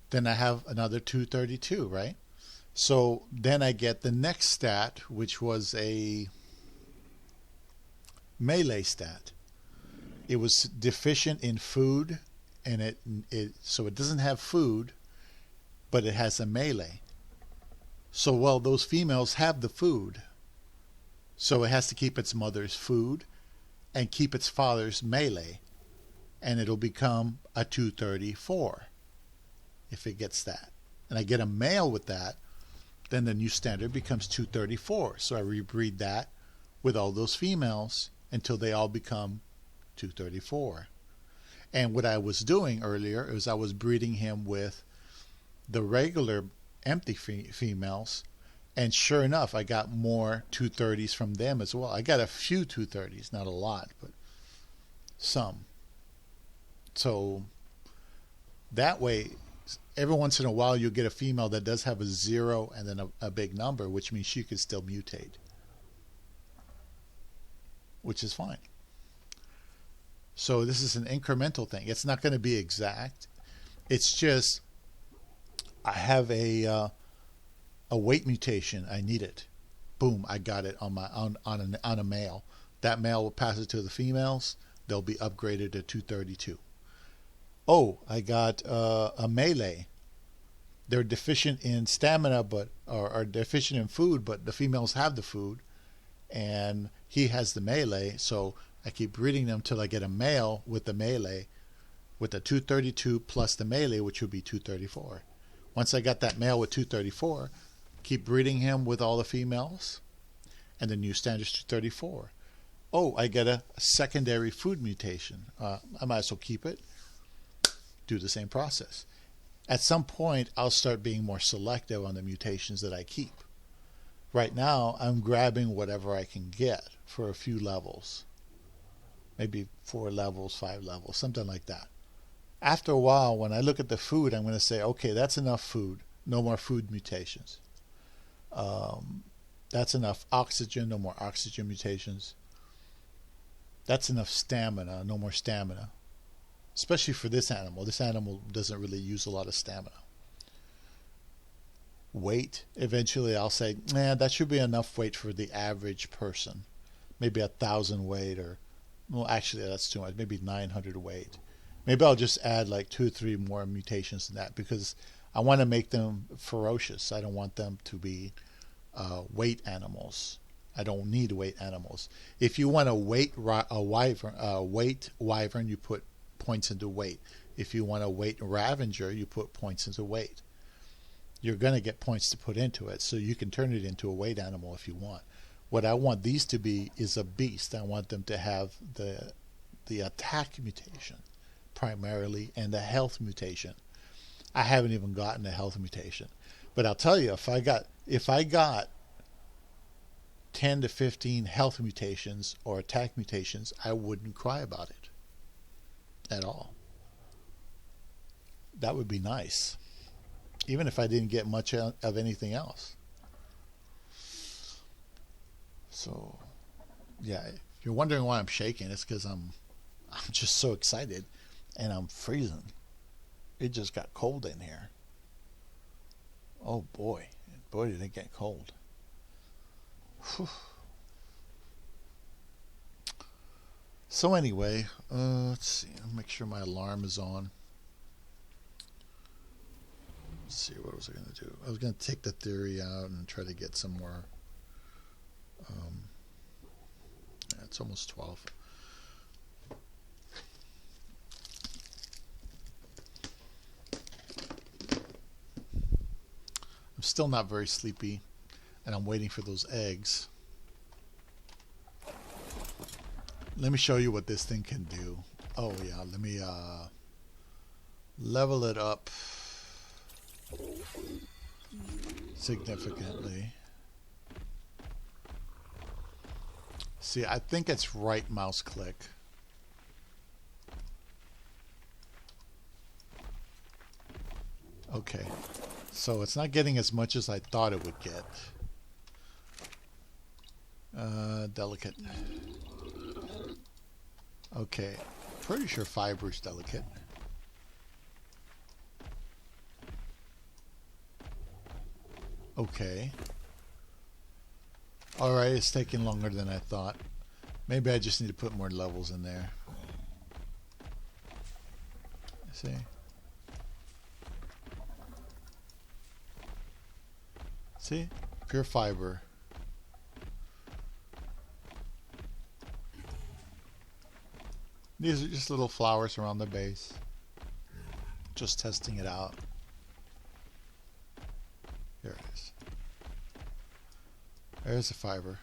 then I have another 232, right? So then I get the next stat, which was a melee stat. It was deficient in food, and so it doesn't have food, but it has a melee. So those females have the food, so it has to keep its mother's food and keep its father's melee, and it'll become a 234 if it gets that. And I get a male with that, then the new standard becomes 234. So I rebreed that with all those females until they all become 234. And what I was doing earlier is I was breeding him with the regular empty females, and sure enough, I got more 230s from them as well. I got a few 230s, not a lot, but some. So that way, every once in a while, you'll get a female that does have a 0 and then a big number, which means she could still mutate, which is fine. So this is an incremental thing. It's not going to be exact. It's just I have a weight mutation. I need it. Boom! I got it on a male. That male will pass it to the females. They'll be upgraded to 232. Oh, I got a melee. They're deficient in stamina, but are deficient in food, but the females have the food, and he has the melee. So I keep breeding them till I get a male with the melee, with the 232 plus the melee, which would be 234. Once I got that male with 234, keep breeding him with all the females, and the new standard is 234. Oh, I get a secondary food mutation. I might as well keep it. Do the same process. At some point, I'll start being more selective on the mutations that I keep. Right now, I'm grabbing whatever I can get for a few levels. Maybe 4 levels, 5 levels, something like that. After a while, when I look at the food, I'm going to say, okay, that's enough food. No more food mutations. That's enough oxygen. No more oxygen mutations. That's enough stamina. No more stamina. Especially for this animal. This animal doesn't really use a lot of stamina. Weight. Eventually I'll say, that should be enough weight for the average person. Maybe 1,000 weight, or, well, actually that's too much. Maybe 900 weight. Maybe I'll just add like 2 or 3 more mutations than that, because I want to make them ferocious. I don't want them to be weight animals. I don't need weight animals. If you want a weight wyvern, you put points into weight. If you want a weight Ravager, you put points into weight. You're going to get points to put into it, so you can turn it into a weight animal if you want. What I want these to be is a beast. I want them to have the attack mutation primarily and the health mutation. I haven't even gotten a health mutation. But I'll tell you, if I got 10 to 15 health mutations or attack mutations, I wouldn't cry about it at all. That would be nice, even if I didn't get much of anything else. So, yeah, if you're wondering why I'm shaking, it's because I'm just so excited and I'm freezing. It just got cold in here. Oh boy, did it get cold. Whew. So anyway, let's see. I'll make sure my alarm is on. Let's see, what was I going to do? I was going to take the theory out and try to get some more. Yeah, it's almost 12. I'm still not very sleepy, and I'm waiting for those eggs. Let me show you what this thing can do. Oh yeah, let me level it up significantly. See, I think it's right mouse click. Okay, so it's not getting as much as I thought it would get. Delicate. Okay, pretty sure fiber's delicate. Okay. Alright, it's taking longer than I thought. Maybe I just need to put more levels in there. See? See? Pure fiber. These are just little flowers around the base. Just testing it out. There it is. There's the fiber.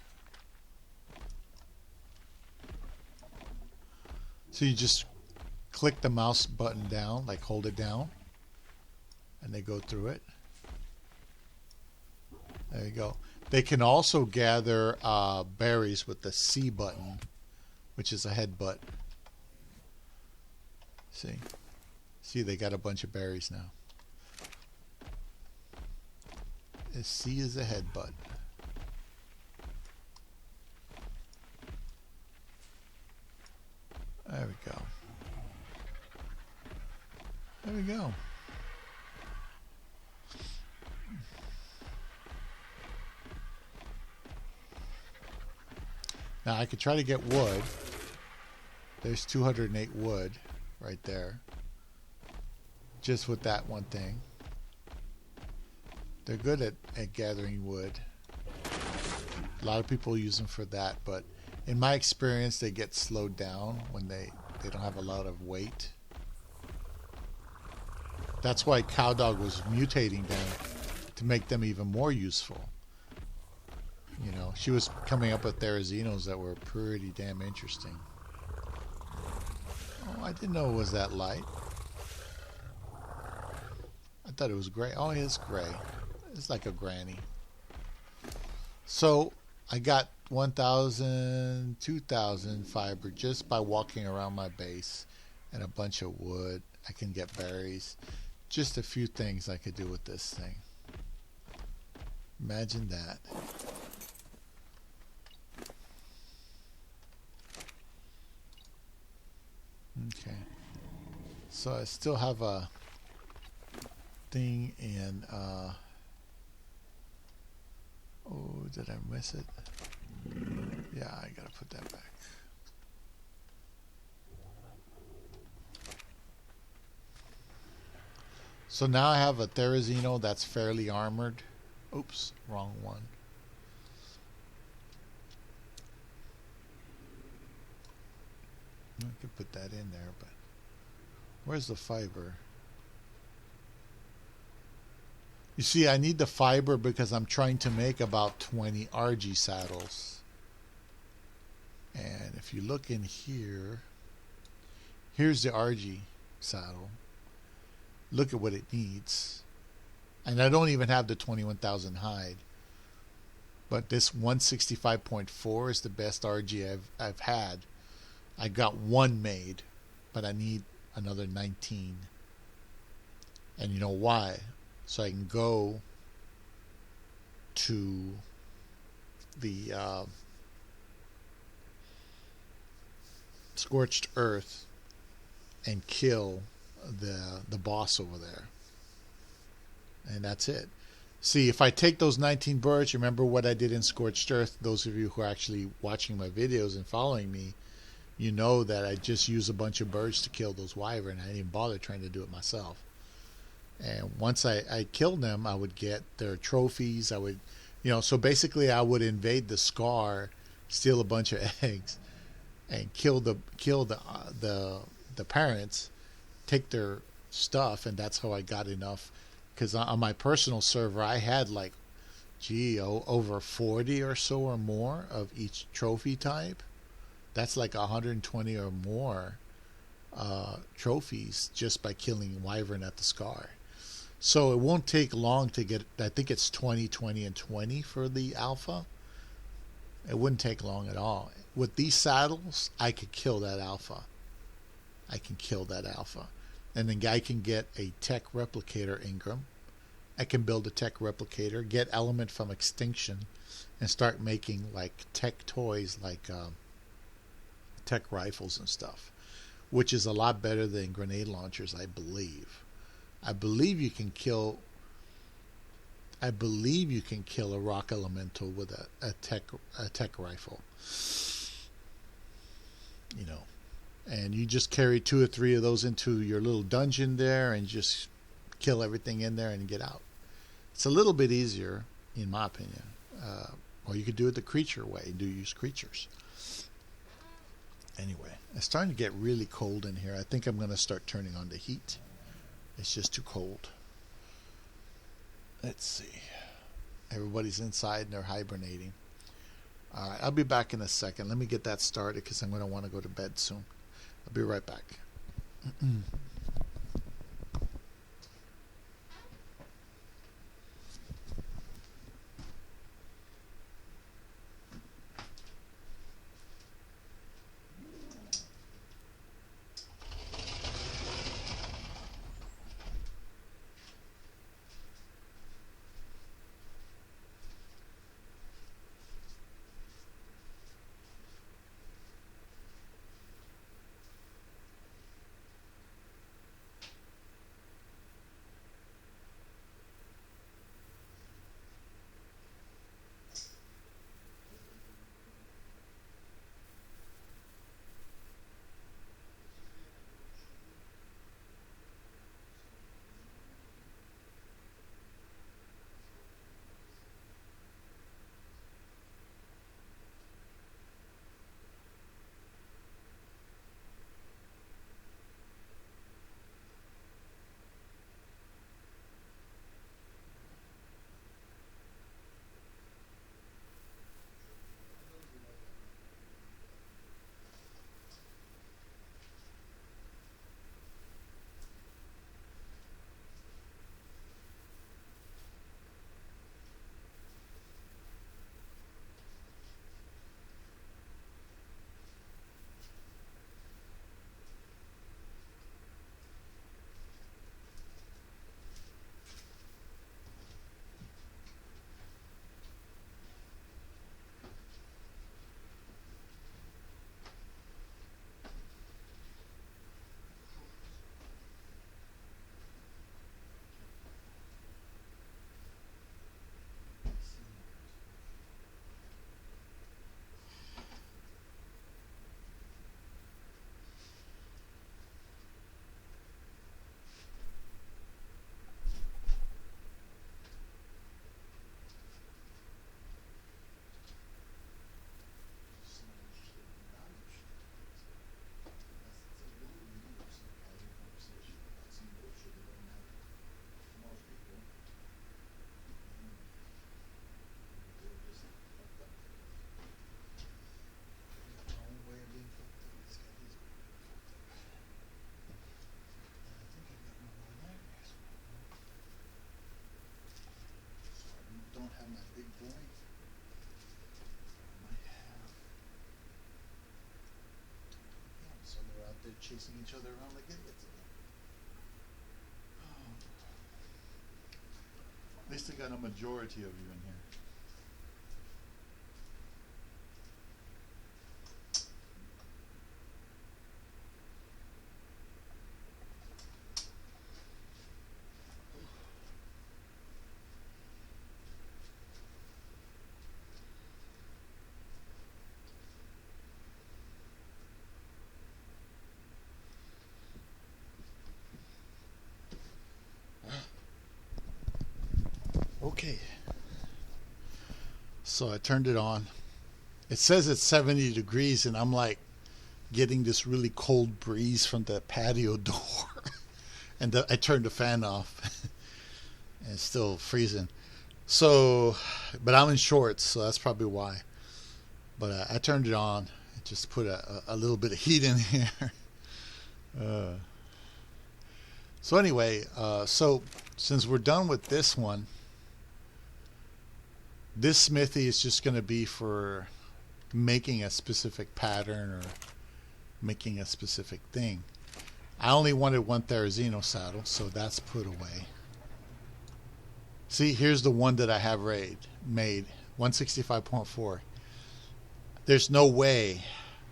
So you just click the mouse button down, like hold it down, and they go through it. There you go. They can also gather berries with the C button, which is a headbutt. See, they got a bunch of berries now. C is a headbutt. There we go. There we go. Now I could try to get wood. There's 208 wood right there. Just with that one thing. They're good at gathering wood. A lot of people use them for that, but in my experience they get slowed down when they don't have a lot of weight. That's why Cowdog was mutating them to make them even more useful. You know, she was coming up with Therazinos that were pretty damn interesting. Oh, I didn't know it was that light. I thought it was gray. Oh, it's gray. It's like a granny. So I got 1,000, 2,000 fiber just by walking around my base, and a bunch of wood. I can get berries. Just a few things I could do with this thing. Imagine that. Okay. So I still have a thing in oh, did I miss it? Yeah, I gotta put that back. So now I have a Therizino that's fairly armored. Oops, wrong one. I could put that in there, but where's the fiber? You see, I need the fiber because I'm trying to make about 20 RG saddles. And if you look in here, here's the RG saddle. Look at what it needs. And I don't even have the 21,000 hide. But this 165.4 is the best RG I've had. I got one made, but I need another 19. And you know why? So I can go to the scorched earth and kill the boss over there. And that's it. See, if I take those 19 birds, remember what I did in Scorched Earth, those of you who are actually watching my videos and following me, you know that I just use a bunch of birds to kill those wyvern. I didn't even bother trying to do it myself. And once I killed them, I would get their trophies. I would, so basically I would invade the scar, steal a bunch of eggs, and kill the parents, take their stuff, and that's how I got enough. Because on my personal server, I had like, over 40 or so or more of each trophy type. That's like 120 or more trophies just by killing wyvern at the scar. So it won't take long to get, I think it's 20, 20, and 20 for the alpha. It wouldn't take long at all. With these saddles, I could kill that alpha. And then I can get a tech replicator Ingram. I can build a tech replicator, get element from extinction, and start making like tech toys, like tech rifles and stuff, which is a lot better than grenade launchers, I believe. I believe you can kill a rock elemental with a tech rifle. And you just carry 2 or 3 of those into your little dungeon there and just kill everything in there and get out. It's a little bit easier, in my opinion. Or you could do it the creature way. Do use creatures. Anyway, it's starting to get really cold in here. I think I'm going to start turning on the heat. It's just too cold. Let's see. Everybody's inside and they're hibernating. All right, I'll be back in a second. Let me get that started because I'm going to want to go to bed soon. I'll be right back. chasing each other around like idiots. At least I got a majority of you in here. Okay. So I turned it on. It says it's 70 degrees, and I'm like getting this really cold breeze from the patio door. And I turned the fan off. And it's still freezing. So, but I'm in shorts, so that's probably why. But I turned it on. I just put a little bit of heat in here. So anyway, so since we're done with this one, this Smithy is just going to be for making a specific pattern or making a specific thing. I only wanted one Therizino saddle, so that's put away. See, here's the one that I have made 165.4. There's no way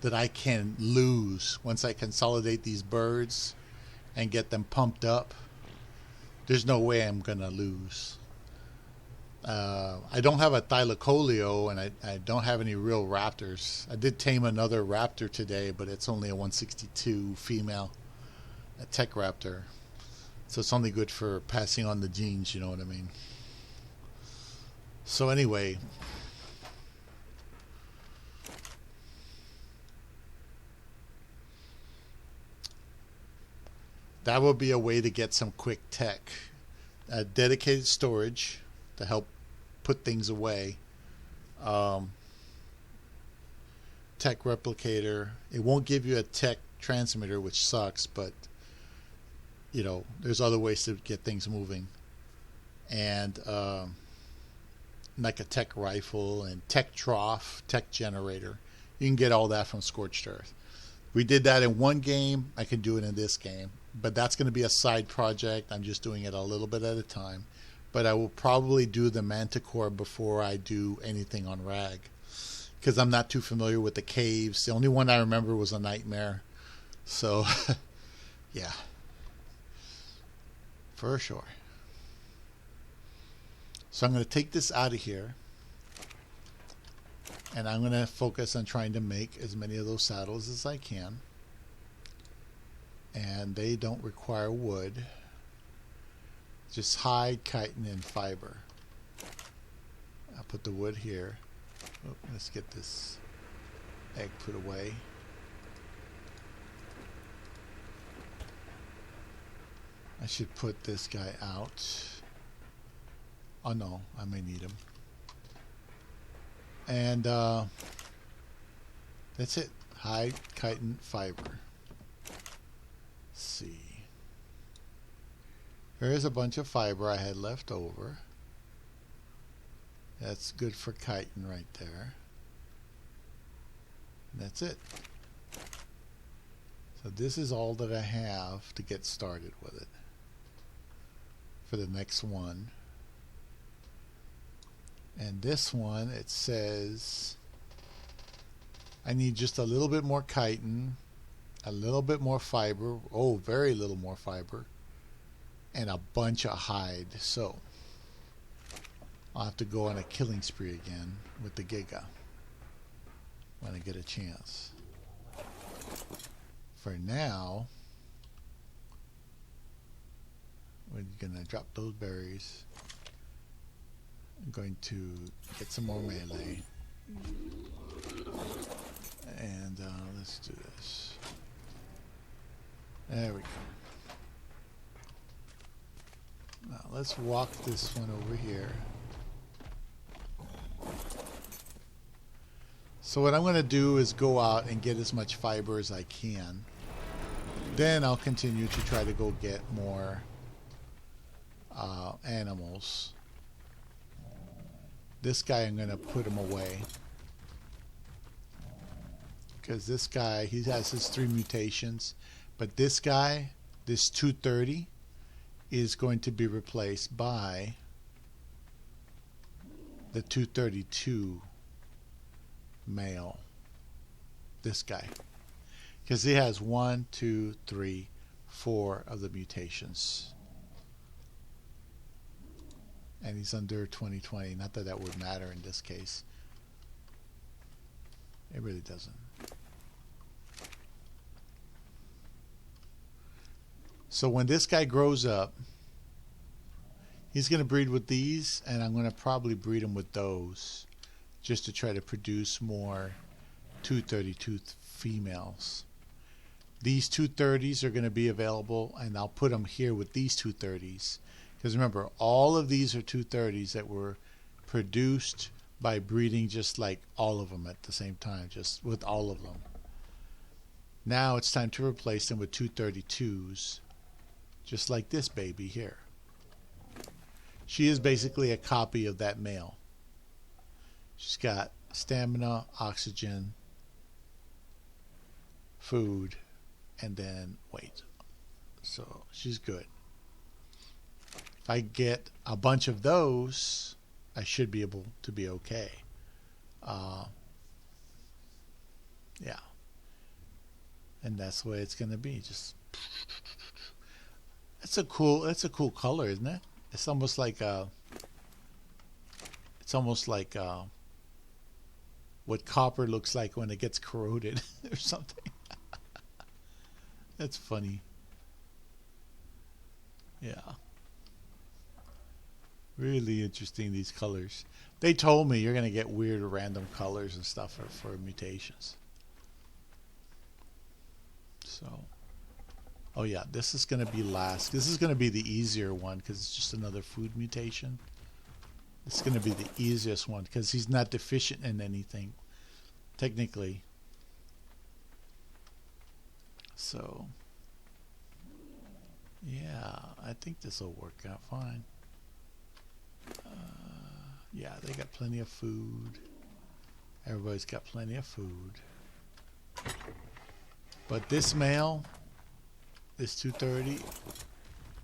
that I can lose once I consolidate these birds and get them pumped up. There's no way I'm going to lose. I don't have a Thylacoleo, and I don't have any real raptors. I did tame another raptor today, but it's only a 162 female, a tech raptor. So it's only good for passing on the genes, you know what I mean? So anyway, that would be a way to get some quick tech. Dedicated storage to help put things away. Tech replicator. It won't give you a tech transmitter, which sucks, but you know, there's other ways to get things moving. And like a tech rifle and tech trough, tech generator. You can get all that from Scorched Earth. We did that in one game. I can do it in this game, but that's going to be a side project. I'm just doing it a little bit at a time. But I will probably do the Manticore before I do anything on Rag, because I'm not too familiar with the caves. The only one I remember was a Nightmare. So, yeah, for sure. So I'm going to take this out of here, and I'm going to focus on trying to make as many of those saddles as I can. And they don't require wood. Just hide, chitin, and fiber. I'll put the wood here. Oh, let's get this egg put away. I should put this guy out. Oh no, I may need him. And that's it. Hide, chitin, fiber. Let's see. Here's a bunch of fiber I had left over. That's good for chitin right there. And that's it. So this is all that I have to get started with it for the next one. And this one, it says I need just a little bit more chitin, a little bit more fiber, oh, very little more fiber, and a bunch of hide. So I'll have to go on a killing spree again with the Gaga when I get a chance. For now, we're going to drop those berries. I'm going to get some more melee. And let's do this. There we go. Now let's walk this one over here. So what I'm going to do is go out and get as much fiber as I can. Then I'll continue to try to go get more animals. This guy, I'm going to put him away. Because this guy, he has his 3 mutations. But this guy, this 230, is going to be replaced by the 232 male. This guy. Because he has 1, 2, 3, 4 of the mutations. And he's under 2020. Not that that would matter in this case. It really doesn't. So when this guy grows up, he's going to breed with these, and I'm going to probably breed him with those just to try to produce more 232 females. These 230s are going to be available, and I'll put them here with these 230s. Because remember, all of these are 230s that were produced by breeding just like all of them at the same time, just with all of them. Now it's time to replace them with 232s, just like this baby here. She is basically a copy of that male. She's got stamina, oxygen, food, and then weight. So she's good. If I get a bunch of those, I should be able to be okay. Yeah. And that's the way it's going to be. Just that's a cool color, isn't it? It's almost like what copper looks like when it gets corroded or something. That's funny. Yeah. Really interesting, these colors. They told me you're going to get weird random colors and stuff for mutations. So, oh yeah, this is going to be last. This is going to be the easier one because it's just another food mutation. It's going to be the easiest one because he's not deficient in anything, technically. So, yeah, I think this will work out fine. Yeah, they got plenty of food. Everybody's got plenty of food. But this male, this 230,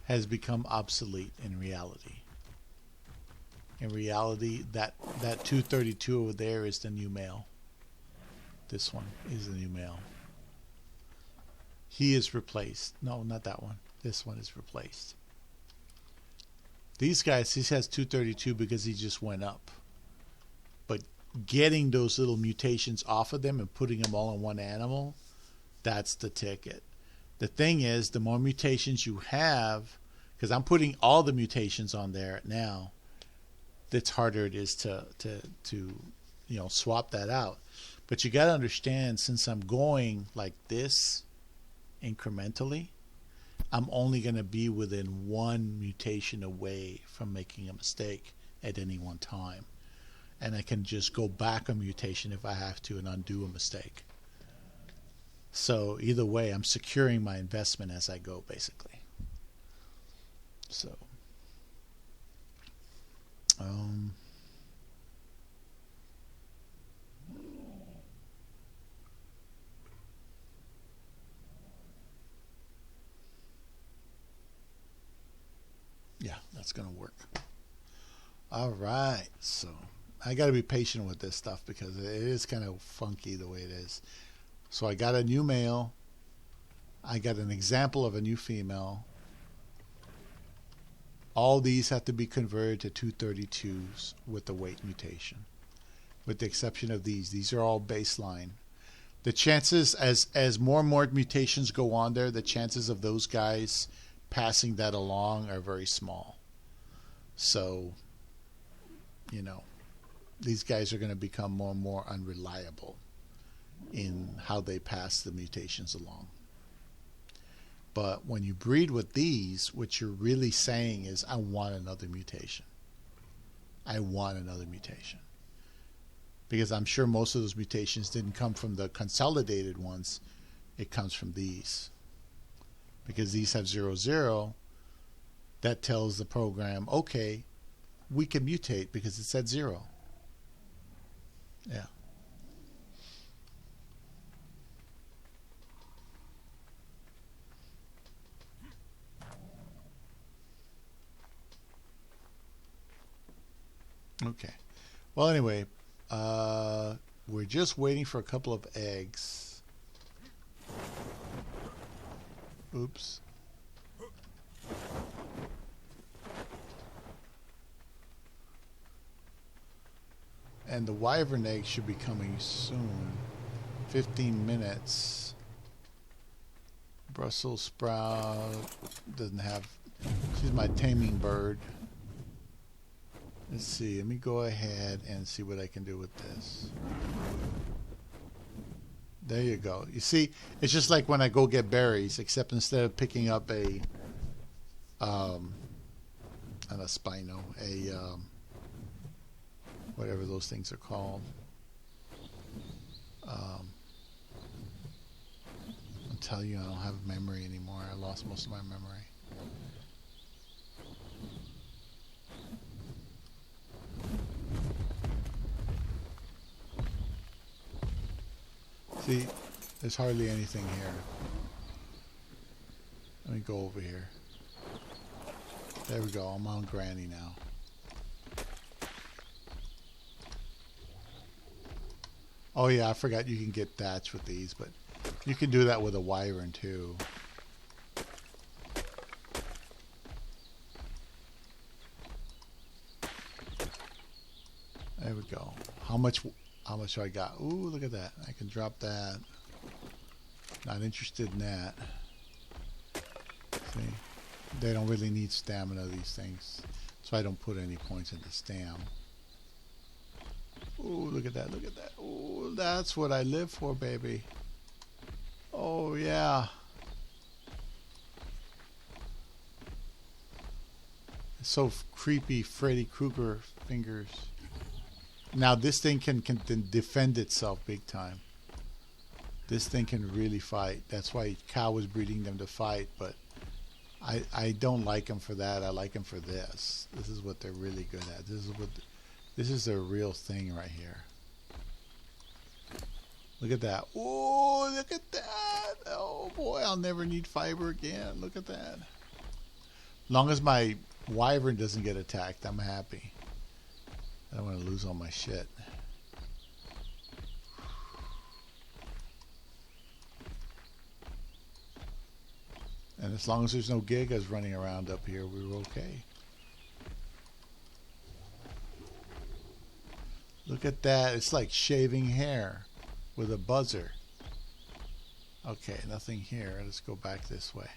has become obsolete in reality. In reality, that 232 over there is the new male. This one is the new male. He is replaced. No, not that one. This one is replaced. These guys, he has 232 because he just went up. But getting those little mutations off of them and putting them all in one animal, that's the ticket. The thing is, the more mutations you have, because I'm putting all the mutations on there now, that's harder it is to swap that out. But you got to understand, since I'm going like this incrementally, I'm only going to be within one mutation away from making a mistake at any one time. And I can just go back a mutation if I have to and undo a mistake. So either way, I'm securing my investment as I go, basically. So, yeah, that's going to work. All right. So I got to be patient with this stuff because it is kind of funky the way it is. So I got a new male. I got an example of a new female. All these have to be converted to 232s with the weight mutation, with the exception of these. These are all baseline. The chances, as more and more mutations go on there, the chances of those guys passing that along are very small. So, these guys are going to become more and more unreliable in how they pass the mutations along. But when you breed with these, what you're really saying is, I want another mutation. I want another mutation. Because I'm sure most of those mutations didn't come from the consolidated ones. It comes from these. Because these have 0, 0. That tells the program, okay, we can mutate because it's at 0. Yeah. Okay. Well, anyway, we're just waiting for a couple of eggs. Oops. And the wyvern egg should be coming soon. 15 minutes. Brussels sprout doesn't have. She's my taming bird. Let's see. Let me go ahead and see what I can do with this. There you go. You see, it's just like when I go get berries, except instead of picking up not a spino, whatever those things are called. I'll tell you, I don't have memory anymore. I lost most of my memory. See, there's hardly anything here. Let me go over here. There we go. I'm on Granny now. Oh yeah, I forgot you can get thatch with these, but you can do that with a wyvern too. There we go. How much do I got? Ooh, look at that. I can drop that. Not interested in that. See? They don't really need stamina, these things. So I don't put any points into stam. Ooh, look at that, look at that. Ooh, that's what I live for, baby. Oh, yeah. It's so creepy, Freddy Krueger fingers. Now this thing can defend itself big time. This thing can really fight. That's why Cow was breeding them to fight, but I don't like them for that. I like them for this. This is what they're really good at. This is their real thing right here. Look at that. Oh, look at that. Oh boy, I'll never need fiber again. Look at that. As long as my wyvern doesn't get attacked, I'm happy. I don't want to lose all my shit. And as long as there's no Gagas running around up here, we're okay. Look at that. It's like shaving hair with a buzzer. Okay, nothing here. Let's go back this way.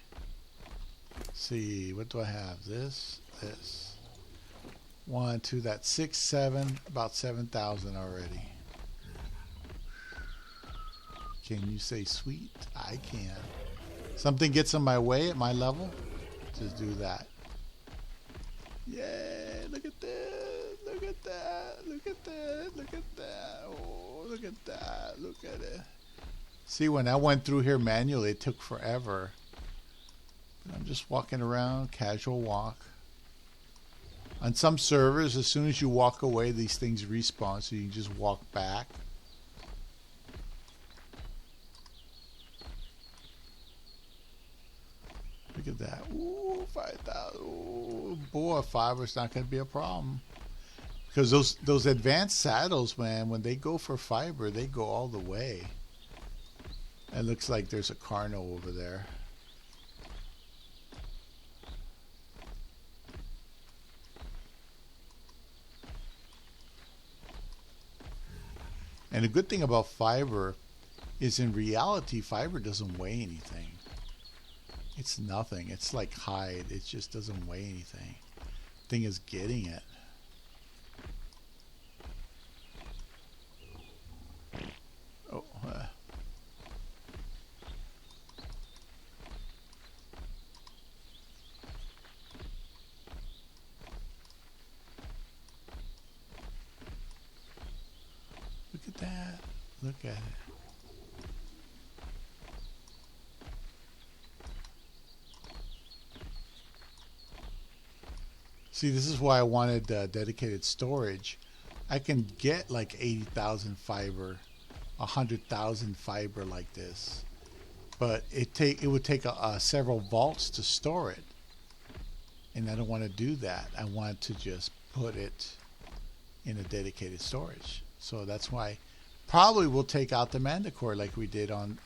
See, what do I have? This. 1, 2, that's 6, 7, about 7,000 already. Can you say sweet? I can. Something gets in my way at my level, just do that. Yay, look at this, look at that, look at that, look at that. Oh, look at that, look at it. See, when I went through here manually, it took forever. I'm just walking around, casual walk. On some servers, as soon as you walk away, these things respawn, so you can just walk back. Look at that. Ooh, 5,000. Ooh, boy, fiber's not going to be a problem. Because those advanced saddles, man, when they go for fiber, they go all the way. It looks like there's a Carno over there. And the good thing about fiber is in reality, fiber doesn't weigh anything. It's nothing. It's like hide. It just doesn't weigh anything. Thing is getting it. Oh. Look at that. Look at it. See, this is why I wanted dedicated storage. I can get like 80,000 fiber, 100,000 fiber like this, but it would take several vaults to store it, and I don't want to do that. I want to just put it in a dedicated storage. So that's why probably we'll take out the Manticore like we did on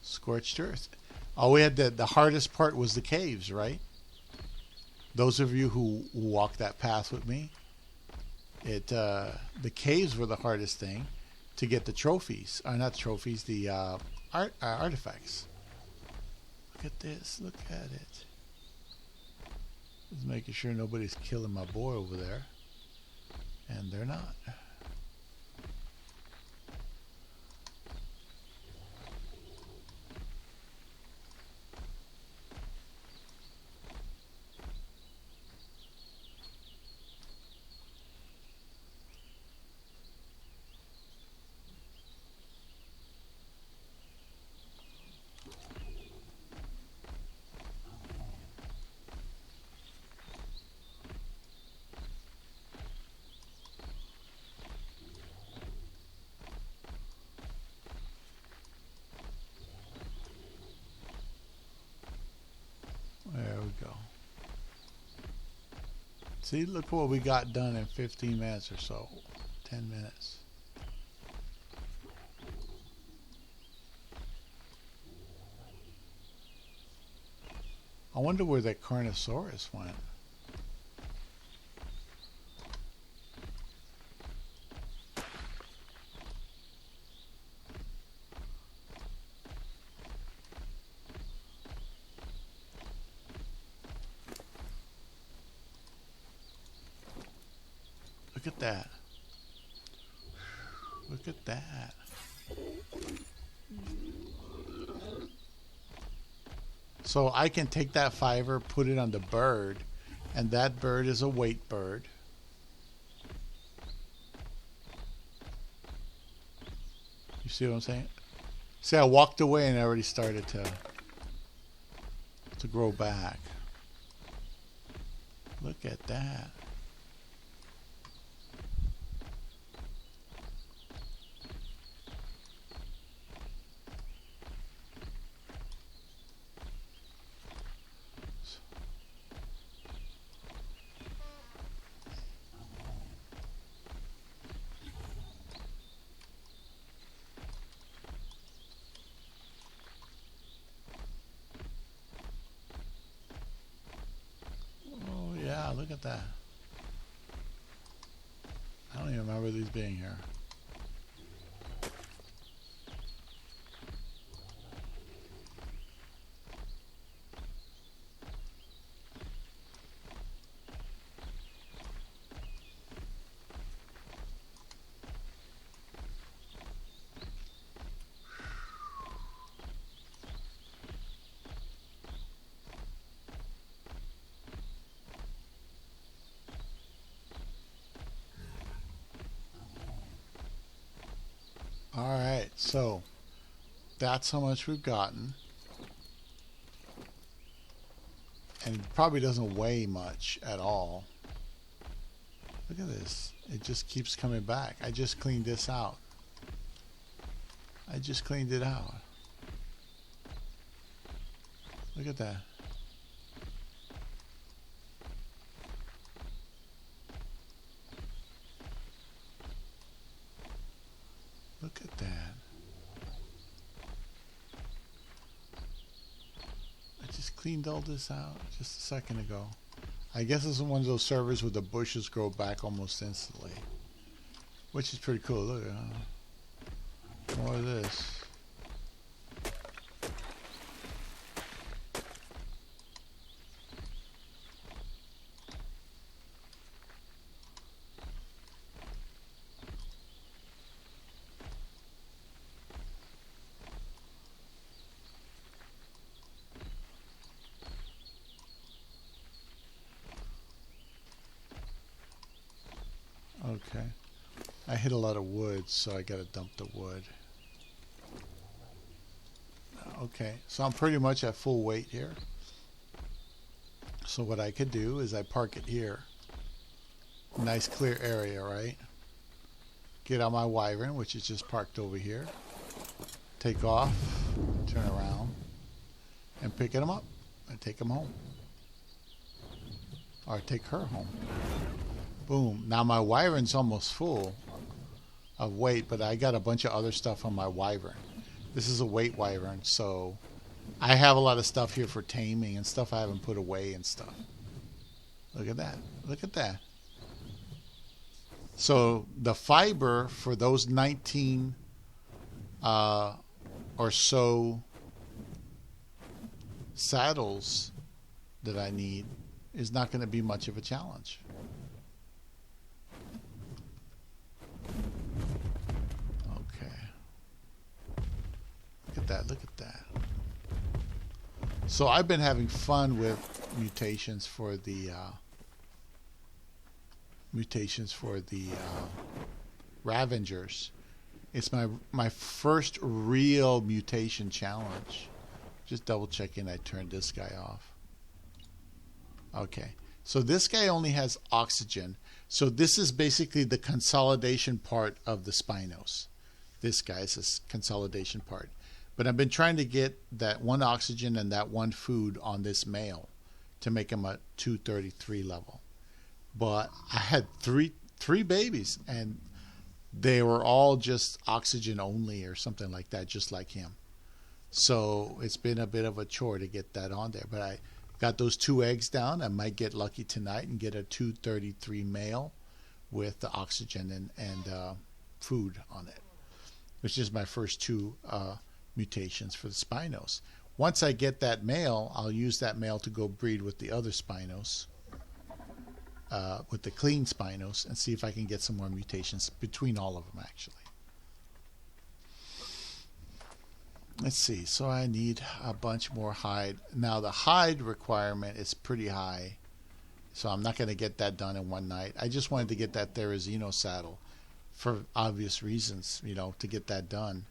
Scorched Earth. All we had, the hardest part was the caves, right? Those of you who walked that path with me, the caves were the hardest thing to get the trophies, or not trophies, the artifacts. Look at this, look at it. Just making sure nobody's killing my boy over there. And they're not. There we go. See, look what we got done in 15 minutes or so. 10 minutes. I wonder where that Carnosaurus went. Look at that. Look at that. So I can take that fiver, put it on the bird, and that bird is a weight bird. You see what I'm saying? See, I walked away and it already started to grow back. Look at that. Look at that. I don't even remember these being here. Alright, so that's how much we've gotten. And it probably doesn't weigh much at all. Look at this. It just keeps coming back. I just cleaned this out. I just cleaned it out. Look at that. Look at that. I just cleaned all this out just a second ago. I guess this is one of those servers where the bushes grow back almost instantly, which is pretty cool. Look at more of this. Okay. I hit a lot of wood, so I gotta dump the wood. Okay, so I'm pretty much at full weight here. So what I could do is I park it here. Nice clear area, right? Get on my Wyvern, which is just parked over here. Take off, turn around, and pick him up and take him home. Or take her home. Boom. Now my wyvern's almost full of weight, but I got a bunch of other stuff on my wyvern. This is a weight wyvern, so I have a lot of stuff here for taming and stuff I haven't put away and stuff. Look at that. Look at that. So the fiber for those 19 or so saddles that I need is not going to be much of a challenge. Okay. Look at that. Look at that. So I've been having fun with mutations for the Ravengers. It's my first real mutation challenge. Just double checking I turned this guy off. Okay. So this guy only has oxygen. So this is basically the consolidation part of the Spinos. This guy is this consolidation part. But I've been trying to get that one oxygen and that one food on this male to make him a 233 level. But I had three babies, and they were all just oxygen only or something like that, just like him. So it's been a bit of a chore to get that on there. But I got those 2 eggs down. I might get lucky tonight and get a 233 male with the oxygen and food on it, which is my first 2 mutations for the Spinos. Once I get that male, I'll use that male to go breed with the other Spinos, with the clean Spinos, and see if I can get some more mutations between all of them, actually. Let's see. So I need a bunch more hide. Now the hide requirement is pretty high, so I'm not going to get that done in one night. I just wanted to get that Therizino saddle for obvious reasons, to get that done.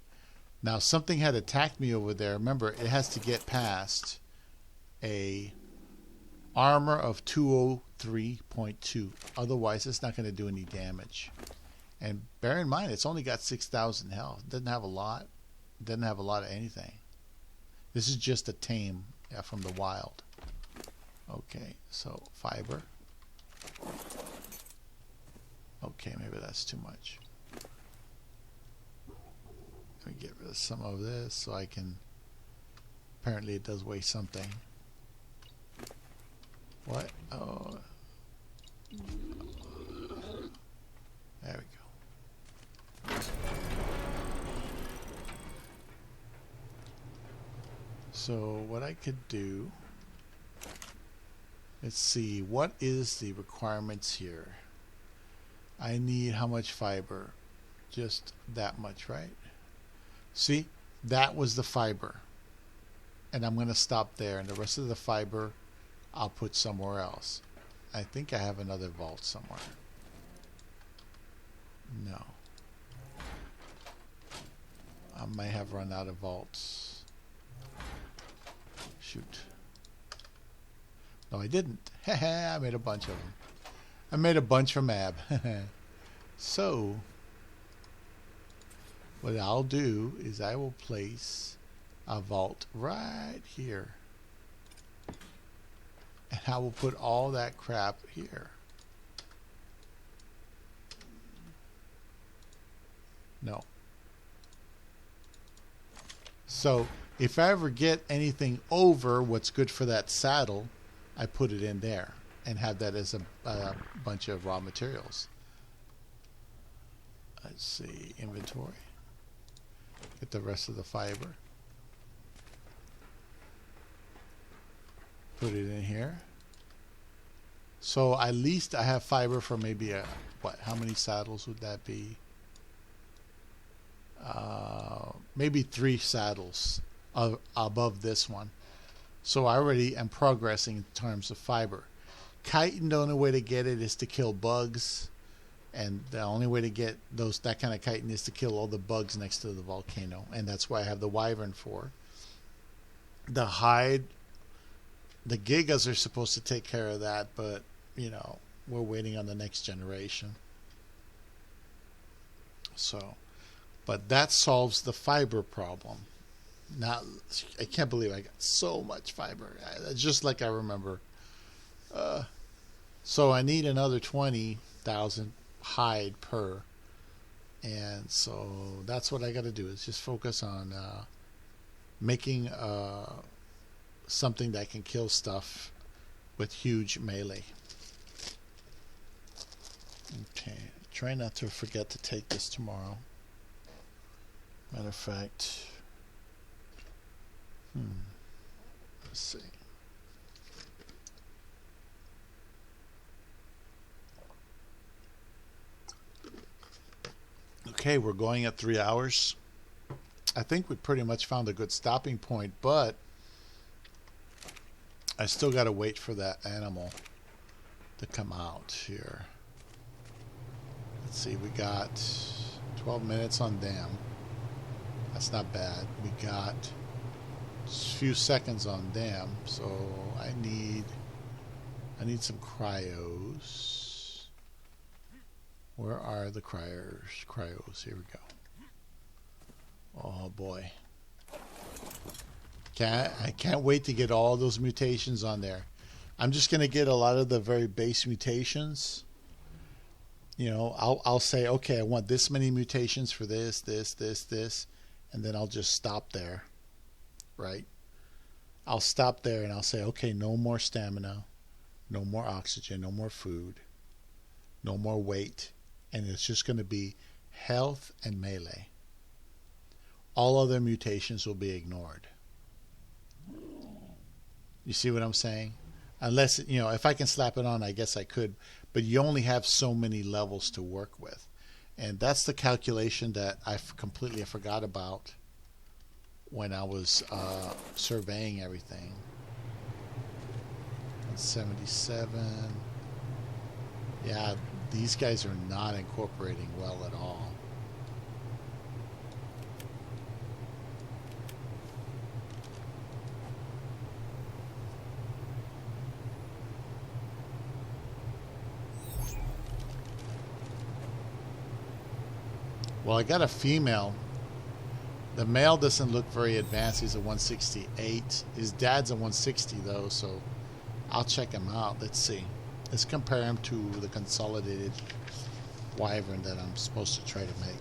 Now something had attacked me over there. Remember, it has to get past a armor of 203.2. Otherwise, it's not going to do any damage. And bear in mind, it's only got 6,000 health. It doesn't have a lot. It doesn't have a lot of anything. This is just a tame from the wild. Okay, so fiber. Okay, maybe that's too much. Let me get rid of some of this so I can... Apparently it does weigh something. What? Oh. There we go. So what I could do... Let's see. What is the requirements here? I need how much fiber? Just that much, right? See, that was the fiber, and I'm going to stop there, and the rest of the fiber I'll put somewhere else. I think I have another vault somewhere. No, I may have run out of vaults. Shoot. No, I didn't. I made a bunch of them. I made a bunch from Ab. So what I'll do is I will place a vault right here. And I will put all that crap here. No. So if I ever get anything over what's good for that saddle, I put it in there and have that as a bunch of raw materials. Let's see, inventory. Get the rest of the fiber. Put it in here. So at least I have fiber for maybe how many saddles would that be? Maybe 3 saddles above this one. So I already am progressing in terms of fiber. Chitin, the only way to get it is to kill bugs. And the only way to get that kind of chitin is to kill all the bugs next to the volcano. And that's why I have the wyvern for. The hide, the Gigas are supposed to take care of that, but, we're waiting on the next generation. So, but that solves the fiber problem. Now, I can't believe I got so much fiber. Just like I remember. So I need another 20 1,000 hide per. And so that's what I got to do, is just focus on making something that can kill stuff with huge melee. Okay, try not to forget to take this tomorrow. Matter of fact, let's see. Okay, we're going at 3 hours. I think we pretty much found a good stopping point, but I still got to wait for that animal to come out here. Let's see, we got 12 minutes on them. That's not bad. We got a few seconds on them, so I need some cryos. Where are the cryos? Here we go. Oh boy. I can't wait to get all those mutations on there. I'm just going to get a lot of the very base mutations. You know, I'll say, okay, I want this many mutations for this, and then I'll just stop there, right? I'll stop there and I'll say, okay, no more stamina, no more oxygen, no more food, no more weight, and it's just going to be health and melee. All other mutations will be ignored. You see what I'm saying? Unless, you know, if I can slap it on, I guess I could, but you only have so many levels to work with. And that's the calculation that I completely forgot about when I was surveying everything. 77. Yeah, these guys are not incorporating well at all. Well, I got a female. The male doesn't look very advanced. He's a 168. His dad's a 160 though, so I'll check him out. Let's see. Let's compare him to the consolidated wyvern that I'm supposed to try to make.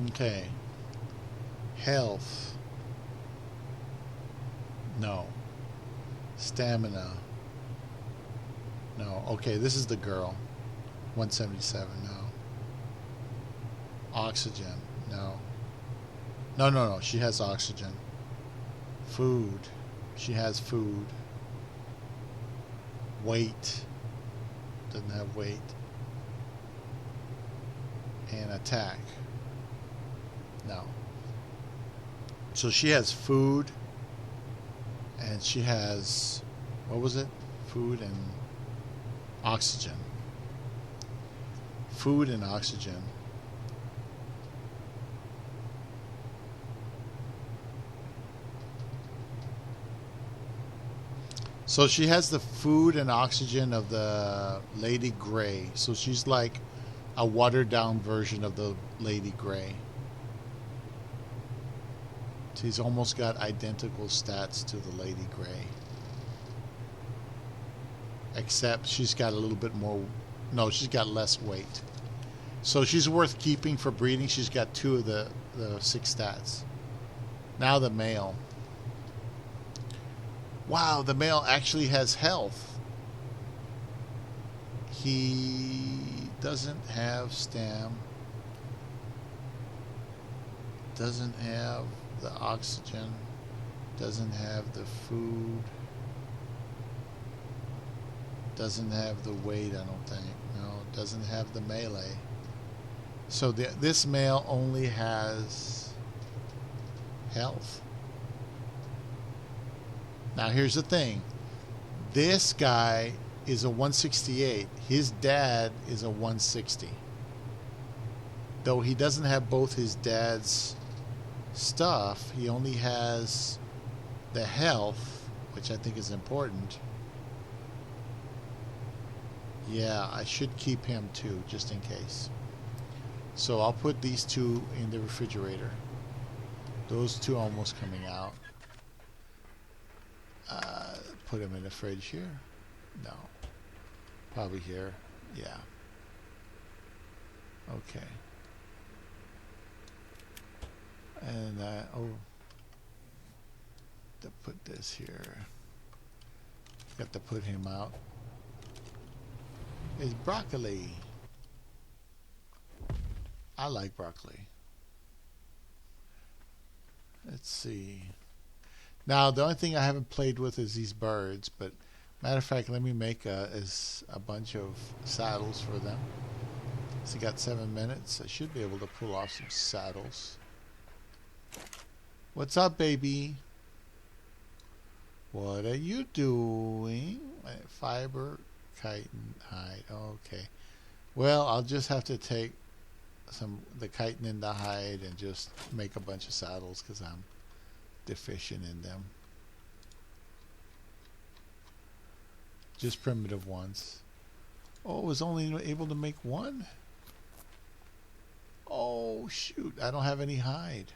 Okay. Health. No. Stamina. No. Okay, this is the girl. 177. No. Oxygen. No. No. She has oxygen. Food. She has food. Weight. Doesn't have weight. And attack. No. So she has food. And she has, what was it? Food and oxygen. Food and oxygen. So she has the food and oxygen of the Lady Grey. So she's like a watered down version of the Lady Grey. She's almost got identical stats to the Lady Grey. Except she's got a little bit more... No, she's got less weight. So she's worth keeping for breeding. She's got 2 of the 6 stats. Now the male. Wow, the male actually has health. He doesn't have stam. Doesn't have the oxygen, doesn't have the food, doesn't have the weight, I don't think. No, doesn't have the melee. So this male only has health. Now here's the thing. This guy is a 168. His dad is a 160. Though he doesn't have both his dad's stuff, he only has the health, which I think is important. Yeah, I should keep him too, just in case. So I'll put these 2 in the refrigerator. Those two almost coming out. Put them in the fridge here. No. Probably here. Yeah. Okay. And to put this here. Got to put him out. It's broccoli. I like broccoli. Let's see. Now the only thing I haven't played with is these birds, but matter of fact, let me make a bunch of saddles for them. So got 7 minutes. I should be able to pull off some saddles. What's up, baby? What are you doing? Fiber, chitin, hide. Okay. Well, I'll just have to take the chitin and the hide and just make a bunch of saddles because I'm deficient in them. Just primitive ones. Oh, I was only able to make one? Oh, shoot. I don't have any hide.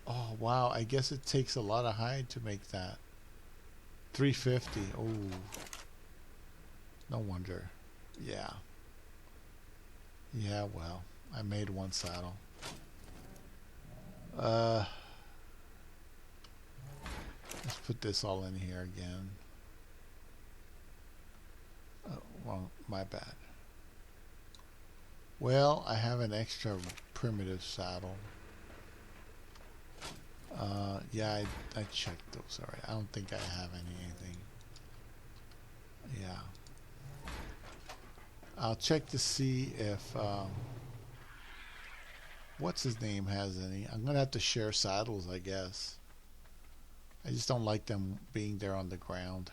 Oh, wow. I guess it takes a lot of hide to make that. 350. Oh. No wonder. Yeah. Yeah, well. I made one saddle. Let's put this all in here again. Oh, well, my bad. Well, I have an extra primitive saddle. Yeah, I checked those already. I don't think I have anything. Yeah. I'll check to see if what's his name has any. I'm gonna have to share saddles, I guess. I just don't like them being there on the ground.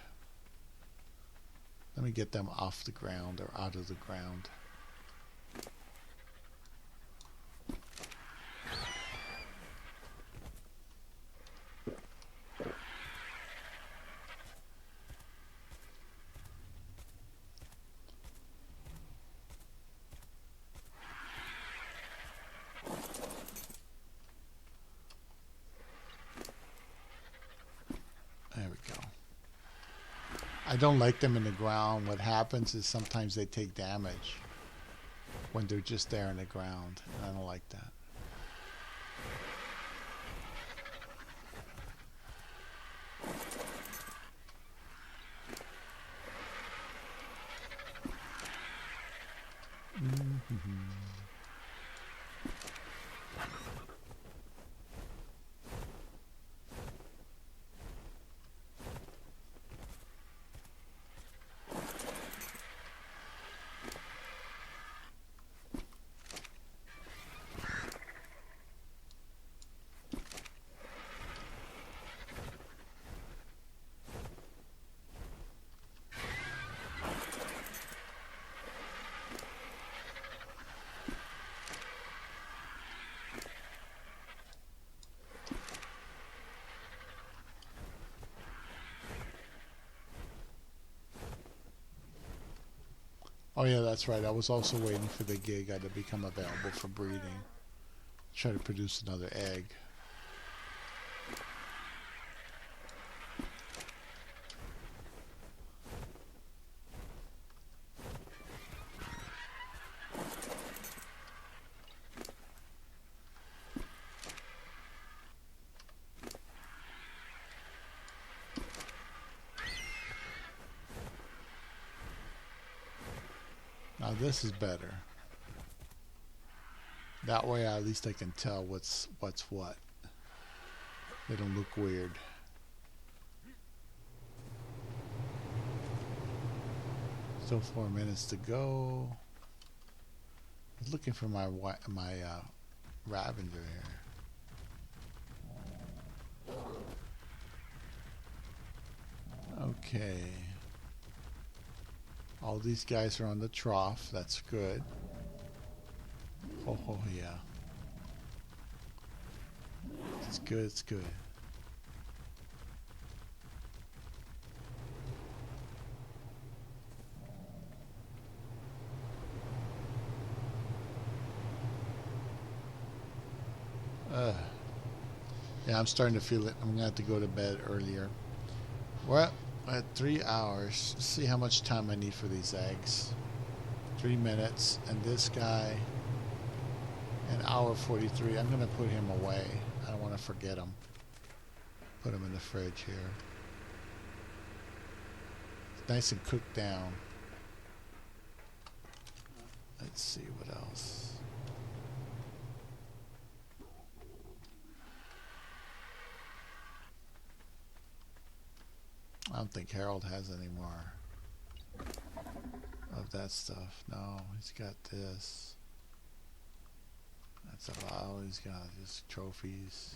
Let me get them off the ground or out of the ground. There we go. I don't like them in the ground. What happens is sometimes they take damage when they're just there in the ground. I don't like that. Oh yeah, that's right. I was also waiting for the Gaga to become available for breeding. Try to produce another egg. Now this is better. That way at least I can tell what's what. They don't look weird. Still 4 minutes to go. I was looking for my Ravenger here. Okay. All these guys are on the trough. That's good. Oh yeah. It's good. It's good. Yeah, I'm starting to feel it. I'm going to have to go to bed earlier. Well, at 3 hours. Let's see how much time I need for these eggs. 3 minutes. And this guy, an hour 43. I'm going to put him away. I don't want to forget him. Put him in the fridge here. It's nice and cooked down. Let's see what else. I don't think Harold has any more of that stuff. No, he's got this. That's all he's got, just trophies.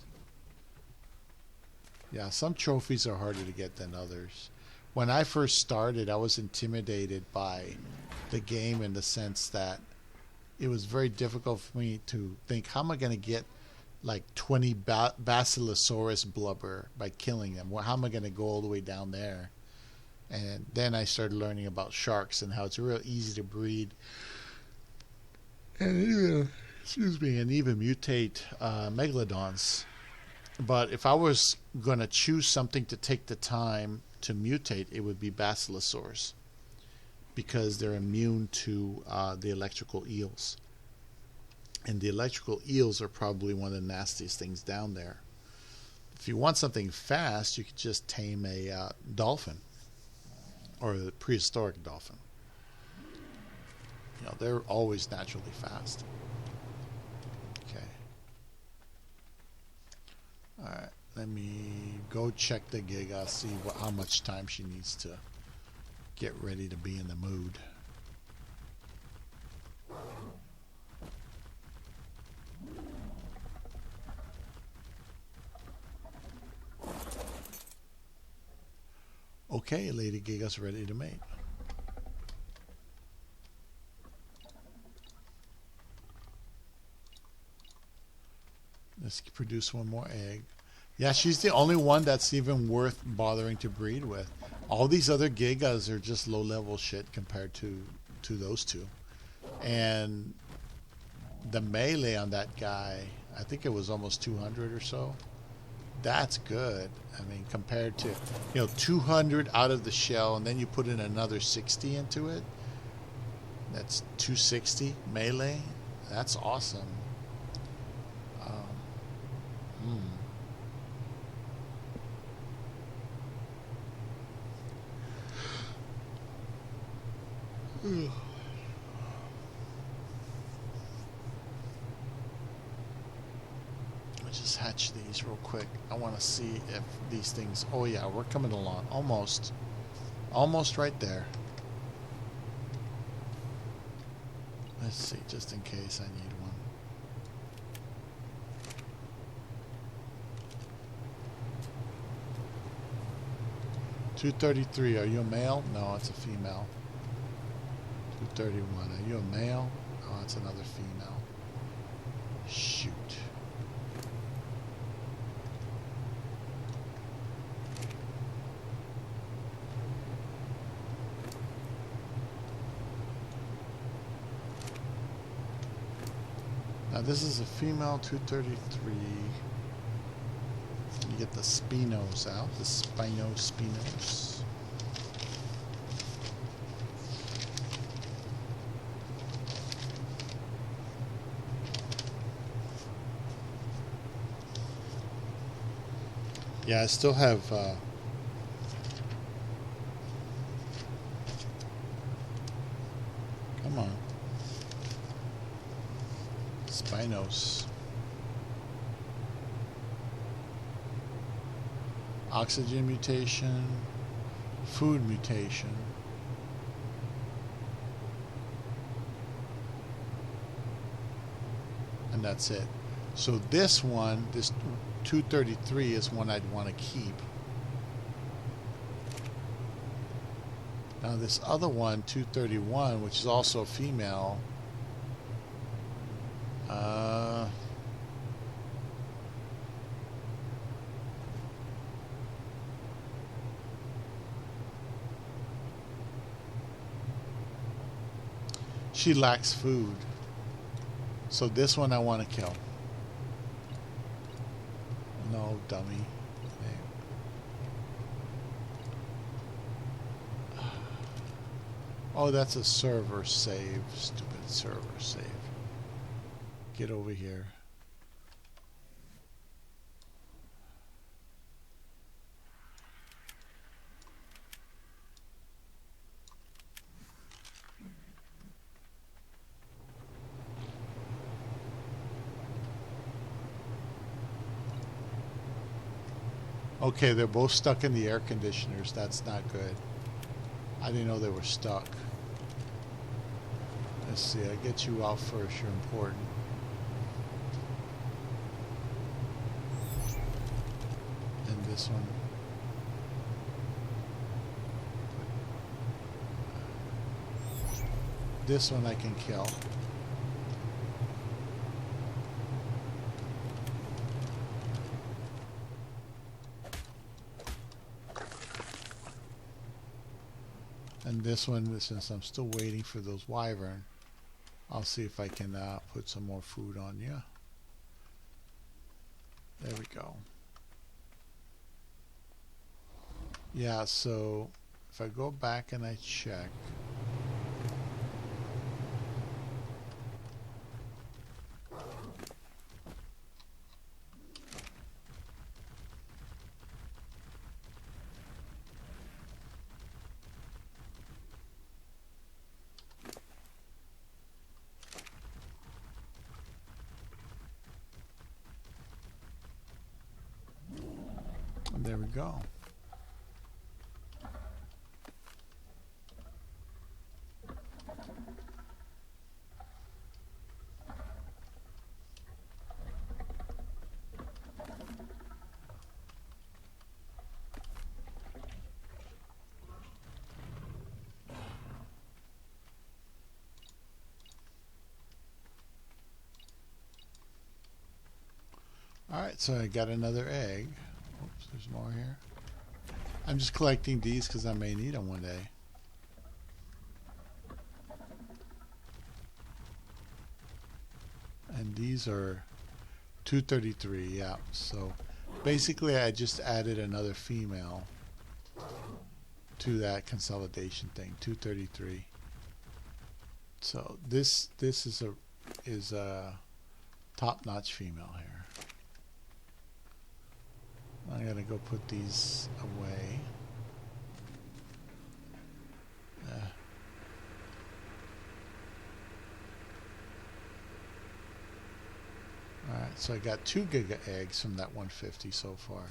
Yeah, some trophies are harder to get than others. When I first started, I was intimidated by the game in the sense that it was very difficult for me to think, how am I going to get like 20 Basilosaurus blubber by killing them? Well, how am I going to go all the way down there? And then I started learning about sharks and how it's real easy to breed and even, and even mutate megalodons. But if I was going to choose something to take the time to mutate, it would be Basilosaurs, because they're immune to the electrical eels. And the electrical eels are probably one of the nastiest things down there. If you want something fast, you could just tame a dolphin, or a prehistoric dolphin. You know, they're always naturally fast. Okay. All right. Let me go check the Gaga, see how much time she needs to get ready to be in the mood. Okay, Lady Gaga's ready to mate. Let's produce one more egg. Yeah, she's the only one that's even worth bothering to breed with. All these other Gagas are just low-level shit compared to those two. And the melee on that guy, I think it was almost 200 or so. That's good. I mean, compared to, 200 out of the shell, and then you put in another 60 into it. That's 260 melee. That's awesome. Just hatch these real quick. I want to see if these things... Oh yeah, we're coming along. Almost right there. Let's see, just in case I need one. $233. Are you a male? No, it's a female. $231. Are you a male? Oh, it's another female. Shoot. Now this is a female 233. You get the spinos out, the spinos. Yeah, I still have come on. Spinos. Oxygen mutation, food mutation. And that's it. So this one, this 233 is one I'd want to keep. Now this other one, 231, which is also a female, she lacks food. So this one I want to kill. No, Oh, dummy. Oh, that's a server save. Stupid server save. Get over here. Okay, they're both stuck in the air conditioners. That's not good. I didn't know they were stuck. Let's see, I get you out first. You're important. And this one. This one I can kill. And this one, since I'm still waiting for those wyvern, I'll see if I can put some more food on you. There we go. Yeah, so if I go back and I check, and there we go. Alright, so I got another egg. Oops, there's more here. I'm just collecting these because I may need them one day. And these are 233, yeah. So basically I just added another female to that consolidation thing, 233. So this is a top-notch female here. I'm gonna go put these away. Alright, so I got 2 Gaga eggs from that 150 so far.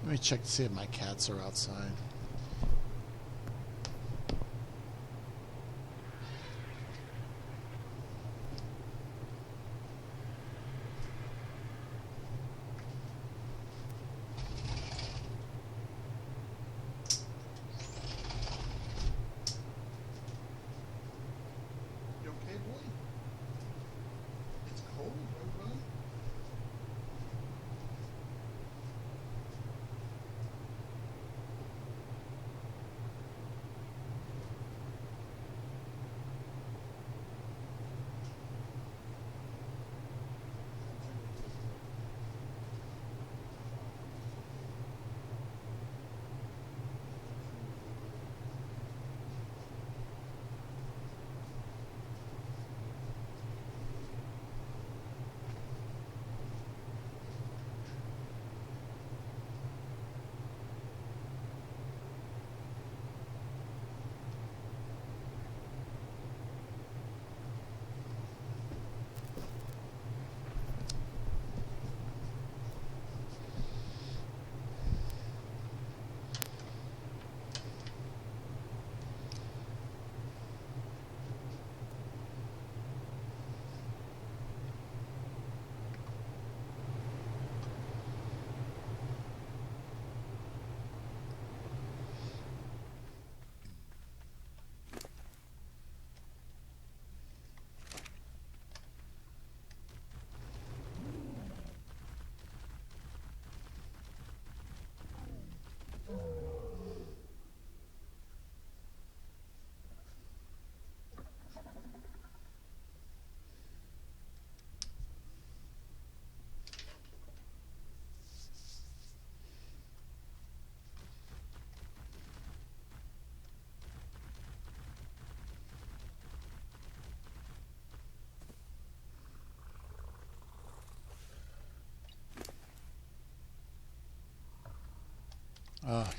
Let me check to see if my cats are outside.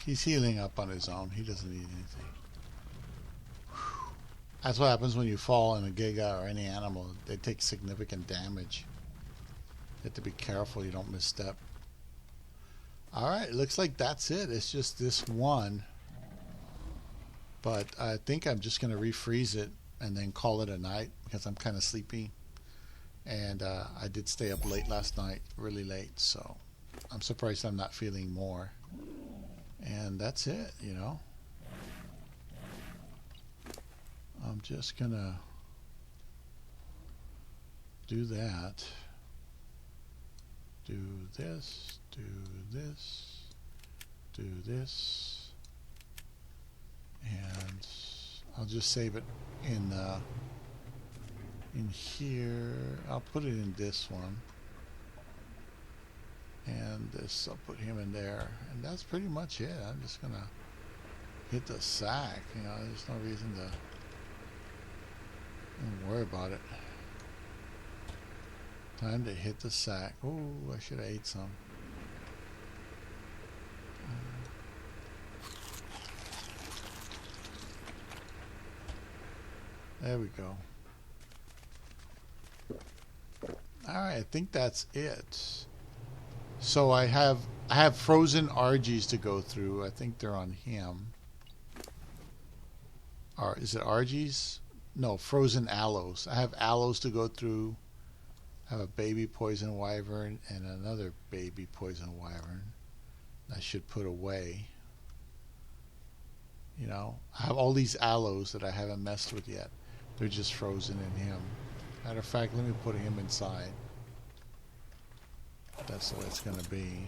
He's healing up on his own. He doesn't need anything. That's what happens when you fall in a Gaga or any animal. They take significant damage. You have to be careful you don't misstep. Alright, looks like that's it. It's just this one. But I think I'm just going to refreeze it and then call it a night because I'm kind of sleepy. And I did stay up late last night, really late. So I'm surprised I'm not feeling more. And that's it, you know. I'm just going to do that. Do this, do this, do this, and I'll just save it in here. I'll put it in this one, and this I'll put him in there, and that's pretty much it. I'm just gonna hit the sack. You know, there's no reason to don't worry about it. Time to hit the sack. Oh, I should have ate some. There we go. Alright, I think that's it. So I have frozen RGs to go through. I think they're on him. Or is it RGs? No, frozen aloes. I have aloes to go through. I have a baby poison wyvern and another baby poison wyvern I should put away. You know, I have all these aloes that I haven't messed with yet. They're just frozen in him. Matter of fact, let me put him inside. That's the way it's going to be.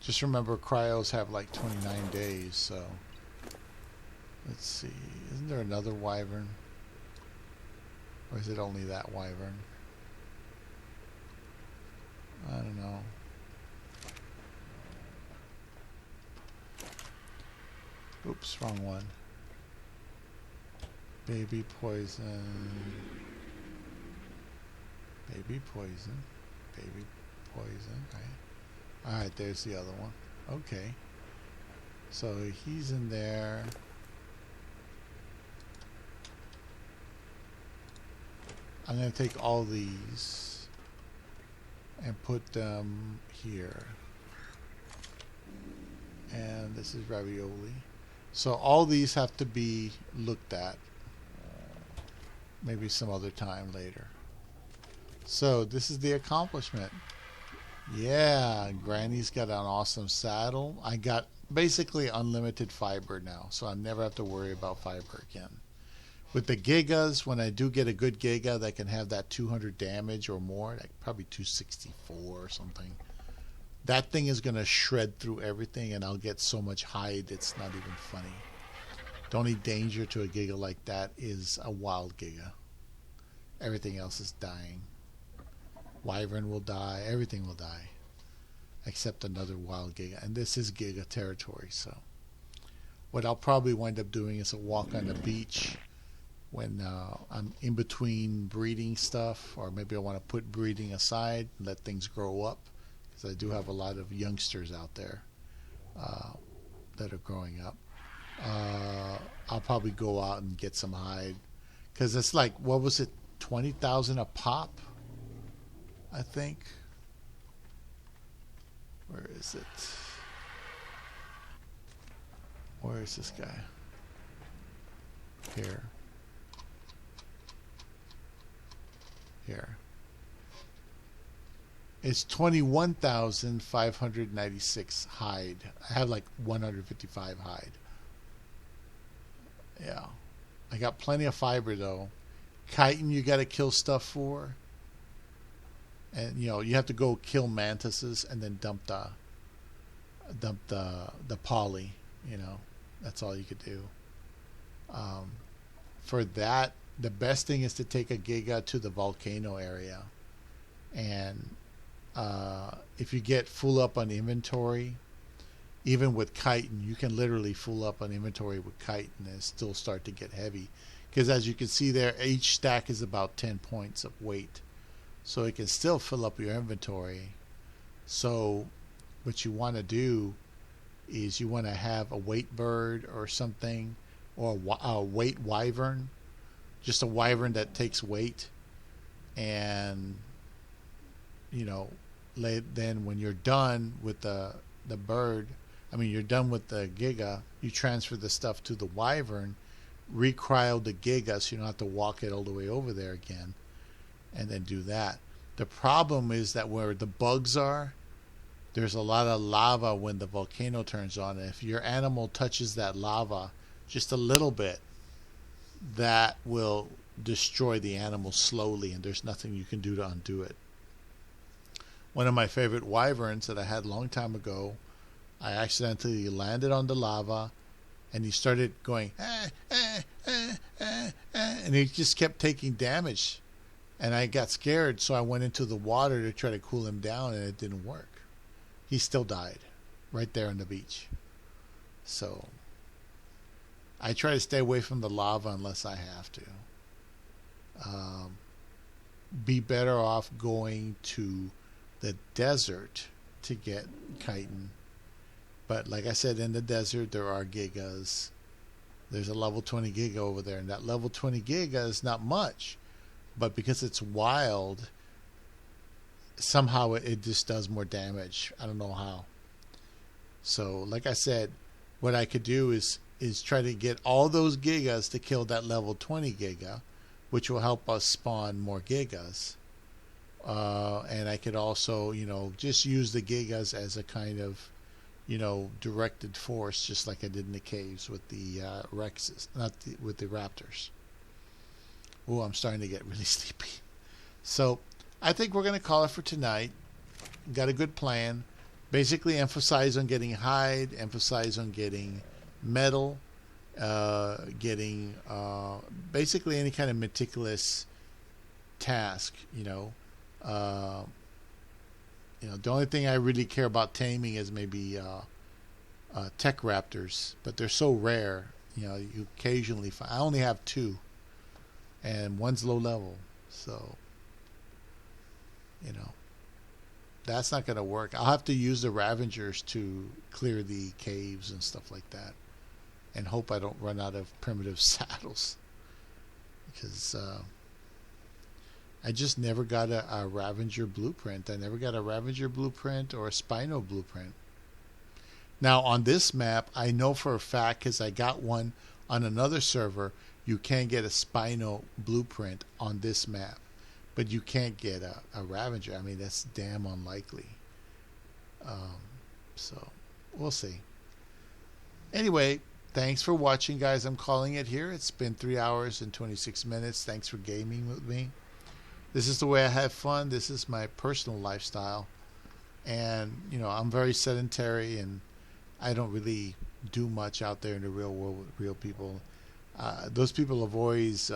Just remember, cryos have like 29 days, so... Let's see. Isn't there another wyvern? Or is it only that wyvern? I don't know. Oops, wrong one. Baby poison. Baby poison. Baby poison. Right. Alright, there's the other one. Okay. So he's in there. I'm going to take all these and put them here. And this is ravioli. So all these have to be looked at. Maybe some other time later. So this is the accomplishment. Yeah, Granny's got an awesome saddle. I got basically unlimited fiber now, so I never have to worry about fiber again. With the Gigas, when I do get a good Giga that can have that 200 damage or more, like probably 264 or something, that thing is going to shred through everything and I'll get so much hide it's not even funny. The only danger to a Giga like that is a wild Giga. Everything else is dying. Wyvern will die, everything will die. Except another wild Giga. And this is Giga territory, so. What I'll probably wind up doing is a walk on the beach when I'm in between breeding stuff, or maybe I want to put breeding aside and let things grow up, because I do have a lot of youngsters out there that are growing up. I'll probably go out and get some hide, because it's like, what was it, 20,000 a pop, I think. Where is it? Where is this guy? Here. Here. It's 21,596 hide. I have like 155 hide. Yeah. I got plenty of fiber though. Chitin you gotta kill stuff for. And you know, you have to go kill mantises and then dump the poly, you know. That's all you could do. For that, the best thing is to take a Giga to the volcano area. And if you get full up on inventory, even with chitin, you can literally full up on inventory with chitin and still start to get heavy. Because as you can see there, each stack is about 10 points of weight. So it can still fill up your inventory. So what you want to do is you want to have a weight bird or something, or a weight wyvern, just a wyvern that takes weight, and then when you're done with the bird, you're done with the giga, you transfer the stuff to the wyvern, recryo the giga so you don't have to walk it all the way over there again, and then do that. The problem is that where the bugs are, there's a lot of lava when the volcano turns on, and if your animal touches that lava just a little bit, that will destroy the animal slowly, and there's nothing you can do to undo it. One of my favorite wyverns that I had a long time ago, I accidentally landed on the lava, and he started going, and he just kept taking damage. And I got scared, so I went into the water to try to cool him down, and it didn't work. He still died right there on the beach. So I try to stay away from the lava unless I have to. Be better off going to the desert to get chitin. But like I said, in the desert there are gigas. There's a level 20 giga over there, and that level 20 giga is not much, but because it's wild, somehow it just does more damage. I don't know how. So like I said, what I could do is try to get all those gigas to kill that level 20 giga, which will help us spawn more gigas. And I could also, just use the gigas as a kind of, directed force, just like I did in the caves with the Rexes, with the Raptors. Oh, I'm starting to get really sleepy. So I think we're going to call it for tonight. Got a good plan. Basically emphasize on getting hide, emphasize on getting metal, getting basically any kind of meticulous task, the only thing I really care about taming is maybe tech raptors, but they're so rare. You occasionally find. I only have 2, and one's low level, so that's not going to work. I'll have to use the Ravengers to clear the caves and stuff like that, and hope I don't run out of primitive saddles, because I just never got a Ravager blueprint. I never got a Ravager blueprint or a Spino blueprint. Now on this map, I know for a fact, because I got one on another server, you can get a Spino blueprint on this map, but you can't get a Ravager. That's damn unlikely. So we'll see. Anyway, thanks for watching, guys. I'm calling it here. It's been 3 hours and 26 minutes. Thanks for gaming with me. This is the way I have fun. This is my personal lifestyle. And, I'm very sedentary, and I don't really do much out there in the real world with real people. Those people have always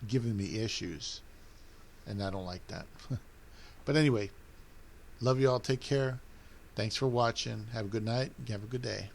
given me issues, and I don't like that. But anyway, love you all. Take care. Thanks for watching. Have a good night. Have a good day.